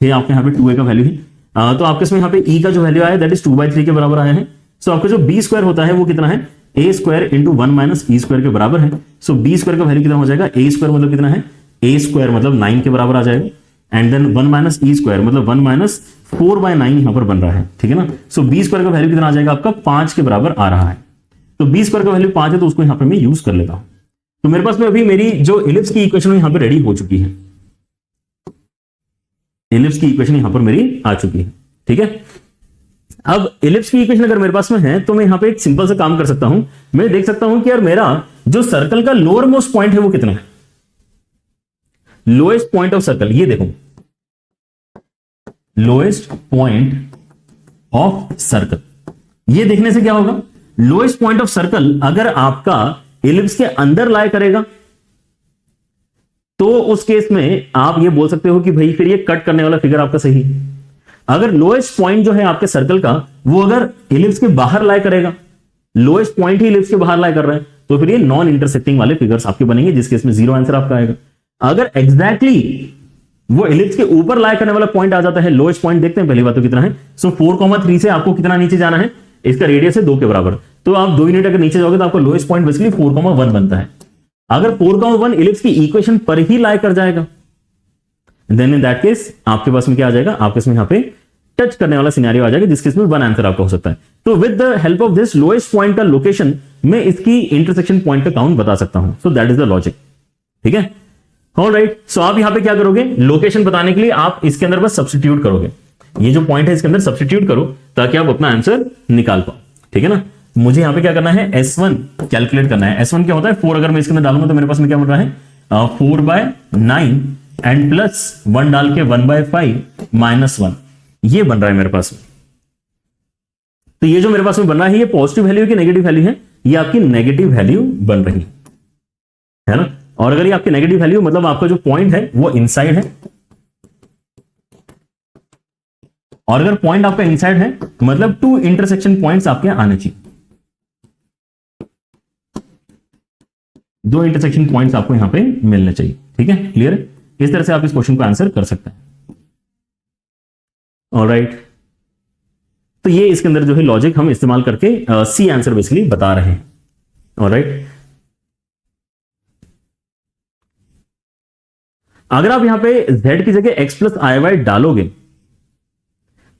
6 आपके यहाँ पे 2a का वैल्यू है। तो आपके इसमें यहाँ पे e का जो वैल्यू आया दैट इज 2/3 के बराबर आया है। सो आपका जो b स्क्वायर होता है वो कितना है, a square into 1 - e square के बराबर है। सो b स्क्वायर का वैल्यू कितना हो जाएगा, a स्क्वायर मतलब कितना है, a स्क्वायर मतलब 9 के बराबर आ जाएगा। एंड देन 1 - e स्क्वायर मतलब 1 - 4/9 यहां पर बन रहा है, ठीक है ना। सो b स्क्वायर का वैल्यू कितना आ जाएगा आपका, 5 के बराबर आ रहा है। तो b स्क्वायर का वैल्यू 5 है तो उसको यहां पर मैं यूज कर लेता हूं। तो मेरे पास में अभी मेरी जो इलिप्स की इक्वेशन यहां पर रेडी हो चुकी है, इलिप्स की इक्वेशन यहां पर मेरी आ चुकी है, ठीक है। अब इलिप्स की इक्वेशन अगर मेरे पास में है तो मैं यहां पे एक सिंपल सा काम कर सकता हूं। मैं देख सकता हूं कि यार मेरा जो सर्कल का लोअर मोस्ट पॉइंट है वो कितना है, लोएस्ट पॉइंट ऑफ सर्कल, ये देखो लोएस्ट पॉइंट ऑफ सर्कल। ये देखने से क्या होगा, लोएस्ट पॉइंट ऑफ सर्कल अगर आपका इलिप्स के अंदर लाए करेगा तो उस केस में आप ये बोल सकते हो कि भाई फिर ये कट करने वाला फिगर आपका सही है। अगर लोएस्ट पॉइंट जो है आपके सर्कल का वो अगर इलिप्स के बाहर लाए करेगा, लोएस्ट पॉइंट ही इलिप्स के बाहर लाए कर रहा है, तो फिर ये नॉन इंटरसेक्टिंग वाले फिगर्स आपके बनेंगे, जिस केस में 0 आंसर आपका आएगा। अगर एग्जैक्टली वो इलिप्स के ऊपर लाए करने वाला पॉइंट आ जाता है, लोएस्ट पॉइंट देखते हैं पहली बात तो कितना है। सो 4,3 से आपको कितना नीचे जाना है, इसका रेडियस है 2 के बराबर, तो आप 2 यूनिट अगर नीचे जाओगे तो आपका लोएस्ट पॉइंट बेसिकली 4,1 बनता है। अगर 4,1 इलिप्स की इक्वेशन पर ही लाए कर जाएगा देन इन दैट केस आपके पास में क्या आ जाएगा, आपके पास में यहां पे टच करने वाला सिनेरियो आ जाएगा, जिस केस में 1 आंसर आपका हो सकता है। तो with the help of this lowest point का लोकेशन मैं इसकी इंटरसेक्शन पॉइंट का काउंट बता सकता हूं। सो दैट इज द लॉजिक, ठीक है। ऑलराइट, सो आप यहां पे क्या करोगे, लोकेशन बताने के लिए आप इसके अंदर बस सब्स्टिट्यूट करोगे, ये जो पॉइंट है इसके अंदर सब्स्टिट्यूट करो ताकि आप अपना आंसर निकाल पाओ, ठीक है ना। मुझे यहां पे क्या करना है, S1 कैलकुलेट करना है। S1 क्या होता है, 4 अगर मैं इसके अंदर डालूंगा तो मेरे पास में क्या बन रहा है, 4/9 एंड प्लस 1 डाल के 1/5 - 1 ये बन रहा है मेरे पास में। तो ये जो मेरे पास में बन रहा है ये पॉजिटिव वैल्यू की नेगेटिव वैल्यू है, ये आपकी नेगेटिव वैल्यू बन रही है ना। और अगर ये आपकी नेगेटिव वैल्यू मतलब आपका जो पॉइंट है वो इनसाइड है, और अगर पॉइंट आपका इनसाइड है मतलब 2 इंटरसेक्शन पॉइंट्स आपके आने चाहिए, 2 इंटरसेक्शन पॉइंट्स आपको यहां पे मिलने चाहिए, ठीक है। क्लियर, इस तरह से आप इस क्वेश्चन को आंसर कर सकते हैं। ऑलराइट, तो ये इसके अंदर जो है लॉजिक हम इस्तेमाल करके सी आंसर बेसिकली बता रहे हैं। ऑलराइट, अगर आप यहां पे z की जगह x + iy डालोगे,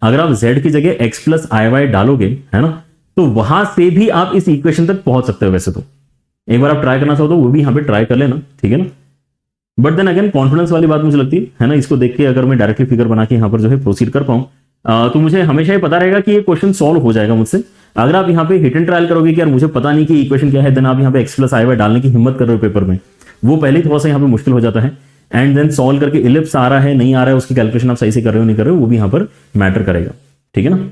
अगर आप z की जगह x + iy डालोगे, है ना, तो वहां से भी आप इस इक्वेशन तक पहुंच सकते हो। वैसे तो एक बार आप ट्राई करना चाहो तो वो भी यहां पे ट्राई कर लेना, ठीक है ना। बट देन अगेन कॉन्फिडेंस वाली बात मुझे लगती है ना, इसको देख के अगर मैं डायरेक्टली फिगर बना के यहाँ पर जो है प्रोसीड कर पाऊँ तो मुझे हमेशा ये पता रहेगा कि ये क्वेश्चन सॉल्व हो जाएगा मुझसे। अगर आप यहाँ पे हिट एंड ट्रायल करोगे कि यार मुझे पता नहीं कि इक्वेशन क्या है, देन आप यहाँ पे x प्लस आई डालने की हिम्मत कर रहे हो पेपर में, वो पहले ही थोड़ा सा यहाँ पे मुश्किल हो जाता है। एंड देन सॉल्व करके इलिप्स आ रहा है नहीं आ रहा है, उसकी कैलकुलेशन आप सही से कर रहे हो नहीं कर रहे हो, वो भी यहाँ पर मैटर करेगा, ठीक है ना।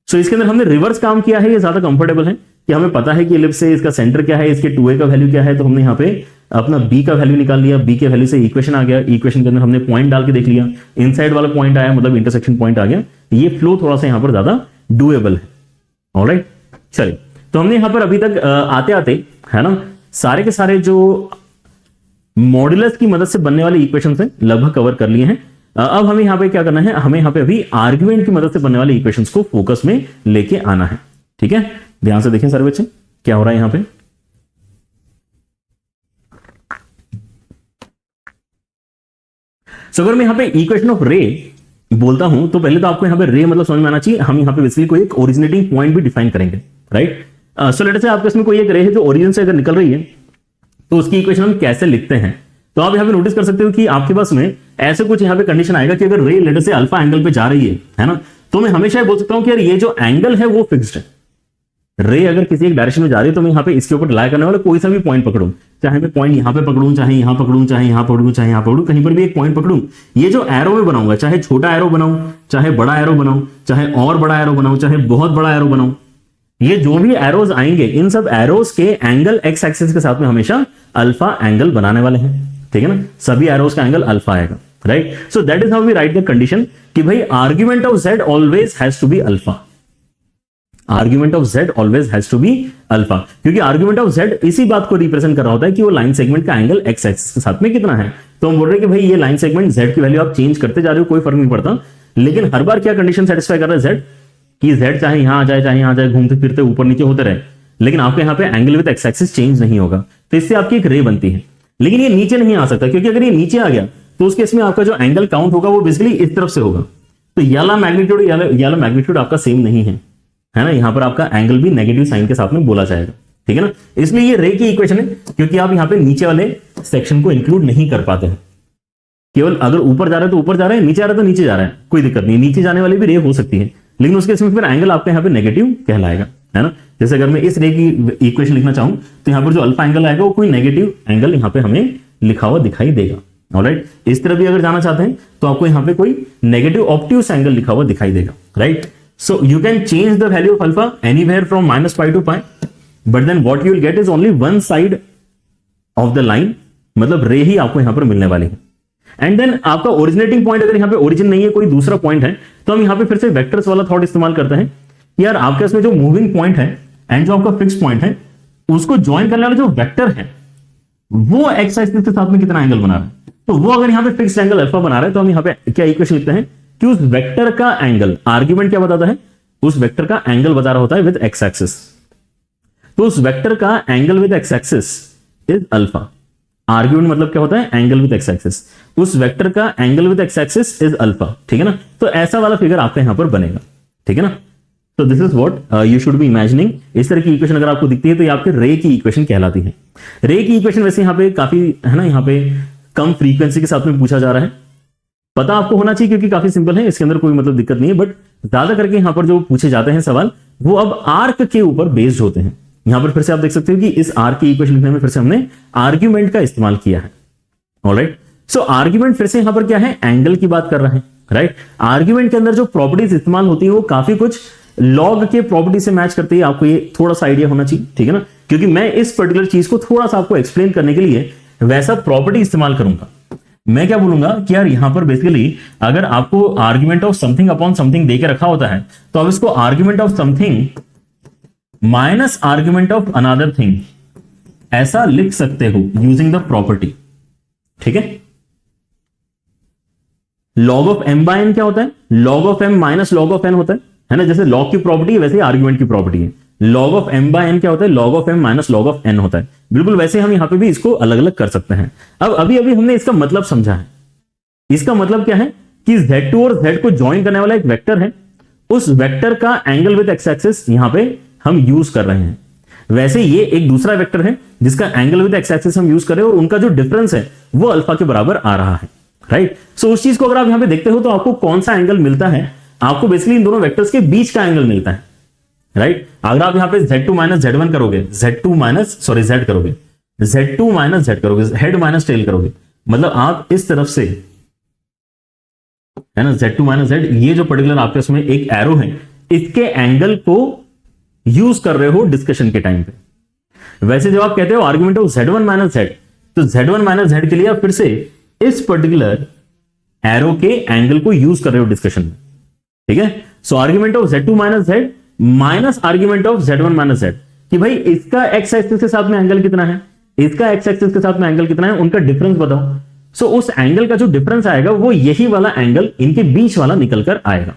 सो इसके अंदर हमने रिवर्स काम किया है, ये ज्यादा कंफर्टेबल है कि हमें पता है कि इलिप्स से इसका सेंटर क्या है, इसके 2a का वैल्यू क्या है, तो हमने यहाँ पे अपना b का वैल्यू निकाल लिया, b के वैल्यू से इक्वेशन आ गया, इक्वेशन के अंदर हमने पॉइंट डाल के देख लिया, इनसाइड वाला पॉइंट आया मतलब इंटरसेक्शन पॉइंट आ गया। ये फ्लो थोड़ा सा यहाँ पर ज्यादा डूएबल है। ऑलराइट, चलिए तो हमने यहाँ पर अभी तक आते आते है ना सारे के सारे जो मॉड्यूलस की मदद से बनने वाले इक्वेशन है लगभग कवर कर लिए हैं। अब हमें यहाँ पे क्या करना है, हमें यहाँ पे अभी आर्ग्यूमेंट की मदद से बनने वाले इक्वेशंस को फोकस में लेके आना है, ठीक है। ध्यान से देखें सारे बच्चे क्या हो रहा है यहाँ पे। अगर मैं यहाँ पे इक्वेशन ऑफ रे बोलता हूं तो पहले तो आपको यहाँ पे रे मतलब समझ में आना चाहिए। हम यहाँ पे बेसिकली कोई एक ओरिजिनेटिंग पॉइंट भी डिफाइन करेंगे, राइट। सो लेट से आपके इसमें कोई एक रे है जो ओरिजिन से अगर निकल रही है तो उसकी इक्वेशन हम कैसे लिखते हैं। तो आप यहाँ पे नोटिस कर सकते हो कि आपके पास में ऐसे कुछ यहाँ पे कंडीशन आएगा कि अगर रे लेटर से अल्फा एंगल पे जा रही है ना, तो मैं हमेशा ये बोल सकता हूं कि यार ये जो एंगल है वो फिक्स्ड है। रे अगर किसी एक डायरेक्शन में जा रही है तो मैं यहाँ पे इसके ऊपर लाई करने वाला कोई सा भी पॉइंट पकड़ूं, चाहे मैं पॉइंट यहाँ पे पकड़ूं, चाहे यहाँ पकड़ूं, चाहे यहाँ पकड़ूं, चाहे यहाँ पकड़ूं, कहीं पर भी एक पॉइंट पकड़ूं, ये जो एरो में बनाऊंगा, चाहे छोटा एरो बनाऊं, चाहे बड़ा एरो बनाऊं, चाहे और बड़ा एरो बनाऊं, चाहे बहुत बड़ा एरो बनाऊं, ये जो भी एरोज आएंगे इन सब एरोज के एंगल एक्स एक्सिस के साथ में हमेशा अल्फा एंगल बनाने वाले हैं, ठीक है ना। सभी एरोज का एंगल अल्फा आएगा, right. So that is how we write the condition कि भाई argument of z always has to be alpha. Argument of z always has to be alpha, क्योंकि आर्ग्यूमेंट ऑफ z इसी बात को represent कर रहा होता है कि वो लाइन सेगमेंट का एंगल एक्स एक्सिस के साथ में कितना है। तो हम बोल रहे हैं कि भाई ये लाइन सेगमेंट z की वैल्यू आप चेंज करते जा रहे हो, कोई फर्क नहीं पड़ता, लेकिन हर बार क्या कंडीशन सेटिस्फाई कर रहा है z कि z चाहे यहां आ जाए चाहे यहां आ जाए, घूमते फिरते ऊपर नीचे होते रहे, लेकिन आपके यहाँ पे angle with x axis change नहीं होगा। तो इससे आपकी एक रे बनती है, लेकिन ये नीचे नहीं आ सकता, क्योंकि अगर ये नीचे आ गया तो उसके इसमें आपका जो एंगल काउंट होगा वो बेसिकली इस तरफ से होगा। तो याला मैग्नीट्यूड आपका सेम नहीं है ना, यहां पर आपका एंगल भी नेगेटिव साइन के साथ में बोला जाएगा, ठीक है ना। इसलिए ये रे की इक्वेशन है, क्योंकि आप यहाँ पे नीचे वाले सेक्शन को इंक्लूड नहीं कर पाते हैं। केवल अगर ऊपर जा रहा है तो ऊपर जा रहा है, नीचे आ रहा है तो नीचे जा रहा है, कोई दिक्कत नहीं, नीचे जाने वाली भी रे हो सकती है, लेकिन उसके इसमें फिर एंगल आपके यहाँ पे नेगेटिव कहलाएगा, है ना। जैसे अगर मैं इस रे की इक्वेशन लिखना चाहूं तो यहाँ पर जो अल्फा एंगल आएगा वो कोई नेगेटिव एंगल यहाँ पे हमें लिखा हुआ दिखाई देगा। ऑलराइट, इस तरह भी अगर जाना चाहते हैं तो आपको यहाँ पे कोई नेगेटिव ऑब्ट्यूस एंगल लिखा हुआ दिखाई देगा, right. So you can change the value of alpha anywhere from -pi to pi, but then what you will get is only one side of the line, मतलब रे ही आपको यहां पर मिलने वाली है। एंड देन आपका ओरिजिनेटिंग पॉइंट अगर यहां पे ओरिजिन नहीं है, कोई दूसरा पॉइंट है, तो हम यहां पे फिर से वेक्टर्स वाला थॉट इस्तेमाल करते हैं कि यार आपके इसमें जो मूविंग पॉइंट है एंड जो आपका फिक्स पॉइंट है उसको ज्वाइन करने वाला जो वेक्टर है वो एक्स एक्सिस के साथ में कितना एंगल बना रहा है, तो वो अगर यहां पे फिक्स एंगल अल्फा बना रहा है तो हम यहां पे क्या इक्वेशन लिखते हैं कि उस वेक्टर का एंगल, आर्ग्यूमेंट क्या बताता है, उस वेक्टर का एंगल बता रहा होता है विद एक्स एक्सिस, तो उस वेक्टर का angle with x axis is alpha. Argument मतलब क्या होता है, एंगल विद एक्स एक्सिस, उस वेक्टर का angle with x axis is alpha, ठीक है ना। तो ऐसा वाला फिगर आपका यहां पर बनेगा, ठीक है ना। तो this is what you should be imagining. इस तरह की इक्वेशन अगर आपको दिखती है तो ये आपके रे की इक्वेशन कहलाती है। रे की इक्वेशन वैसे यहां पे काफी है ना, यहां पे कम फ्रीक्वेंसी के साथ में पूछा जा रहा है, पता आपको होना चाहिए क्योंकि काफी सिंपल है, इसके अंदर कोई मतलब दिक्कत नहीं है, बट ज्यादा करके यहां पर जो पूछे जाते हैं सवाल वो अब आर्क के ऊपर बेस्ड होते हैं। यहां पर फिर से आप देख सकते हो कि इस आर्क की इक्वेशन लिखने में फिर से हमने आर्ग्यूमेंट का इस्तेमाल किया है। ऑलराइट, सो आर्ग्यूमेंट फिर से यहां पर क्या है, एंगल की बात कर रहा है, राइट। आर्ग्यूमेंट के अंदर जो प्रॉपर्टीज इस्तेमाल होती है वो काफी कुछ लॉग के प्रॉपर्टी से मैच करती है, आपको ये थोड़ा सा आइडिया होना चाहिए, ठीक है ना, क्योंकि मैं इस पर्टिकुलर चीज को थोड़ा सा आपको एक्सप्लेन करने के लिए वैसा प्रॉपर्टी इस्तेमाल करूंगा। मैं क्या बोलूंगा कि यार यहां पर बेसिकली अगर आपको argument of something upon something देके रखा होता है तो आप इसको argument of something minus argument of another thing ऐसा लिख सकते हो यूजिंग द प्रॉपर्टी, ठीक है। Log of M by N क्या होता है, log of M minus log of N होता है ना। जैसे लॉग की प्रॉपर्टी है वैसे ही आर्ग्यूमेंट की प्रॉपर्टी है। Log of M by N क्या होता है, log of M minus log of N होता है। बिल्कुल वैसे हम यहां पे भी इसको अलग अलग कर सकते हैं। अब अभी हमने इसका मतलब समझा है। इसका मतलब क्या है कि Z2 और Z को ज्वाइन करने वाला एक वेक्टर है, उस वेक्टर का एंगल विद एक्स एक्सिस यहां पे हम यूज कर रहे हैं। वैसे ये एक दूसरा वेक्टर है जिसका एंगल विद एक्स एक्सिस हम यूज करें और उनका जो डिफरेंस है वो अल्फा के बराबर आ रहा है, राइट। सो उस चीज को अगर आप यहां पे देखते हो तो आपको कौन सा एंगल मिलता है, आपको बेसिकली इन दोनों वेक्टर्स के बीच का एंगल मिलता है, राइट। अगर आप यहां पे Z2 माइनस Z1 करोगे, Z2 माइनस सॉरी Z करोगे, Z2 माइनस Z करोगे, हेड माइनस टेल करोगे, मतलब आप इस तरफ से है ना Z2 माइनस Z, ये जो पर्टिकुलर आपके उसमें एक एरो है, इसके एंगल को यूज कर रहे हो डिस्कशन के टाइम पे। वैसे जब आप कहते हो argument of Z1 minus Z, तो Z1 माइनस Z के लिए आप फिर से इस पर्टिकुलर एरो के एंगल को यूज कर रहे हो डिस्कशन में, ठीक है। सो argument of Z2 minus Z minus argument of Z1 minus Z, कि भाई इसका एक्स एक्सिस के साथ में एंगल कितना है, इसका एक्स एक्सिस के साथ में एंगल कितना है, उनका डिफरेंस बताओ। सो उस एंगल का जो डिफरेंस आएगा वो यही वाला एंगल इनके बीच वाला निकल कर आएगा,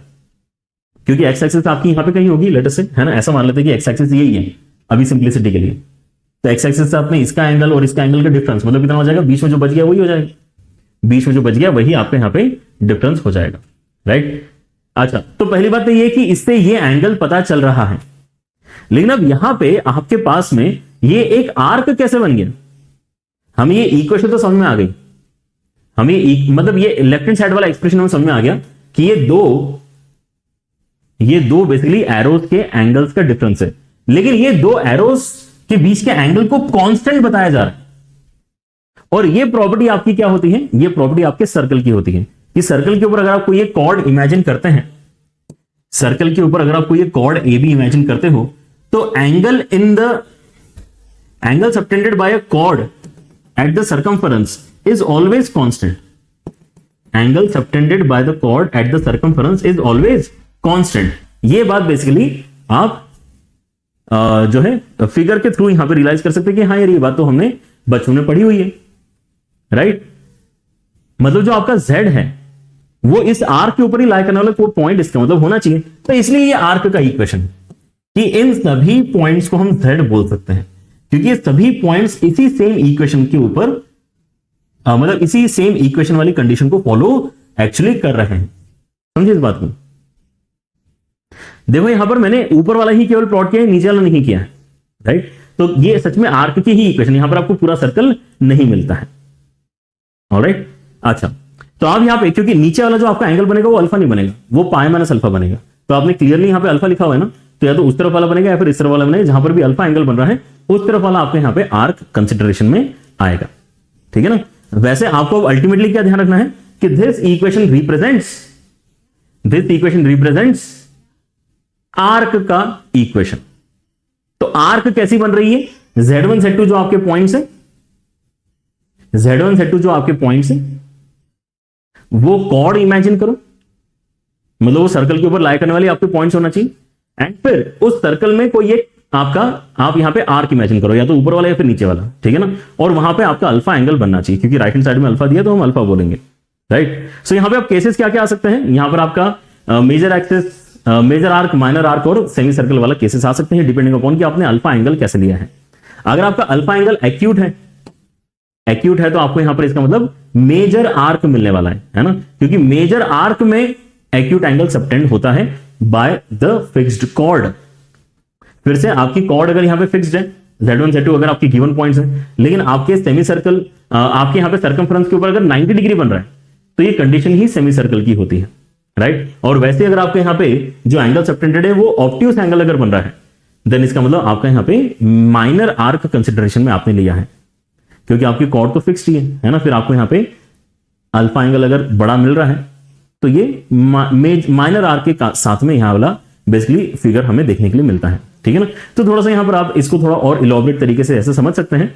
क्योंकि एक्स एक्सिस आपकी यहां पे कहीं होगी, लेट अस से, है ना, ऐसा मान लेते हैं कि एक्स एक्सिस यही है अभी सिंपलिसिटी के लिए। तो एक्स एक्सिस से आपने इसका एंगल और इसका एंगल का डिफरेंस मतलब कितना हो जाएगा, बीच में जो बच गया वही हो जाएगा, बीच में जो बच गया वही आपके यहां पे डिफरेंस हो जाएगा, राइट। अच्छा, तो पहली बात तो ये कि इससे ये एंगल पता चल रहा है, लेकिन अब यहां पे आपके पास में ये एक आर्क कैसे बन गया, हमें ये इक्वेशन तो समझ में आ गई, हमें मतलब ये लेफ्ट हैंड साइड वाला एक्सप्रेशन हमें समझ में आ गया कि ये दो बेसिकली एरोस के एंगल्स का डिफरेंस है, लेकिन ये दो एरोस के बीच के एंगल को कांस्टेंट बताया जा रहा है। और ये प्रॉपर्टी आपकी क्या होती है, ये प्रॉपर्टी आपके सर्कल की होती है कि सर्कल के ऊपर अगर आपको ये कॉर्ड इमेजिन करते हैं, सर्कल के ऊपर अगर आपको ये कॉर्ड ए बी इमेजिन करते हो, तो angle subtended bye a cord at the circumference is always constant. Angle subtended by the chord at the circumference is always constant. ये बात बेसिकली आप जो है फिगर के थ्रू यहां पे रियलाइज कर सकते हैं कि हाँ यार ये बात तो हमने बचपन में पढ़ी हुई है, राइट। मतलब जो आपका Z है वो इस आर्क के ऊपर ही लाई करने वाला कोई पॉइंट इसका मतलब होना चाहिए, तो इसलिए ये आर्क का इक्वेशन कि इन सभी पॉइंट्स को हम Z बोल सकते हैं, क्योंकि ये सभी पॉइंट्स इसी सेम इक्वेशन के ऊपर मतलब इसी सेम इक्वेशन वाली कंडीशन को फॉलो एक्चुअली कर रहे हैं। समझिए इस बात को। देखो यहां पर मैंने ऊपर वाला ही केवल प्लॉट किया है, नीचे वाला नहीं किया है, राइट। तो ये सच में आर्क की ही इक्वेशन, यहां पर आपको पूरा सर्कल नहीं मिलता है, ऑलराइट। अच्छा, तो आप यहां पे क्योंकि नीचे वाला जो आपका एंगल बनेगा वो अल्फा नहीं बनेगा, वो पाई माइनस अल्फा बनेगा, तो आपने क्लियरली यहां पे अल्फा लिखा हुआ है ना, तो या तो उस तरफ वाला बनेगा या फिर इस तरफ वाला बनेगा, जहां पर भी अल्फा एंगल बन रहा है उस तरफ वाला आपके यहां पे आर्क कंसिडरेशन में आएगा, ठीक है ना। वैसे आपको अल्टीमेटली क्या ध्यान रखना है कि दिस इक्वेशन रिप्रेजेंट्स आर्क का इक्वेशन। तो आर्क कैसी बन रही है, Z1 Z2 जो आपके पॉइंट्स है, Z1 Z2 जो आपके पॉइंट्स है वो कॉर्ड इमेजिन करो, मतलब वो सर्कल के ऊपर लाई करने वाली आपके पॉइंट्स होना चाहिए, एंड फिर उस सर्कल में कोई एक आपका आप यहां पे आर्क इमेजिन करो, या तो ऊपर वाला या फिर नीचे वाला, ठीक है ना। और वहां पे आपका अल्फा एंगल बनना चाहिए, क्योंकि राइट हैंड साइड में अल्फा दिया तो हम अल्फा बोलेंगे, राइट। सो यहां पे आप केसेस क्या क्या आ सकते हैं, यहां पर आपका major axis, major arc, minor arc और सेमी सर्कल वाला केसेस आ सकते हैं, डिपेंडिंग अपॉन कि आपने अल्फा एंगल कैसे लिया है। अगर आपका अल्फा एंगल एक्यूट है तो आपको यहां पर इसका मतलब मेजर आर्क मिलने वाला है ना, क्योंकि मेजर आर्क में एक्यूट एंगल सबटेंड होता है बाय द फिक्स्ड कॉर्ड। फिर से आपकी कॉर्ड अगर यहां पे फिक्स्ड है, Z1 Z2 अगर आपकी गिवन पॉइंट्स हैं, लेकिन आपके सेमी सर्कल आपके यहां पे सर्कमफ्रेंस के ऊपर अगर 90 डिग्री बन रहा है, तो ये कंडीशन ही सेमी सर्कल की होती है, राइट। और वैसे अगर आपके यहां पे जो एंगल सबटेंडेड है वो ऑब्ट्यूस एंगल अगर बन रहा है, देन इसका मतलब आपका यहां पे माइनर आर्क कंसिडरेशन में आपने लिया है, क्योंकि आपकी कॉर्ड तो फिक्स्ड ही है ना। फिर आपको यहां पे अल्फा एंगल अगर बड़ा मिल रहा है तो ये माइनर आर्क के साथ में यहां वाला बेसिकली फिगर हमें देखने के लिए मिलता है, ठीक है ना। तो थोड़ा सा यहां पर आप इसको थोड़ा और इलॉबरेट तरीके से ऐसे समझ सकते हैं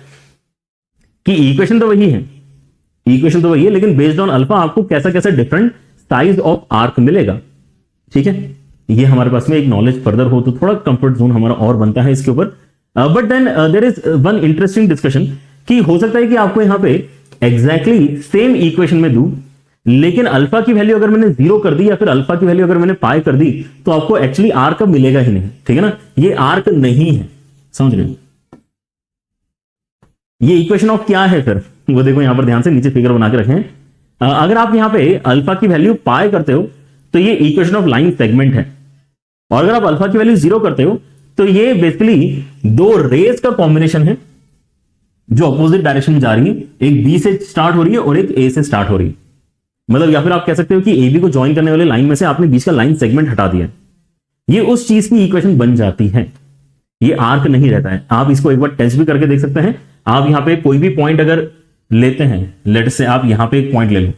कि इक्वेशन तो वही है, लेकिन बेस्ड ऑन अल्फा आपको कैसा कैसा डिफरेंट साइज ऑफ आर्क मिलेगा, ठीक है। ये हमारे पास में एक नॉलेज फर्दर हो तो थोड़ा कंफर्ट जोन हमारा और बनता है इसके ऊपर। But then there is one interesting discussion कि हो सकता है कि आपको यहां पे एग्जैक्टली सेम इक्वेशन में दूं, लेकिन अल्फा की वैल्यू अगर मैंने 0 कर दी या फिर अल्फा की वैल्यू अगर मैंने पाई कर दी, तो आपको एक्चुअली आर्क मिलेगा ही नहीं, ठीक है ना। ये आर्क नहीं है, समझ रहे हो। ये इक्वेशन ऑफ क्या है फिर, वो देखो यहां पर ध्यान से नीचे फिगर बना के रखें। अगर आप यहां पे अल्फा की वैल्यू पाई करते हो तो ये इक्वेशन ऑफ लाइन सेगमेंट है, और अगर आप अल्फा की वैल्यू 0 करते हो तो ये बेसिकली दो रेज का कॉम्बिनेशन है, जो अपोजिट डायरेक्शन में जा रही है, एक बी से स्टार्ट हो रही है और एक ए से स्टार्ट हो रही है। मतलब या फिर आप कह सकते हो कि ए बी को ज्वाइन करने वाले लाइन में से आपने बीच का लाइन सेगमेंट हटा दिया, ये उस चीज की इक्वेशन बन जाती है, ये आर्क नहीं रहता है। आप इसको एक बार टेस्ट भी करके देख सकते हैं। आप यहां पे कोई भी पॉइंट अगर लेते हैं, लेट से आप यहां पे एक पॉइंट ले लो,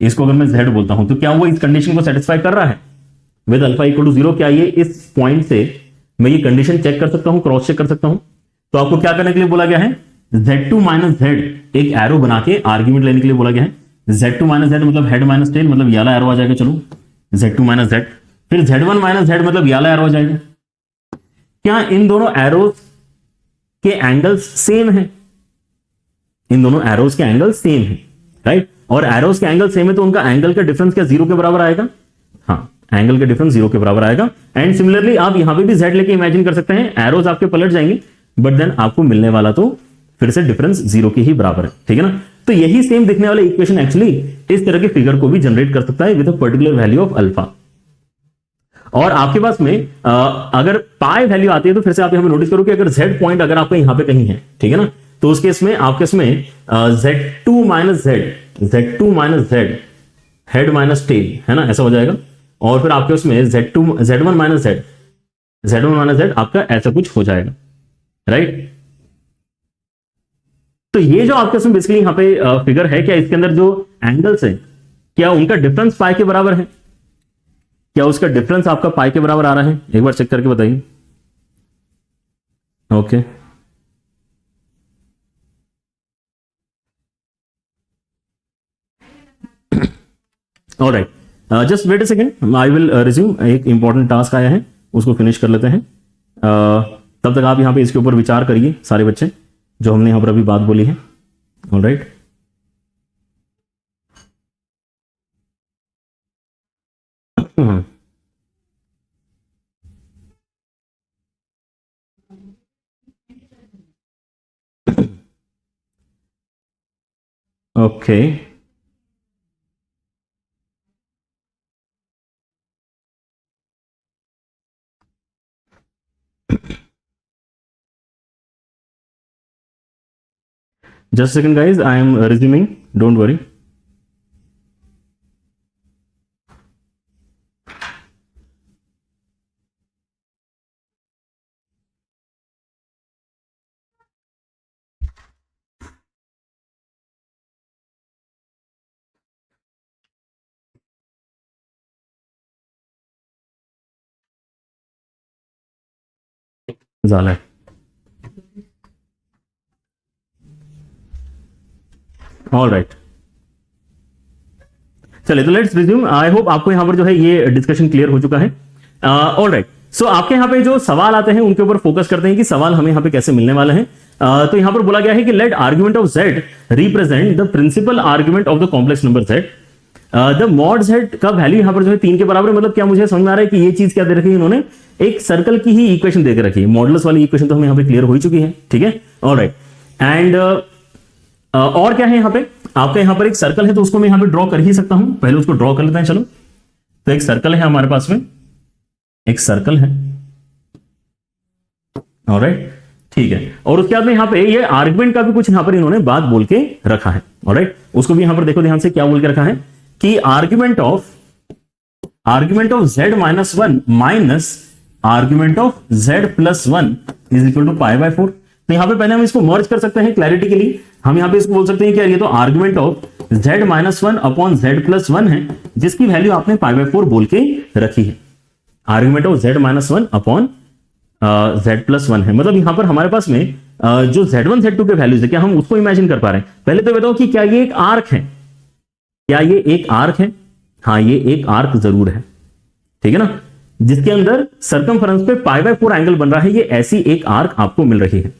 इसको अगर मैं z बोलता हूं, तो क्या वो इस कंडीशन को सेटिस्फाई कर रहा है विद अल्फा इक्वल टू 0? क्या ये इस पॉइंट से मैं ये कंडीशन चेक कर सकता हूं, क्रॉस चेक कर सकता हूं? तो आपको क्या करने के लिए बोला गया है? z2 माइनस z, एक एरो बना के आर्ग्यूमेंट लेने के लिए बोला गया है। z2 माइनस z मतलब हेड माइनस टेल, मतलब ये वाला एरो आ जाएगा। चलो z2 माइनस z, फिर z1 माइनस z मतलब ये वाला एरो आ जाएगा। क्या इन दोनों एरोज के एंगल्स सेम है? इन दोनों एरोज के एंगल सेम है, राइट? और एरोज के एंगल सेम है तो उनका एंगल का डिफरेंस क्या 0 के बराबर आएगा? हाँ, एंगल का डिफरेंस 0 के बराबर आएगा। एंड सिमिलरली आप यहां पे भी z लेके इमेजिन कर सकते हैं, एरोज आपके पलट जाएंगे, बट देन आपको मिलने वाला तो फिर से डिफरेंस 0 के ही बराबर है, ठीक है ना? तो यही सेम दिखने वाला इक्वेशन एक्चुअली इस तरह के फिगर को भी जनरेट कर सकता है with a particular value of alpha. और आपके पास में अगर पाई वैल्यू आती है तो फिर से आप यहां पे नोटिस करो कि अगर z पॉइंट अगर आपका यहां पे कहीं है, ठीक है ना, तो उस केस में आपके इसमें z2 minus z head minus tell, है ना, ऐसा हो जाएगा। और फिर आपके उसमें z1 माइनस z आपका ऐसा कुछ हो जाएगा, राइट? तो ये जो आपके उसमें बेसिकली यहां पे फिगर है, क्या इसके अंदर जो एंगल्स है क्या उनका डिफरेंस पाई के बराबर है? क्या उसका डिफरेंस आपका पाई के बराबर आ रहा है? एक बार चेक करके बताइए। Okay, alright, just wait a second, I will resume. एक इंपॉर्टेंट टास्क आया है, उसको फिनिश कर लेते हैं। तब तक आप यहां पे इसके ऊपर विचार करिए सारे बच्चे, जो हमने यहां पर अभी बात बोली है। Alright, okay, just a second guys, I am resuming, don't worry. झाला है, ऑल राइट, चलिए तो लेट्स रिज्यूम। आई होप आपको यहां पर जो है ये डिस्कशन क्लियर हो चुका है। ऑल राइट, सो आपके यहां पे जो सवाल आते हैं उनके ऊपर फोकस करते हैं कि सवाल हमें यहां पे कैसे मिलने वाला है। तो यहां पर बोला गया है कि let argument of z represent the principal argument of the complex number z। The mod z का वैल्यू यहां पर जो है 3 के बराबर है। मतलब क्या मुझे समझ में आ रहा है कि ये चीज क्या दे रखी है इन्होंने? एक सर्कल की ही इक्वेशन देकर रखी है। मॉडुलस वाली इक्वेशन तो हमें यहां पे क्लियर हो ही चुकी है, ठीक है, ऑलराइट। एंड और क्या है यहां पे? आपका यहां पर एक सर्कल है, तो उसको मैं यहां पे ड्रॉ कर ही सकता हूं। पहले उसको ड्रॉ कर लेते हैं, चलो। तो एक सर्कल है हमारे पास में, एक सर्कल है, ऑलराइट, ठीक है। और उसके बाद में यहां पे ये आर्गुमेंट का भी कुछ यहां पर इन्होंने बात बोल के रखा है, ऑलराइट। उसको भी यहां पर देखो ध्यान से, क्या बोल के रखा है कि argument of z minus 1 minus argument of z plus 1 is equal to pi by 4। तो यहां पे पहले हम इसको मर्ज कर सकते हैं क्लैरिटी के लिए। हम यहां पे इसको बोल सकते हैं कि यार ये तो argument of z minus 1 upon z plus 1 है, जिसकी वैल्यू आपने पाई बाय 4 बोल के रखी है। Argument of z minus 1 upon z plus 1 है। मतलब यहां पर हमारे पास में जो z1 z2 के वैल्यूज है, क्या हम उसको इमेजिन कर पा रहे हैं? पहले तो बताओ कि क्या ये एक आर्क है? क्या ये एक आर्क है? हाँ, ये एक आर्क जरूर है, ठीक है ना, जिसके अंदर सर्कमफरेंस पे पाई बाय 4 एंगल बन रहा है। ये ऐसी एक आर्क आपको मिल रही है,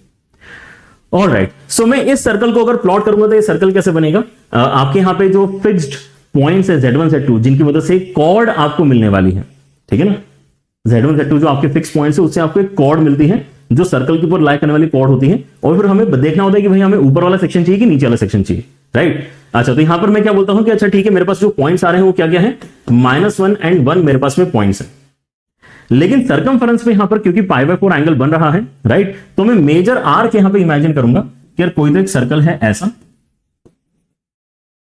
ऑलराइट। सो मैं इस सर्कल को अगर प्लॉट करूंगा तो ये सर्कल कैसे बनेगा? आपके यहां पे जो फिक्स्ड पॉइंट्स है z1 z2, जिनकी मदद से कॉर्ड आपको मिलने वाली है, ठीक है ना, z1 z2 जो आपके फिक्स पॉइंट्स है, उससे आपको एक कॉर्ड मिलती है जो सर्कल के ऊपर लाई करने वाली कॉर्ड होती है। और फिर हमें देखना होता है कि भाई हमें ऊपर वाला सेक्शन चाहिए कि नीचे वाला सेक्शन चाहिए, राइट। अच्छा, तो यहां पर मैं क्या बोलता हूं कि अच्छा ठीक है, मेरे पास जो पॉइंट्स आ रहे हैं वो क्या क्या है? -1 एंड 1 मेरे पास में पॉइंट्स है। लेकिन सर्कमफरेंस में यहां पर क्योंकि पाई बाय 4 एंगल बन रहा है, राइट, तो मैं मेजर आर्क यहां पे इमेजिन करूंगा कि यार कोई तो एक सर्कल है ऐसा,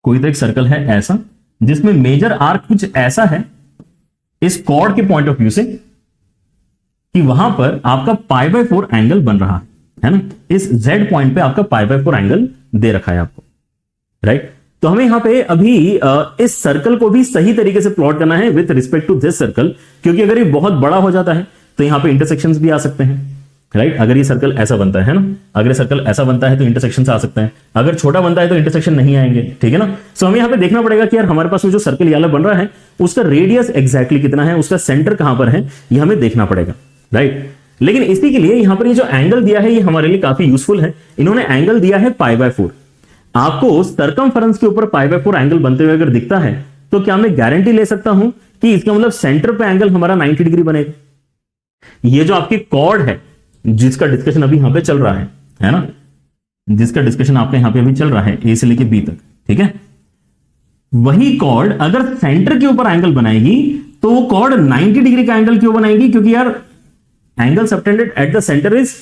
कोई तो एक सर्कल है ऐसा जिसमें मेजर आर्क कुछ ऐसा है इस कॉर्ड के पॉइंट ऑफ व्यू से कि वहां पर आपका π/4 एंगल बन रहा है ना, इस z पॉइंट पे आपका π/4 एंगल दे रखा है आपको, राइट। तो हमें यहां पे अभी इस सर्कल को भी सही तरीके से प्लॉट करना है with respect to this circle, क्योंकि अगर ये बहुत बड़ा हो जाता है तो यहां पे इंटरसेक्शंस भी आ सकते हैं, राइट। अगर ये सर्कल ऐसा बनता है ना, अगर ये सर्कल ऐसा बनता है तो इंटरसेक्शन आ सकते हैं, अगर छोटा बनता है तो इंटरसेक्शन नहीं आएंगे, ठीक है ना। सो हमें यहां पे देखना पड़ेगा कि यार हमारे पास जो सर्कल ये वाला बन रहा है उसका रेडियस एग्जैक्टली कितना है, उसका सेंटर कहां पर है, ये हमें देखना पड़ेगा, राइट। लेकिन इसी के लिए यहां पर ये जो एंगल दिया है ये हमारे लिए काफी यूजफुल है। इन्होंने एंगल दिया है π/4। आपको सर्कमफेरेंस के ऊपर π/4 एंगल बनते हुए अगर दिखता है तो क्या मैं गारंटी ले सकता हूं कि इसका मतलब सेंटर पे एंगल हमारा 90 डिग्री बनेगा। ये जो आपकी कॉर्ड है जिसका डिस्कशन अभी यहां पे चल रहा है ना, जिसका डिस्कशन आपका यहां पे अभी चल रहा है ए से लेके बी तक, ठीक है। वही कॉर्ड अगर सेंटर के ऊपर एंगल बनाएगी तो वो कॉर्ड 90 डिग्री का एंगल क्यों बनाएगी, क्योंकि यार angle subtended at the centre is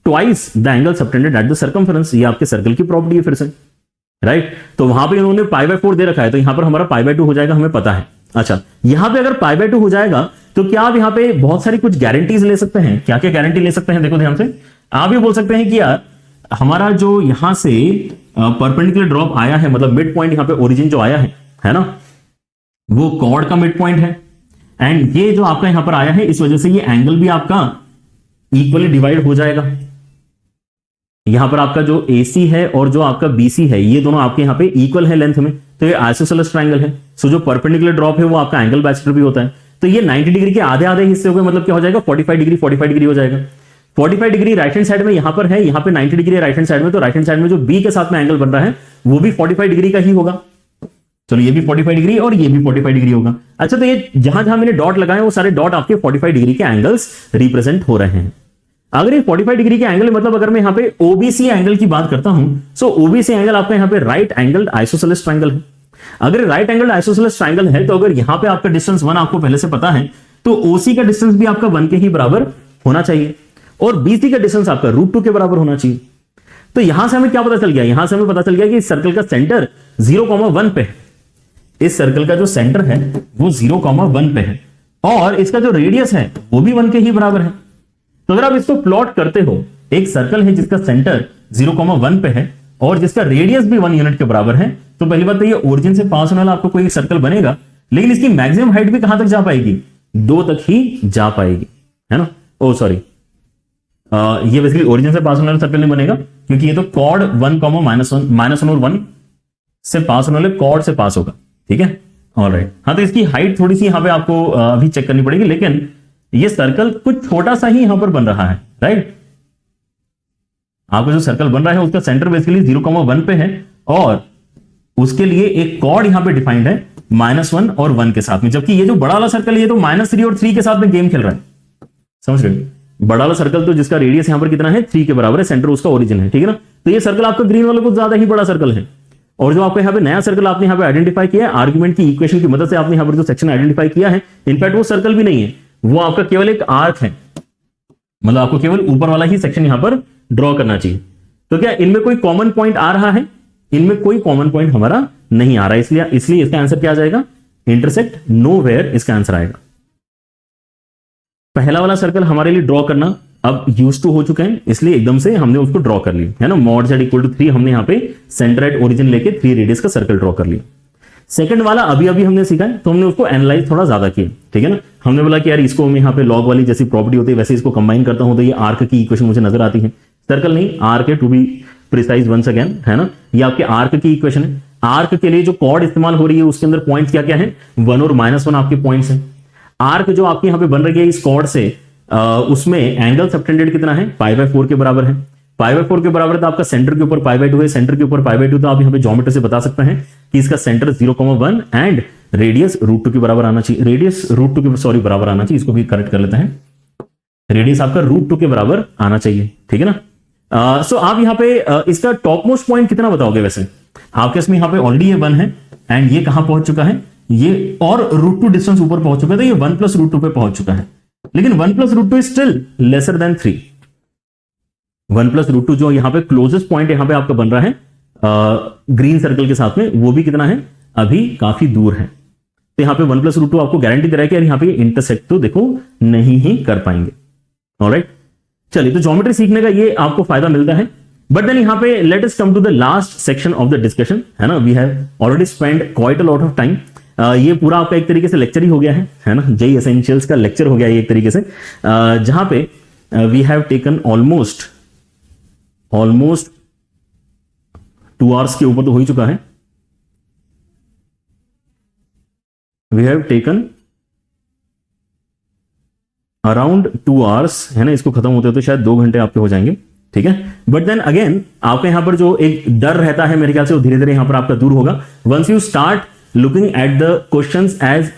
twice the angle subtended at the circumference. ये आपके सर्कल की प्रॉपर्टी है फिर से, राइट। तो वहां पे उन्होंने π/4 दे रखा है तो यहां पर हमारा π/2 हो जाएगा, हमें पता है। अच्छा, यहां पे अगर π/2 हो जाएगा तो क्या आप यहां पे बहुत सारी कुछ गारंटीज ले सकते हैं। क्या क्या गारंटी ले सकते हैं, देखो ध्यान से। आप ये बोल सकते हैं कि यार हमारा जो यहां से परपेंडिकुलर ड्रॉप आया है, मतलब मिड पॉइंट यहां पे ओरिजिन जो आया है ना, वो कॉर्ड का मिड पॉइंट है, एंड ये जो आपका यहां पर आया है इस वजह से ये एंगल भी आपका इक्वली डिवाइड हो जाएगा। यहां पर आपका जो AC है और जो आपका BC है ये दोनों आपके यहां पे इक्वल है लेंथ में, तो ये आइसोसेलेस ट्रायंगल है। सो जो परपेंडिकुलर ड्रॉप है वो आपका एंगल बाइसेक्टर भी होता है। तो ये 90 डिग्री के आधे आधे हिस्से हो गए, मतलब क्या हो जाएगा 45 डिग्री हो जाएगा। 45 डिग्री राइट हैंड साइड में यहां पर है, यहां पे 90 डिग्री राइट हैंड साइड में, तो राइट हैंड साइड में जो B के साथ में एंगल बन रहा है वो भी 45 डिग्री का ही होगा। चलो ये भी 45 डिग्री और ये भी 45 डिग्री होगा। अच्छा, तो ये जहां जहां मैंने डॉट लगाए वो सारे डॉट आपके 45 डिग्री के एंगल्स रिप्रेजेंट हो रहे हैं। अगर ये 45 डिग्री के एंगल, मतलब अगर मैं यहां पे OBC एंगल की बात करता हूं, सो OBC एंगल आपका यहां पे राइट एंगल आइसोसेलेस ट्रायंगल है। अगर राइट एंगल आइसोसेलेस ट्रायंगल है तो अगर यहां पे आपका डिस्टेंस 1 आपको पहले से पता है तो OC का डिस्टेंस भी आपका 1 के ही बराबर होना चाहिए और BC का डिस्टेंस आपका √2 के बराबर होना चाहिए। तो यहां से हमें क्या पता चल गया, यहां से हमें पता चल गया कि इस सर्कल का सेंटर 0,1 पे है। इस सर्कल का जो सेंटर है वो 0,1 पे है और इसका जो रेडियस है वो भी 1 के ही बराबर है। तो अगर आप इसको प्लॉट करते हो, एक सर्कल है जिसका सेंटर 0,1 पे है और जिसका रेडियस भी 1 यूनिट के बराबर है, तो पहली बात तो ये ओरिजिन से पास होने वाला आपको कोई एक सर्कल बनेगा, लेकिन इसकी मैक्सिमम हाइट भी कहां तक जा पाएगी, 2 तक ही जा पाएगी, है ना। ओ सॉरी, ये बेसिकली ओरिजिन से पास होने वाला सर्कल नहीं बनेगा क्योंकि ये तो कॉर्ड 1, -1 और 1 से पास होने वाले कॉर्ड से पास होगा, ठीक है। ऑलराइट, हाँ, तो इसकी हाइट थोड़ी सी यहां पे आपको अभी चेक करनी पड़ेगी, लेकिन ये सर्कल कुछ छोटा सा ही यहां पर बन रहा है, राइट। आपका जो सर्कल बन रहा है उसका सेंटर बेसिकली 0,1 पे है और उसके लिए एक कॉर्ड यहां पे डिफाइंड है -1 और 1 के साथ में, जबकि ये जो बड़ा वाला सर्कल है ये तो -3 और 3 के साथ में गेम खेल रहा है, समझ रहे हो। बड़ा वाला सर्कल तो जिसका रेडियस यहां पर कितना है 3 के बराबर है, सेंटर उसका ओरिजिन है, ठीक है ना। तो ये सर्कल आपका ग्रीन वाला कुछ ज्यादा ही बड़ा सर्कल है और जो आपको यहाँ पे नया सर्कल आपने यहाँ पे आइडेंटिफाई किया है आर्गुमेंट की इक्वेशन की मदद से, आपने यहाँ पर जो सेक्शन आइडेंटिफाई किया है, इनफैक्ट वो सर्कल भी नहीं है, वो आपका केवल एक आर्क है, मतलब आपको केवल ऊपर वाला ही सेक्शन यहां पर ड्रॉ करना चाहिए। तो क्या इनमें कोई कॉमन पॉइंट आ रहा है, इनमें कोई कॉमन पॉइंट हमारा नहीं आ रहा है, इसलिए इसका आंसर क्या आ जाएगा, इंटरसेक्ट नोवेयर, इसका आंसर आएगा। पहला वाला सर्कल हमारे लिए ड्रॉ करना अब यूज टू हो चुके हैं, इसलिए एकदम से हमने उसको ड्रॉ कर लिया, है ना। mod z = 3 हमने यहाँ पे सेंटर एट ओरिजिन लेके 3 रेडियस का सर्कल ड्रॉ कर लिया। सेकंड वाला अभी अभी हमने सीखा है तो हमने उसको एनालाइज थोड़ा ज्यादा किया, ठीक है ना। हमने बोला कि यार इसको मैं यहाँ पे लॉग वाली जैसी प्रॉपर्टी होती है वैसे इसको कंबाइन करता हूं तो ये आर्क की इक्वेशन मुझे नजर आती है, सर्कल नहीं आर्क है, to be precise once again, है ना। ये आपके आर्क की इक्वेशन है। आर्क के लिए जो कॉर्ड इस्तेमाल हो रही है उसके अंदर पॉइंट्स क्या क्या है, 1 और -1 आपके पॉइंट्स हैं। आर्क जो आपके यहाँ पे बन रही है इस कॉर्ड से, उसमें एंगल सबटेंडेड कितना है, π/4 के बराबर है। π/4 के बराबर तो आपका सेंटर के ऊपर π/2 है, सेंटर के ऊपर π/2, तो आप यहाँ पे ज्योमेट्री से बता सकते हैं कि इसका सेंटर 0,1 एंड रेडियस √2 के बराबर आना चाहिए, रेडियस √2 के सॉरी बराबर आना चाहिए, इसको भी करेक्ट कर लेते हैं, रेडियस आपका √2 के बराबर आना चाहिए, ठीक है ना। सो आप यहाँ पे इसका टॉप मोस्ट पॉइंट कितना बताओगे, वैसे आपके इसमें यहाँ पे ऑलरेडी ये 1 है एंड ये कहां पहुंच चुका है, ये और √2 डिस्टेंस ऊपर पहुंच चुका है, तो ये 1 + √2 पे पहुंच चुका है, लेकिन 1 + √2 इज स्टिल लेसर देन 3, 1+√2 जो यहाँ पे क्लोजेस्ट पॉइंट यहाँ पे आपका बन रहा है ग्रीन सर्कल के साथ में, वो भी कितना है, अभी काफी दूर है। तो यहाँ पे 1+√2 आपको गारंटी दे रहा है कि यार यहाँ पे इंटरसेक्ट तो देखो नहीं ही कर पाएंगे। ऑलराइट, चलिए तो ज्योमेट्री सीखने का ये आपको फायदा मिलता है। बट देन यहाँ पे let us come to the last section of the discussion, है ना। We have already spend quite a lot of time. ये पूरा आपका एक तरीके से लेक्चर ही हो गया है ना, जेई एसेंशियल्स का लेक्चर हो गया है एक तरीके से, जहां पे we have taken almost 2 hours के ऊपर तो हो ही चुका है। We have taken around 2 hours, है ना। इसको खत्म होते तो शायद 2 घंटे आपके हो जाएंगे, ठीक है। बट देन अगेन आपके यहां पर जो एक डर रहता है मेरे ख्याल से वो धीरे धीरे यहां पर आपका दूर होगा once you start looking at the questions as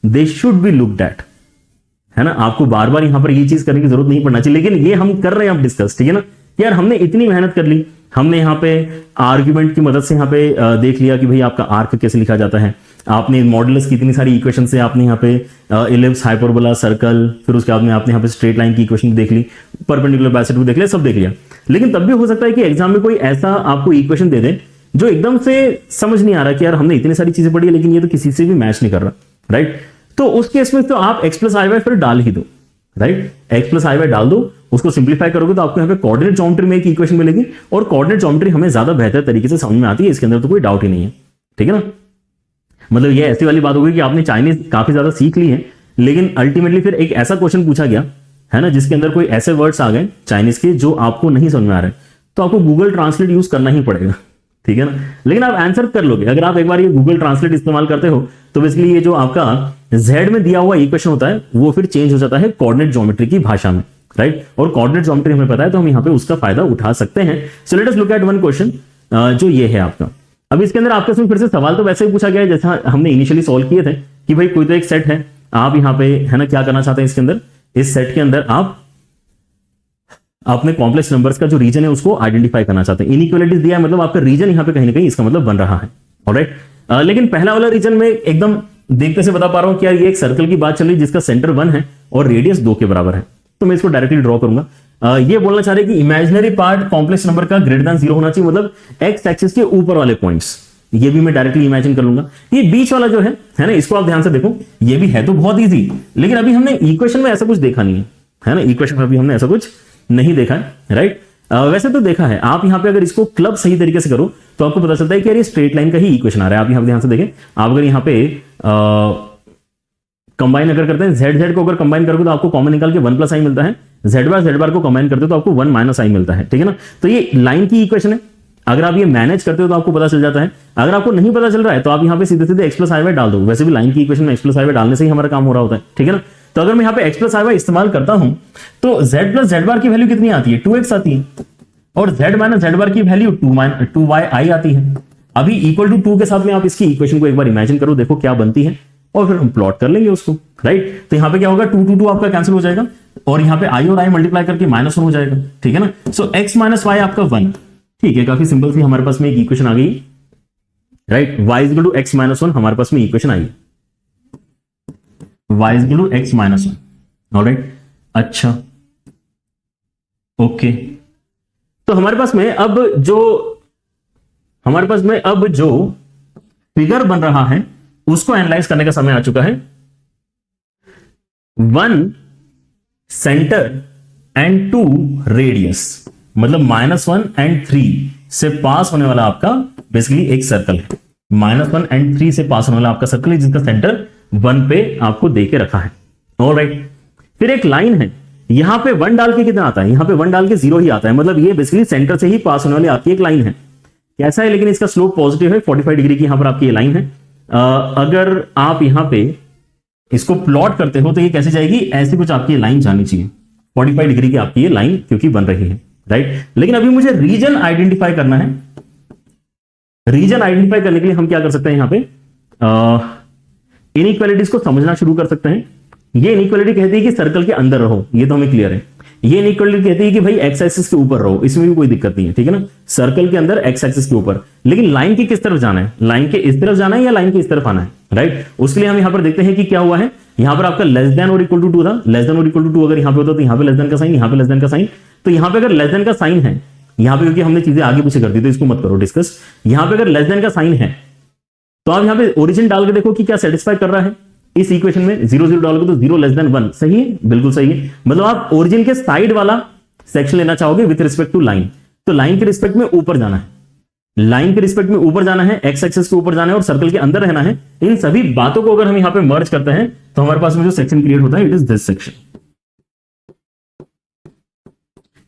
they should be looked at, है ना। आपको बार बार यहां पर ये चीज करने की जरूरत नहीं पड़ना चाहिए, लेकिन ये हम कर रहे हैं अब डिस्कस, ठीक है ना। यार हमने इतनी मेहनत कर ली, हमने यहाँ पे आर्ग्यूमेंट की मदद से यहाँ पे देख लिया कि भाई आपका आर्क कैसे लिखा जाता है, आपने मॉडुलस की इतनी सारी इक्वेशन से आपने यहाँ पे इलिप्स, हाइपरबोला, सर्कल, फिर उसके बाद में आपने यहाँ पे स्ट्रेट लाइन की इक्वेशन देख ली, परपेंडिकुलर बाइसेक्टर देख लिया, सब देख लिया। लेकिन तब भी हो सकता है कि एग्जाम में कोई ऐसा आपको इक्वेशन दे दे जो एकदम से समझ नहीं आ रहा कि यार हमने इतनी सारी चीजें पढ़ी है लेकिन ये तो किसी से भी मैच नहीं कर रहा, राइट। तो उस केस में तो आप x+i फिर डाल ही दो, राइट। x+i डाल दो, उसको सिंप्लीफाई करोगे तो आपको यहाँ पे कोऑर्डिनेट ज्योमेट्री में एक इक्वेशन मिलेगी, और कोऑर्डिनेट ज्योमेट्री हमें ज्यादा बेहतर तरीके से समझ में आती है, इसके अंदर तो कोई डाउट ही नहीं है, ठीक है ना। मतलब ये ऐसी वाली बात होगी कि आपने चाइनीज काफी ज्यादा सीख ली है, लेकिन अल्टीमेटली फिर एक ऐसा क्वेश्चन पूछा गया, है ना, जिसके अंदर कोई ऐसे वर्ड्स आ गए चाइनीज के जो आपको नहीं समझ में आ रहे, तो आपको गूगल ट्रांसलेट यूज करना ही पड़ेगा, ठीक है ना। लेकिन आप आंसर कर लोगे अगर आप एक बार ये गूगल ट्रांसलेट इस्तेमाल करते हो, तो बेसिकली ये जो आपका z में दिया हुआ इक्वेशन होता है वो फिर चेंज हो जाता है कोऑर्डिनेट ज्योमेट्री की भाषा में, राइट। और कोऑर्डिनेट ज्योमेट्री हमें पता है तो हम यहाँ पे उसका फायदा उठा सकते हैं। So let us look at one question जो ये है आपका। अब इसके अंदर आपके फिर से सवाल तो वैसे ही पूछा गया है जैसा हमने इनिशियली सॉल्व किए थे कि भाई कोई तो एक सेट है, आप यहाँ पे, है ना, क्या करना चाहते हैं इसके अंदर, इस सेट के अंदर आप अपने कॉम्प्लेक्स नंबर्स का जो रीजन है उसको आइडेंटिफाई करना चाहते हैं। इनइक्वालिटीज दिया है, मतलब आपका रीजन यहाँ पे कहीं ना कहीं इसका मतलब बन रहा है, ऑलराइट। लेकिन पहला वाला रीजन में एकदम देखते से बता पा रहा हूं कि यार ये एक सर्कल की बात चल रही है जिसका सेंटर 1 है और रेडियस 2 के बराबर है, तो मैं इसको डायरेक्टली ड्रॉ करूंगा। ये बोलना चाह रहे हैं कि इमेजिनरी पार्ट कॉम्प्लेक्स नंबर का ग्रेटर देन 0 होना चाहिए, मतलब एक्स एक्सिस के ऊपर वाले पॉइंट्स, ये भी मैं डायरेक्टली इमेजिन कर लूंगा। ये बीच वाला जो है ना, इसको आप ध्यान से देखो, ये भी है तो बहुत ईजी, लेकिन अभी हमने इक्वेशन में ऐसा कुछ देखा नहीं है ना, इक्वेशन में अभी हमने ऐसा कुछ नहीं देखा है, राइट। वैसे तो देखा है, आप यहाँ पे अगर इसको क्लब सही तरीके से करो तो आपको पता चलता है कि यार ये स्ट्रेट लाइन का ही इक्वेशन आ रहा है। आप यहाँ ध्यान से देखें, आप अगर यहाँ पे कंबाइन अगर करते हैं, z को अगर कंबाइन करोगे तो आपको कॉमन निकाल के 1+i मिलता है, z बार को कंबाइन करते हो तो आपको 1 - i मिलता है, ठीक है ना। तो ये लाइन की इक्वेशन है, अगर आप ये मैनेज करते हो तो आपको पता चल जाता है। अगर आपको नहीं पता चल रहा है तो आप यहाँ पे सीधे सीधे x+i डाल दो, वैसे भी लाइन की इक्वेशन में x+i डालने से ही हमारा काम हो रहा होता है, ठीक है ना। तो अगर मैं यहाँ पे x+i इस्तेमाल करता हूं तो z बार की वैल्यू कितनी आती है, 2x आती है, और z बार की वैल्यू 2y आती है। अभी इक्वल टू 2 के साथ में आप इसकी इक्वेशन को एक बार इमेजिन करो, देखो क्या बनती है, और फिर हम प्लॉट कर लेंगे उसको, राइट। तो यहाँ पे क्या होगा, 2 2 आपका कैंसिल हो जाएगा, और यहाँ पे i और i मल्टीप्लाई करके -1 हो जाएगा, ठीक है ना। सो x - y आपका 1, ठीक है, काफी सिंपल सी हमारे पास में एक इक्वेशन आ गई, राइट। y = x - 1 हमारे पास में इक्वेशन आई, y = x - 1, ऑलराइट। अच्छा, ओके, तो हमारे पास में अब जो फिगर बन रहा है उसको एनालाइज करने का समय आ चुका है। 1 सेंटर एंड 2 रेडियस, मतलब -1 और 3 से पास होने वाला आपका बेसिकली एक सर्कल है, -1 और 3 से पास होने वाला आपका सर्कल है जिसका सेंटर 1 पे आपको देके रखा है, ऑलराइट। फिर एक लाइन है, यहां पे 1 डाल के कितना आता है, यहां पे 1 डाल के 0 ही आता है, मतलब ये बेसिकली सेंटर से ही पास होने वाली आपकी एक लाइन है। कैसा है, लेकिन इसका स्लोप पॉजिटिव है, 45 डिग्री की यहां पर आपकी ये लाइन है। अगर आप यहां पे इसको प्लॉट करते हो तो ये कैसे जाएगी, ऐसी कुछ आपकी लाइन जानी चाहिए, 45 डिग्री की आपकी ये लाइन क्योंकि बन रही है, राइट। लेकिन अभी मुझे रीजन आइडेंटिफाई करना है। रीजन आइडेंटिफाई करने के लिए हम क्या कर सकते हैं, यहां पे इनइक्वालिटीज को समझना शुरू कर सकते हैं। ये इनइक्वालिटी कहती है कि सर्कल के अंदर रहो, ये तो हमें क्लियर है। ये इनइक्वालिटी कहती है कि भाई एक्स एक्सिस के ऊपर रहो, इसमें भी कोई दिक्कत नहीं है, ठीक है ना। सर्कल के अंदर एक्स एक्सिस के ऊपर, लेकिन लाइन की किस तरफ जाना है, लाइन के इस तरफ जाना है या लाइन के इस तरफ आना है, राइट। उसके लिए हम यहां पर देखते हैं कि क्या हुआ है। यहां पर आपका लेस देन और इक्वल टू 2 था, लेस देन और इक्वल टू 2 अगर यहां पे होता तो यहां पे लेस देन का साइन, यहां पे लेस देन का साइन, तो यहां पे अगर लेस देन का साइन है, यहां पे क्योंकि हमने चीजें आगे पीछे कर दी तो इसको मत करो डिस्कस, यहां पे अगर लेस देन का साइन है तो आप यहां पे ओरिजिन डाल के देखो कि क्या सेटिस्फाई कर रहा है इस इक्वेशन में। 0 0 डालोगे तो 0 लेस देन 1, सही है, बिल्कुल सही है। मतलब आप ओरिजिन के साइड वाला सेक्शन लेना चाहोगे विथ रिस्पेक्ट टू लाइन, तो लाइन के रिस्पेक्ट में ऊपर जाना है, लाइन के रिस्पेक्ट में ऊपर जाना है, एक्स एक्सिस के ऊपर जाना है और सर्कल के अंदर रहना है। इन सभी बातों को अगर हम यहां पे मर्ज करते हैं तो हमारे पास में जो सेक्शन क्रिएट होता है it is this section,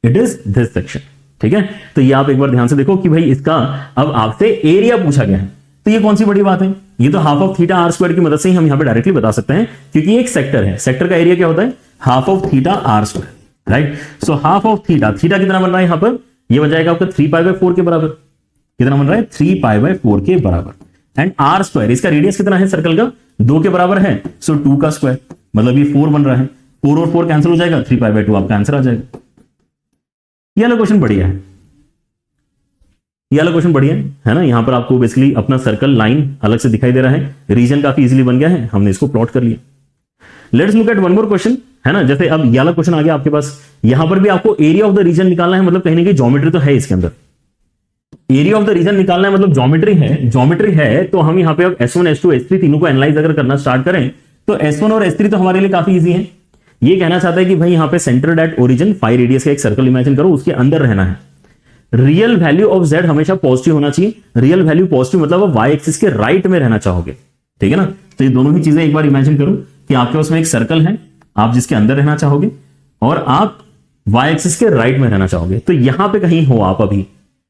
it is this section, ठीक है। तो ये आप एक बार ध्यान से देखो कि भाई इसका अब आपसे एरिया पूछा गया है, तो ये कौन सी बड़ी बात है, ये तो half of theta r square की मदद से ही हम यहां पे डायरेक्टली बता सकते हैं, क्योंकि एक सेक्टर है, सेक्टर का एरिया क्या होता है half of theta r square, right. So half of theta, theta कितना बन रहा है यहां पर, ये बन जाएगा आपका 3π/4 के बराबर, कितना बन रहा है 3π/4 के बराबर। एंड आर स्क्वायर, इसका रेडियस कितना है सर्कल का 2 के बराबर है, सो 2 का स्क्वायर, मतलब ये 4 बन रहा है, 4 और 4 कैंसिल हो जाएगा, 3π/2 आपका आंसर आ जाएगा। ये वाला क्वेश्चन बढ़िया है, ये वाला क्वेश्चन बढ़िया है ना। यहां पर आपको बेसिकली अपना सर्कल लाइन अलग से दिखाई दे रहा है, रीजन काफी इजीली बन गया है, हमने इसको प्लॉट कर लिया। Let's look at one more question, है ना। जैसे अब ये वाला क्वेश्चन आ गया आपके पास, यहां पर भी आपको एरिया ऑफ द रीजन निकालना है, मतलब कहीं ना कहीं ज्योमेट्री तो है इसके अंदर, एरिया ऑफ द रीजन निकालना है मतलब ज्योमेट्री है, ज्योमेट्री है। तो हम यहां पे अब S1 S2 S3 तीनों को एनालाइज अगर करना स्टार्ट करें तो S1 और S3 तो हमारे लिए काफी इजी है। ये कहना चाहता है कि भाई यहां पे सेंटर्ड एट ओरिजिन 5 रेडियस का एक सर्कल इमेजिन करो, उसके अंदर रहना है, रियल वैल्यू ऑफ z हमेशा पॉजिटिव होना चाहिए, रियल वैल्यू पॉजिटिव मतलब आप y एक्सिस के राइट में रहना चाहोगे, ठीक है ना। तो ये दोनों ही चीजें एक बार इमेजिन करो कि आपके पास में एक सर्कल है, आप जिसके अंदर रहना चाहोगे और आप y एक्सिस के राइट में रहना चाहोगे, तो यहां पे कहीं हो आप अभी,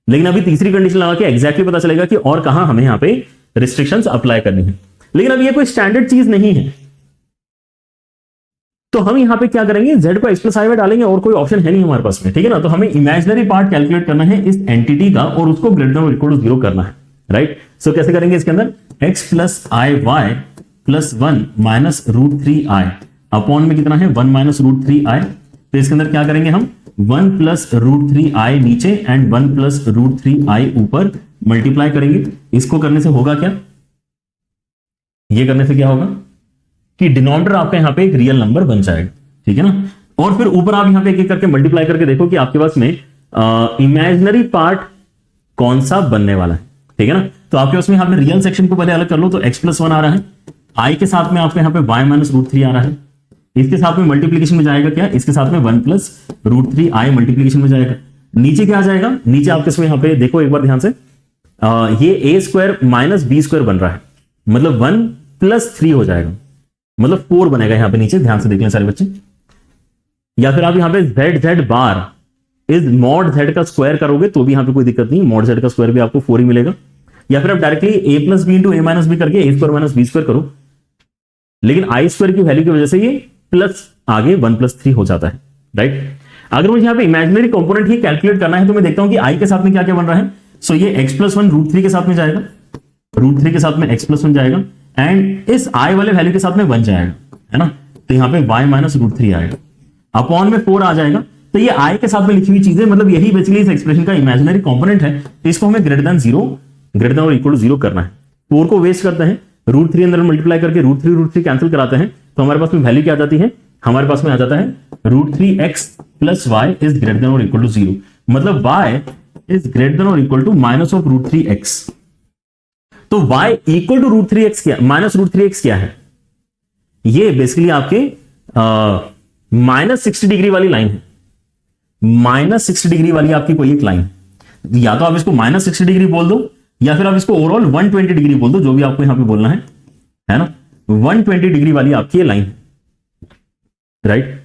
लेकिन अभी तीसरी कंडीशन लगा के एग्जैक्टली पता चलेगा कि और कहां हमें यहां पे रिस्ट्रिक्शंस अप्लाई करनी है, लेकिन अब ये कोई स्टैंडर्ड चीज नहीं है। तो हम यहां पे क्या करेंगे, z को x+i डालेंगे और कोई ऑप्शन है नहीं हमारे पास में, ठीक है ना। तो हमें इमेजिनरी पार्ट कैलकुलेट करना है इस एंटिटी का और उसको ग्रेटर देन और इक्वल टू 0 करना है, राइट। सो कैसे करेंगे, इसके अंदर x+i y + 1 - √3i अपॉन में कितना है 1 - √3i। तो इसके अंदर क्या करेंगे हम 1 + √3i नीचे एंड 1 + √3i ऊपर मल्टीप्लाई करेंगे। इसको करने से होगा क्या, ये करने से क्या होगा कि डिनोमिनेटर आपका यहां पे एक रियल नंबर बन जाएगा, ठीक है ना। और फिर ऊपर आप यहां पे एक एक करके मल्टीप्लाई करके देखो कि आपके पास में इमेजिनरी पार्ट कौन सा बनने वाला है, ठीक है ना। तो आपके पास में यहां पे रियल सेक्शन को पहले अलग कर लो, तो x+1 आ रहा है, i के साथ में आपके यहां पे y - √3 आ रहा है, इसके साथ में मल्टीप्लीकेशन में जाएगा क्या, इसके साथ में 1 + √3i मल्टीप्लीकेशन में जाएगा। नीचे क्या आ जाएगा, नीचे आपके इसमें यहां पे देखो एक बार ध्यान से, ये a² - b² बन रहा है, मतलब 1 + 3 हो जाएगा, मतलब 4 बनेगा यहां पे नीचे, ध्यान से देख लें सारे बच्चे। या फिर आप यहां पे z bar is mod z का स्क्वायर करोगे तो भी यहां पे कोई दिक्कत नहीं, मॉड z का स्क्वायर भी आपको 4 ही मिलेगा। या फिर आप directly a + b × a - b करके a² - b² करो, लेकिन i² की वैल्यू की वजह से ये प्लस आगे 1 + 3 हो जाता है, राइट। अगर मुझे यहां पे इमेजिनरी कंपोनेंट ही कैलकुलेट करना है तो मैं देखता हूं कि i के साथ में क्या क्या बन रहा है। सो ये x+1 √3 के साथ में जाएगा, √3 के साथ में x+1 जाएगा एंड इस i वाले वैल्यू के साथ में 1 जाएगा, है ना। तो यहां पे y - √3 आएगा, अपॉन में 4 आ जाएगा। तो ये i के साथ में लिखी हुई चीजें, मतलब यही बेसिकली इस एक्सप्रेशन का इमेजिनरी कंपोनेंट है, तो इसको हमें ग्रेटर देन 0, ग्रेटर देन और इक्वल टू 0 करना है। 4 को वेस्ट करते हैं, √3 अंदर मल्टीप्लाई करके √3 कैंसिल कराते हैं, तो हमारे पास में वैल्यू क्या आ जाती है, हमारे पास में आ जाता है √3x + y is greater than और इक्वल टू 0, मतलब y इज ग्रेटर देन और इक्वल टू -√3x। तो y इक्वल टू √3x क्या, -√3x क्या है, ये बेसिकली आपके -60 डिग्री वाली लाइन है, -60 डिग्री वाली आपकी कोई एक लाइन है। या तो आप इसको -60 डिग्री बोल दो या फिर आप इसको ओवरऑल 120 डिग्री बोल दो, जो भी आपको यहां पे बोलना है ना। 120 डिग्री वाली आपकी ये लाइन है, राइट,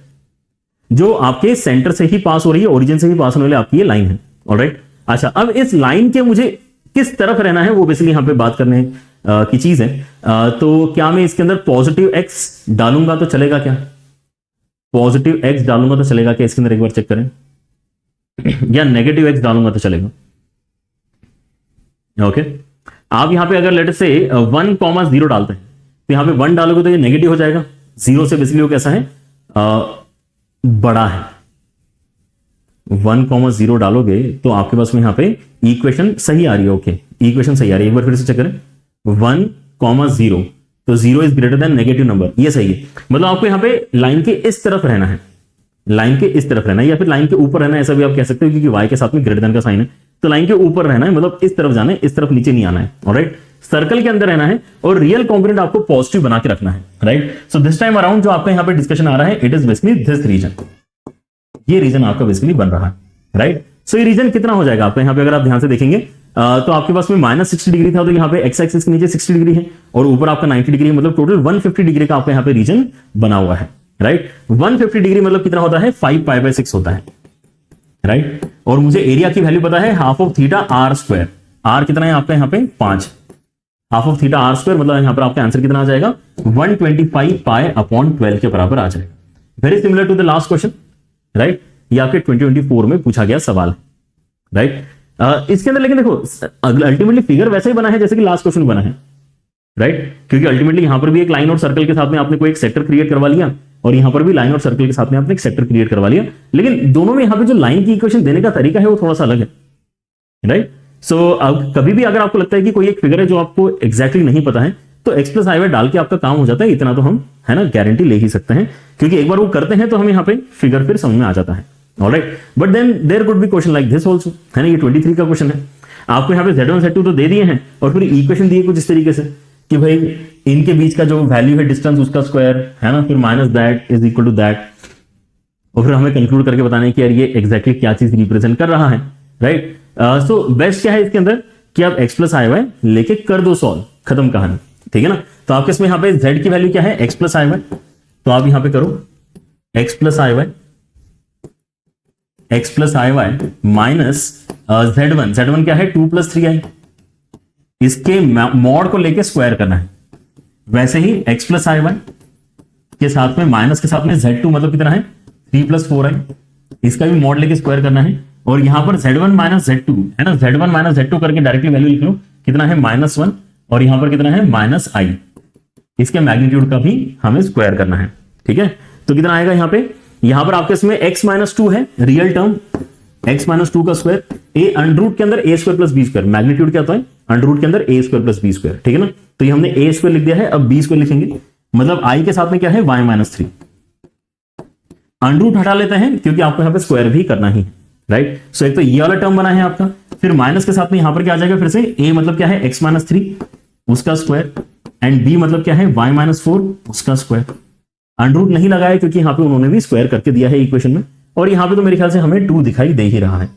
जो आपके सेंटर से ही पास हो रही है, ओरिजिन से ही पास होने वाली आपकी ये लाइन है, ऑलराइट। अच्छा, अब इस लाइन के मुझे किस तरफ रहना है वो बेसिकली यहां पे बात करने की चीज है। तो क्या मैं इसके अंदर पॉजिटिव x डालूंगा तो चलेगा क्या, पॉजिटिव x डालूंगा तो चलेगा क्या, इसके अंदर एक बार चेक करें, या नेगेटिव x डालूंगा तो चलेगा। ओके, आप यहां पे अगर लेटर से 1,0 डालते हैं तो यहां पे 1 डालोगे तो ये नेगेटिव हो जाएगा, 0 से बेसिकली वो कैसा है, बड़ा है। 1,0 डालोगे तो आपके पास में यहां पे इक्वेशन सही आ रही है, ओके, इक्वेशन सही आ रही है। एक बार फिर से चेक करें, 1,0 तो 0 is greater than negative number, ये सही है। मतलब आपको यहां पे लाइन के इस तरफ रहना है, लाइन के इस तरफ रहना है या फिर लाइन के ऊपर रहना है, ऐसा भी आप कह सकते हो, क्योंकि y के साथ में ग्रेटर देन का साइन है, तो लाइन के ऊपर रहना है, मतलब इस तरफ जाना है, इस तरफ नीचे नहीं आना है। ऑलराइट, सर्कल के अंदर रहना है और रियल कॉम्पोनेंट आपको पॉजिटिव बना के रखना है। Right, so this time around जो आपका यहाँ पे डिस्कशन आ रहा है, it is basically this region, ये रीजन आपका बेसिकली बन रहा है। राइट, सो ये रीजन कितना हो जाएगा आपका यहाँ पे, अगर आप ध्यान से देखेंगे तो आपके पास में -60 डिग्री था, तो यहाँ पे एक्स एक्सिस के नीचे 60 डिग्री है और ऊपर आपका 90 डिग्री है, मतलब टोटल 150 डिग्री का आपका यहाँ पे रीजन बना हुआ है। राइट, 150 डिग्री मतलब कितना होता है, 5π/6 होता है। राइट, और मुझे एरिया की वैल्यू पता है half of theta r square, r कितना है आपका यहाँ पे 5, half of theta r square, मतलब यहाँ पर आपका आंसर कितना आ जाएगा 125π/12 के बराबर आ जाएगा। Very similar to the last question. Right, ये आपके 2024 में पूछा गया सवाल है। राइट, इसके अंदर लेकिन देखो अल्टीमेटली फिगर वैसे ही बना है जैसे कि लास्ट क्वेश्चन बना है। राइट, क्योंकि अल्टीमेटली यहां पर भी एक लाइन और सर्कल के साथ में आपने कोई एक सेक्टर क्रिएट करवा लिया और यहां पर भी लाइन और सर्कल के साथ में आपने एक सेक्टर क्रिएट करवा लिया, लेकिन दोनों में यहां पे जो लाइन की इक्वेशन देने का तरीका है वो थोड़ा सा अलग है। राइट, सो अब कभी भी अगर आपको लगता है कि कोई एक फिगर है जो आपको एग्जैक्टली नहीं पता है, तो x+i डाल के आपका काम हो जाता है, इतना तो हम है ना गारंटी ले ही सकते हैं, क्योंकि एक बार वो करते हैं तो हमें यहाँ पे फिगर फिर समझ में आ जाता है। Alright, but then there could be question like this also, है ना, ये 23 का क्वेश्चन है, आपको यहाँ पे z1 z2 तो दे दिए हैं और फिर इक्वेशन दी है कुछ इस तरीके से कि भाई इनके बीच का जो वैल्यू है डिस्टेंस उसका स्क्वायर है ना, फिर minus that is equal to that, और फिर हमें कंक्लूड करके बताना है कि यार ये एग्जैक्टली क्या चीज रिप्रेजेंट कर रहा है। राइट, सो बेस्ट क्या है इसके अंदर कि आप x+i लेके कर दो सॉल्व, खत्म कहानी। ठीक है ना, तो आपके इसमें यहाँ पे z की वैल्यू क्या है x+i, तो आप यहां पे करो x+i माइनस z1 क्या है 2 + 3i, इसके मॉड को लेके स्क्वायर करना है। वैसे ही x+i के साथ में माइनस के साथ में z2 मतलब कितना है 3 + 4i, इसका भी मॉड लेके स्क्वायर करना है। और यहां पर z1 - z2 है ना, z1 - z2 करके डायरेक्टली वैल्यू लिख लो, कितना है -1 और यहां पर कितना है -i, इसके मैग्नीट्यूड का भी हमें स्क्वायर करना है। ठीक है, तो कितना आएगा यहां पर आपके इसमें x - 2 है रियल टर्म, x - 2 का स्क्वायर, a अंडर के अंदर a² + b², मैग्नीट्यूड क्या होता है अंडर के अंदर a² + b²। ठीक है ना, तो ये हमने a² लिख दिया है, अब b² लिखेंगे, मतलब i के साथ में क्या है y - 3, अंडर हटा लेते हैं क्योंकि आपको यहां पे स्क्वायर भी करना ही है। राइट, सो एक तो ये वाला टर्म बना है आपका, फिर माइनस के साथ में यहां पर क्या आ जाएगा, फिर से a मतलब क्या है x - 3 उसका स्क्वायर, एंड b मतलब क्या है y - 4 उसका स्क्वायर। अंडर नहीं लगाया क्योंकि यहां पे उन्होंने भी स्क्वायर करके दिया है इक्वेशन में, और यहां पे तो मेरे ख्याल से हमें 2 दिखाई दे ही रहा है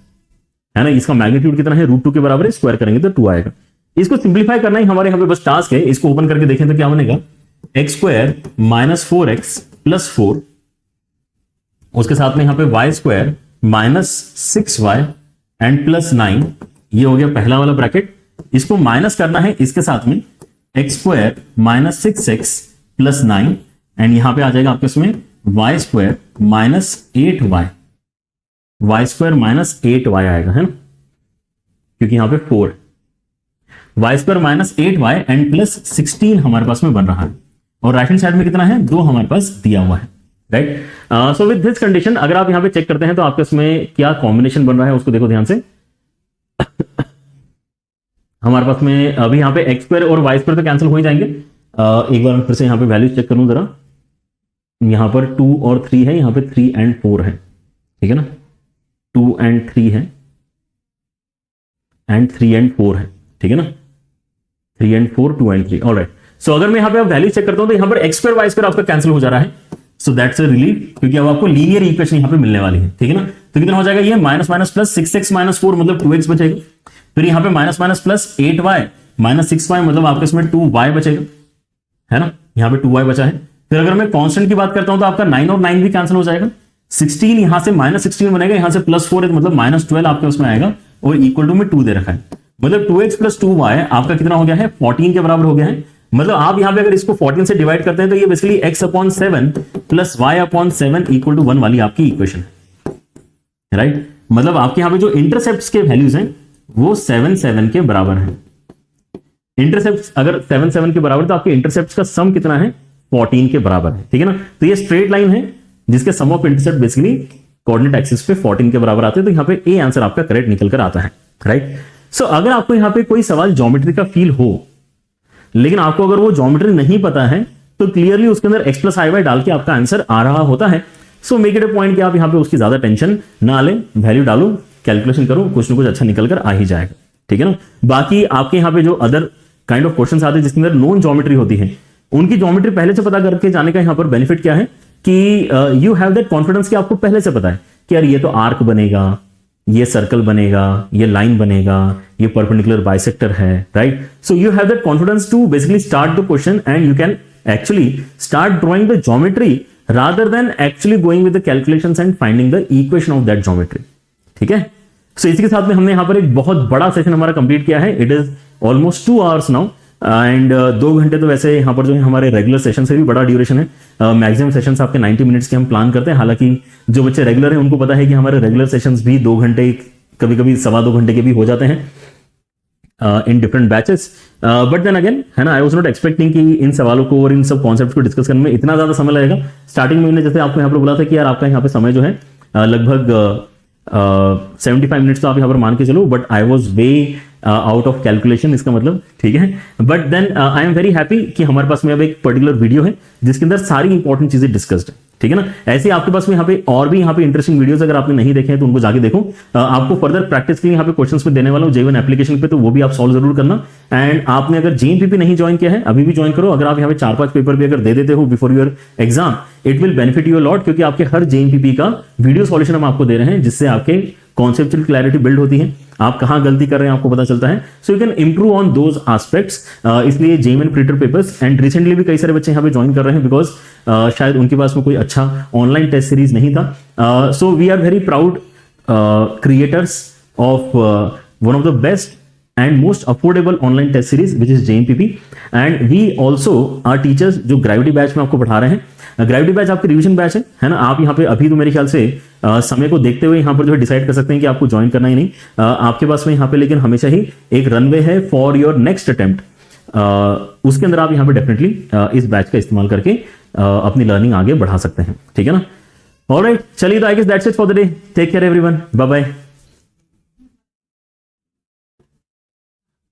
ना, इसका मैग्नीट्यूड कितना है √2 के बराबर है, स्क्वायर करेंगे तो 2 आएगा। इसको सिंप्लीफाई करना ही हमारे यहाँ पे बस टास्क है। इसको ओपन करके देखें तो क्या बनेगा x² - 4x + 4, उसके साथ में यहाँ पे y² - 6y एंड +9, ये हो गया पहला वाला ब्रैकेट। इसको माइनस करना है इसके साथ में x² - 6x + 9 एंड यहां पे आ जाएगा आपके इसमें y² - 8y, y² - 8y आएगा, है ना, क्योंकि यहां पे 4 y² - 8y एंड +16 हमारे पास में बन रहा है, और राइट हैंड साइड में कितना है 2 हमारे पास दिया हुआ है। Right, so with this condition अगर आप यहां पे चेक करते हैं तो आपके इसमें क्या कॉम्बिनेशन बन रहा है उसको देखो ध्यान से। हमारे पास में अभी यहाँ पे x² और y² तो कैंसिल हो ही जाएंगे। एक बार फिर से यहाँ पे वैल्यू चेक करूं जरा, यहां पर 2 और 3 है, यहां पे 3 and 4 है। ठीक है ना, 2 and 3 है एंड 3 and 4 है। ठीक है ना, 3 and 4 2 and 3। ऑलराइट, सो अगर मैं यहां पे वैल्यू चेक करता हूं तो यहां पर x² y² आपका कैंसिल हो जा रहा है, सो दैट्स अ रिलीफ, क्योंकि अब आपको लीनियर इक्वेशन यहां पे मिलने वाली है। ठीक है ना, तो कितना हो जाएगा ये माइनस प्लस 6x - 4 मतलब 2x बचेगा, फिर यहां पे माइनस प्लस 8y - 6y मतलब आपके इसमें 2y बचेगा, है ना, यहां पे 2y बचा है। फिर अगर मैं कांस्टेंट की बात करता हूं तो आपका 9 और 9 भी कैंसिल हो जाएगा, 16 यहां से -16 बनेगा, यहां से +4 है मतलब -12 आपके उसमें आएगा, और इक्वल टू में 2 दे रखा है, मतलब 2x + 2y आपका कितना हो गया है 14 के बराबर हो गया है। मतलब आप यहां पे अगर इसको 14 से डिवाइड करते हैं तो ये basically x/7 + y/7 equal to 1 वाली आपकी इक्वेशन है। राइट, मतलब आपके यहां पे जो इंटरसेप्ट्स के वैल्यूज हैं वो 7 के बराबर है। इंटरसेप्ट अगर 7 के बराबर तो आपके इंटरसेप्ट का सम कितना है 14 के बराबर है। ठीक है ना, तो ये स्ट्रेट लाइन है जिसके sum of intercept basically coordinate axis पे 14 के बराबर आते हैं, तो यहां पे ए आंसर आपका करेक्ट निकल कर आता है। राइट, सो अगर आपको यहां पे कोई सवाल ज्योमेट्री का फील हो, लेकिन आपको अगर वो ज्योमेट्री नहीं पता है तो क्लियरली उसके अंदर x+i डाल के आपका आंसर आ रहा होता है, so make it a point कि आप यहाँ पे उसकी ज्यादा टेंशन ना लें, वैल्यू डालो, कैलकुलेशन करो, कुछ ना कुछ अच्छा निकल कर आ ही जाएगा, ठीक है ना। बाकी आपके यहाँ पे जो अदर काइंड ऑफ क्वेश्चंस आते हैं जिसके अंदर नॉन ज्योमेट्री होती है, उनकी ज्योमेट्री पहले से पता करके जाने का यहाँ पर बेनिफिट क्या है कि यू हैव दैट कॉन्फिडेंस कि आपको पहले से पता है कि यार ये तो आर्क बनेगा, ये सर्कल बनेगा, ये लाइन बनेगा, ये परपेंडिकुलर बाइसेक्टर है, right. So you have that confidence to basically start the question and you can actually start drawing the geometry rather than actually going with the calculations and finding the equation of that geometry, ठीक है। सो इसी के साथ में हमने यहाँ पर एक बहुत बड़ा सेशन हमारा कंप्लीट किया है। It is almost 2 hours now and 2 घंटे तो वैसे यहाँ पर जो है हमारे रेगुलर सेशन से भी बड़ा ड्यूरेशन है। मैक्सिमम सेशंस आपके 90 मिनट्स के हम प्लान करते हैं। हालांकि जो बच्चे रेगुलर हैं उनको पता है कि हमारे रेगुलर सेशंस भी 2 घंटे, कभी कभी 2.25 घंटे के भी हो जाते हैं in different batches. But then again है ना, आई वाज नॉट एक्सपेक्टिंग कि इन सवालों को और इन सब कॉन्सेप्ट को डिस्कस करने में इतना ज्यादा समय लगेगा। स्टार्टिंग में मैंने जैसे आपको यहाँ पर बोला था कि यार आपका यहाँ पे समय जो है लगभग 75 मिनट्स तो आप यहाँ पर मान के चलो, but I was way out of calculation, इसका मतलब, ठीक है। But then I am very happy कि हमारे पास में अब एक पर्टिकुलर वीडियो है जिसके अंदर सारी इंपॉर्टेंट चीजें डिस्कस्ड है, ठीक है ना। ऐसे आपके पास में यहाँ पे और भी यहाँ पे इंटरेस्टिंग वीडियोस अगर आपने नहीं देखे हैं तो उनको जाके देखो। आपको फर्दर प्रैक्टिस के लिए यहाँ पे क्वेश्चंस में देने वाला हूँ J1 एप्लीकेशन पे, तो वो भी आप सॉल्व जरूर करना। एंड आपने अगर JMPP नहीं ज्वाइन किया है अभी भी ज्वाइन करो। अगर आप यहाँ पे 4-5 पेपर भी अगर दे देते हो before your exam, it will benefit you lot, क्योंकि आपके हर JMPP का वीडियो सॉल्यूशन हम आपको दे रहे हैं जिससे आपके कॉन्सेप्चुअल क्लैरिटी बिल्ड होती है, आप कहां गलती कर रहे हैं आपको पता चलता है। So you can improve on those aspects. इसलिए JMN प्रीटर पेपर्स एंड रिसेंटली भी कई सारे बच्चे यहाँ पे ज्वाइन कर रहे हैं बिकॉज शायद उनके पास में कोई अच्छा ऑनलाइन टेस्ट सीरीज नहीं था। So we are very proud creators of one of the best and most affordable online test series which is JMPP, and we also are teachers जो ग्रेविटी बैच में आपको पढ़ा रहे हैं। ग्रेविटी बैच आपकी revision batch है ना। आप यहाँ पे अभी तो मेरे ख्याल से समय को देखते हुए यहाँ पर जो है डिसाइड कर सकते हैं कि आपको ज्वाइन करना ही नहीं। आपके पास में यहाँ पे लेकिन हमेशा ही एक रनवे है फॉर योर नेक्स्ट अटेम्प्ट। उसके अंदर आप यहाँ पे डेफिनेटली इस बैच का इस्तेमाल करके अपनी लर्निंग आगे बढ़ा सकते हैं, ठीक है ना। ऑलराइट, चलिए तो I guess that's it for the day. Take care everyone, bye bye.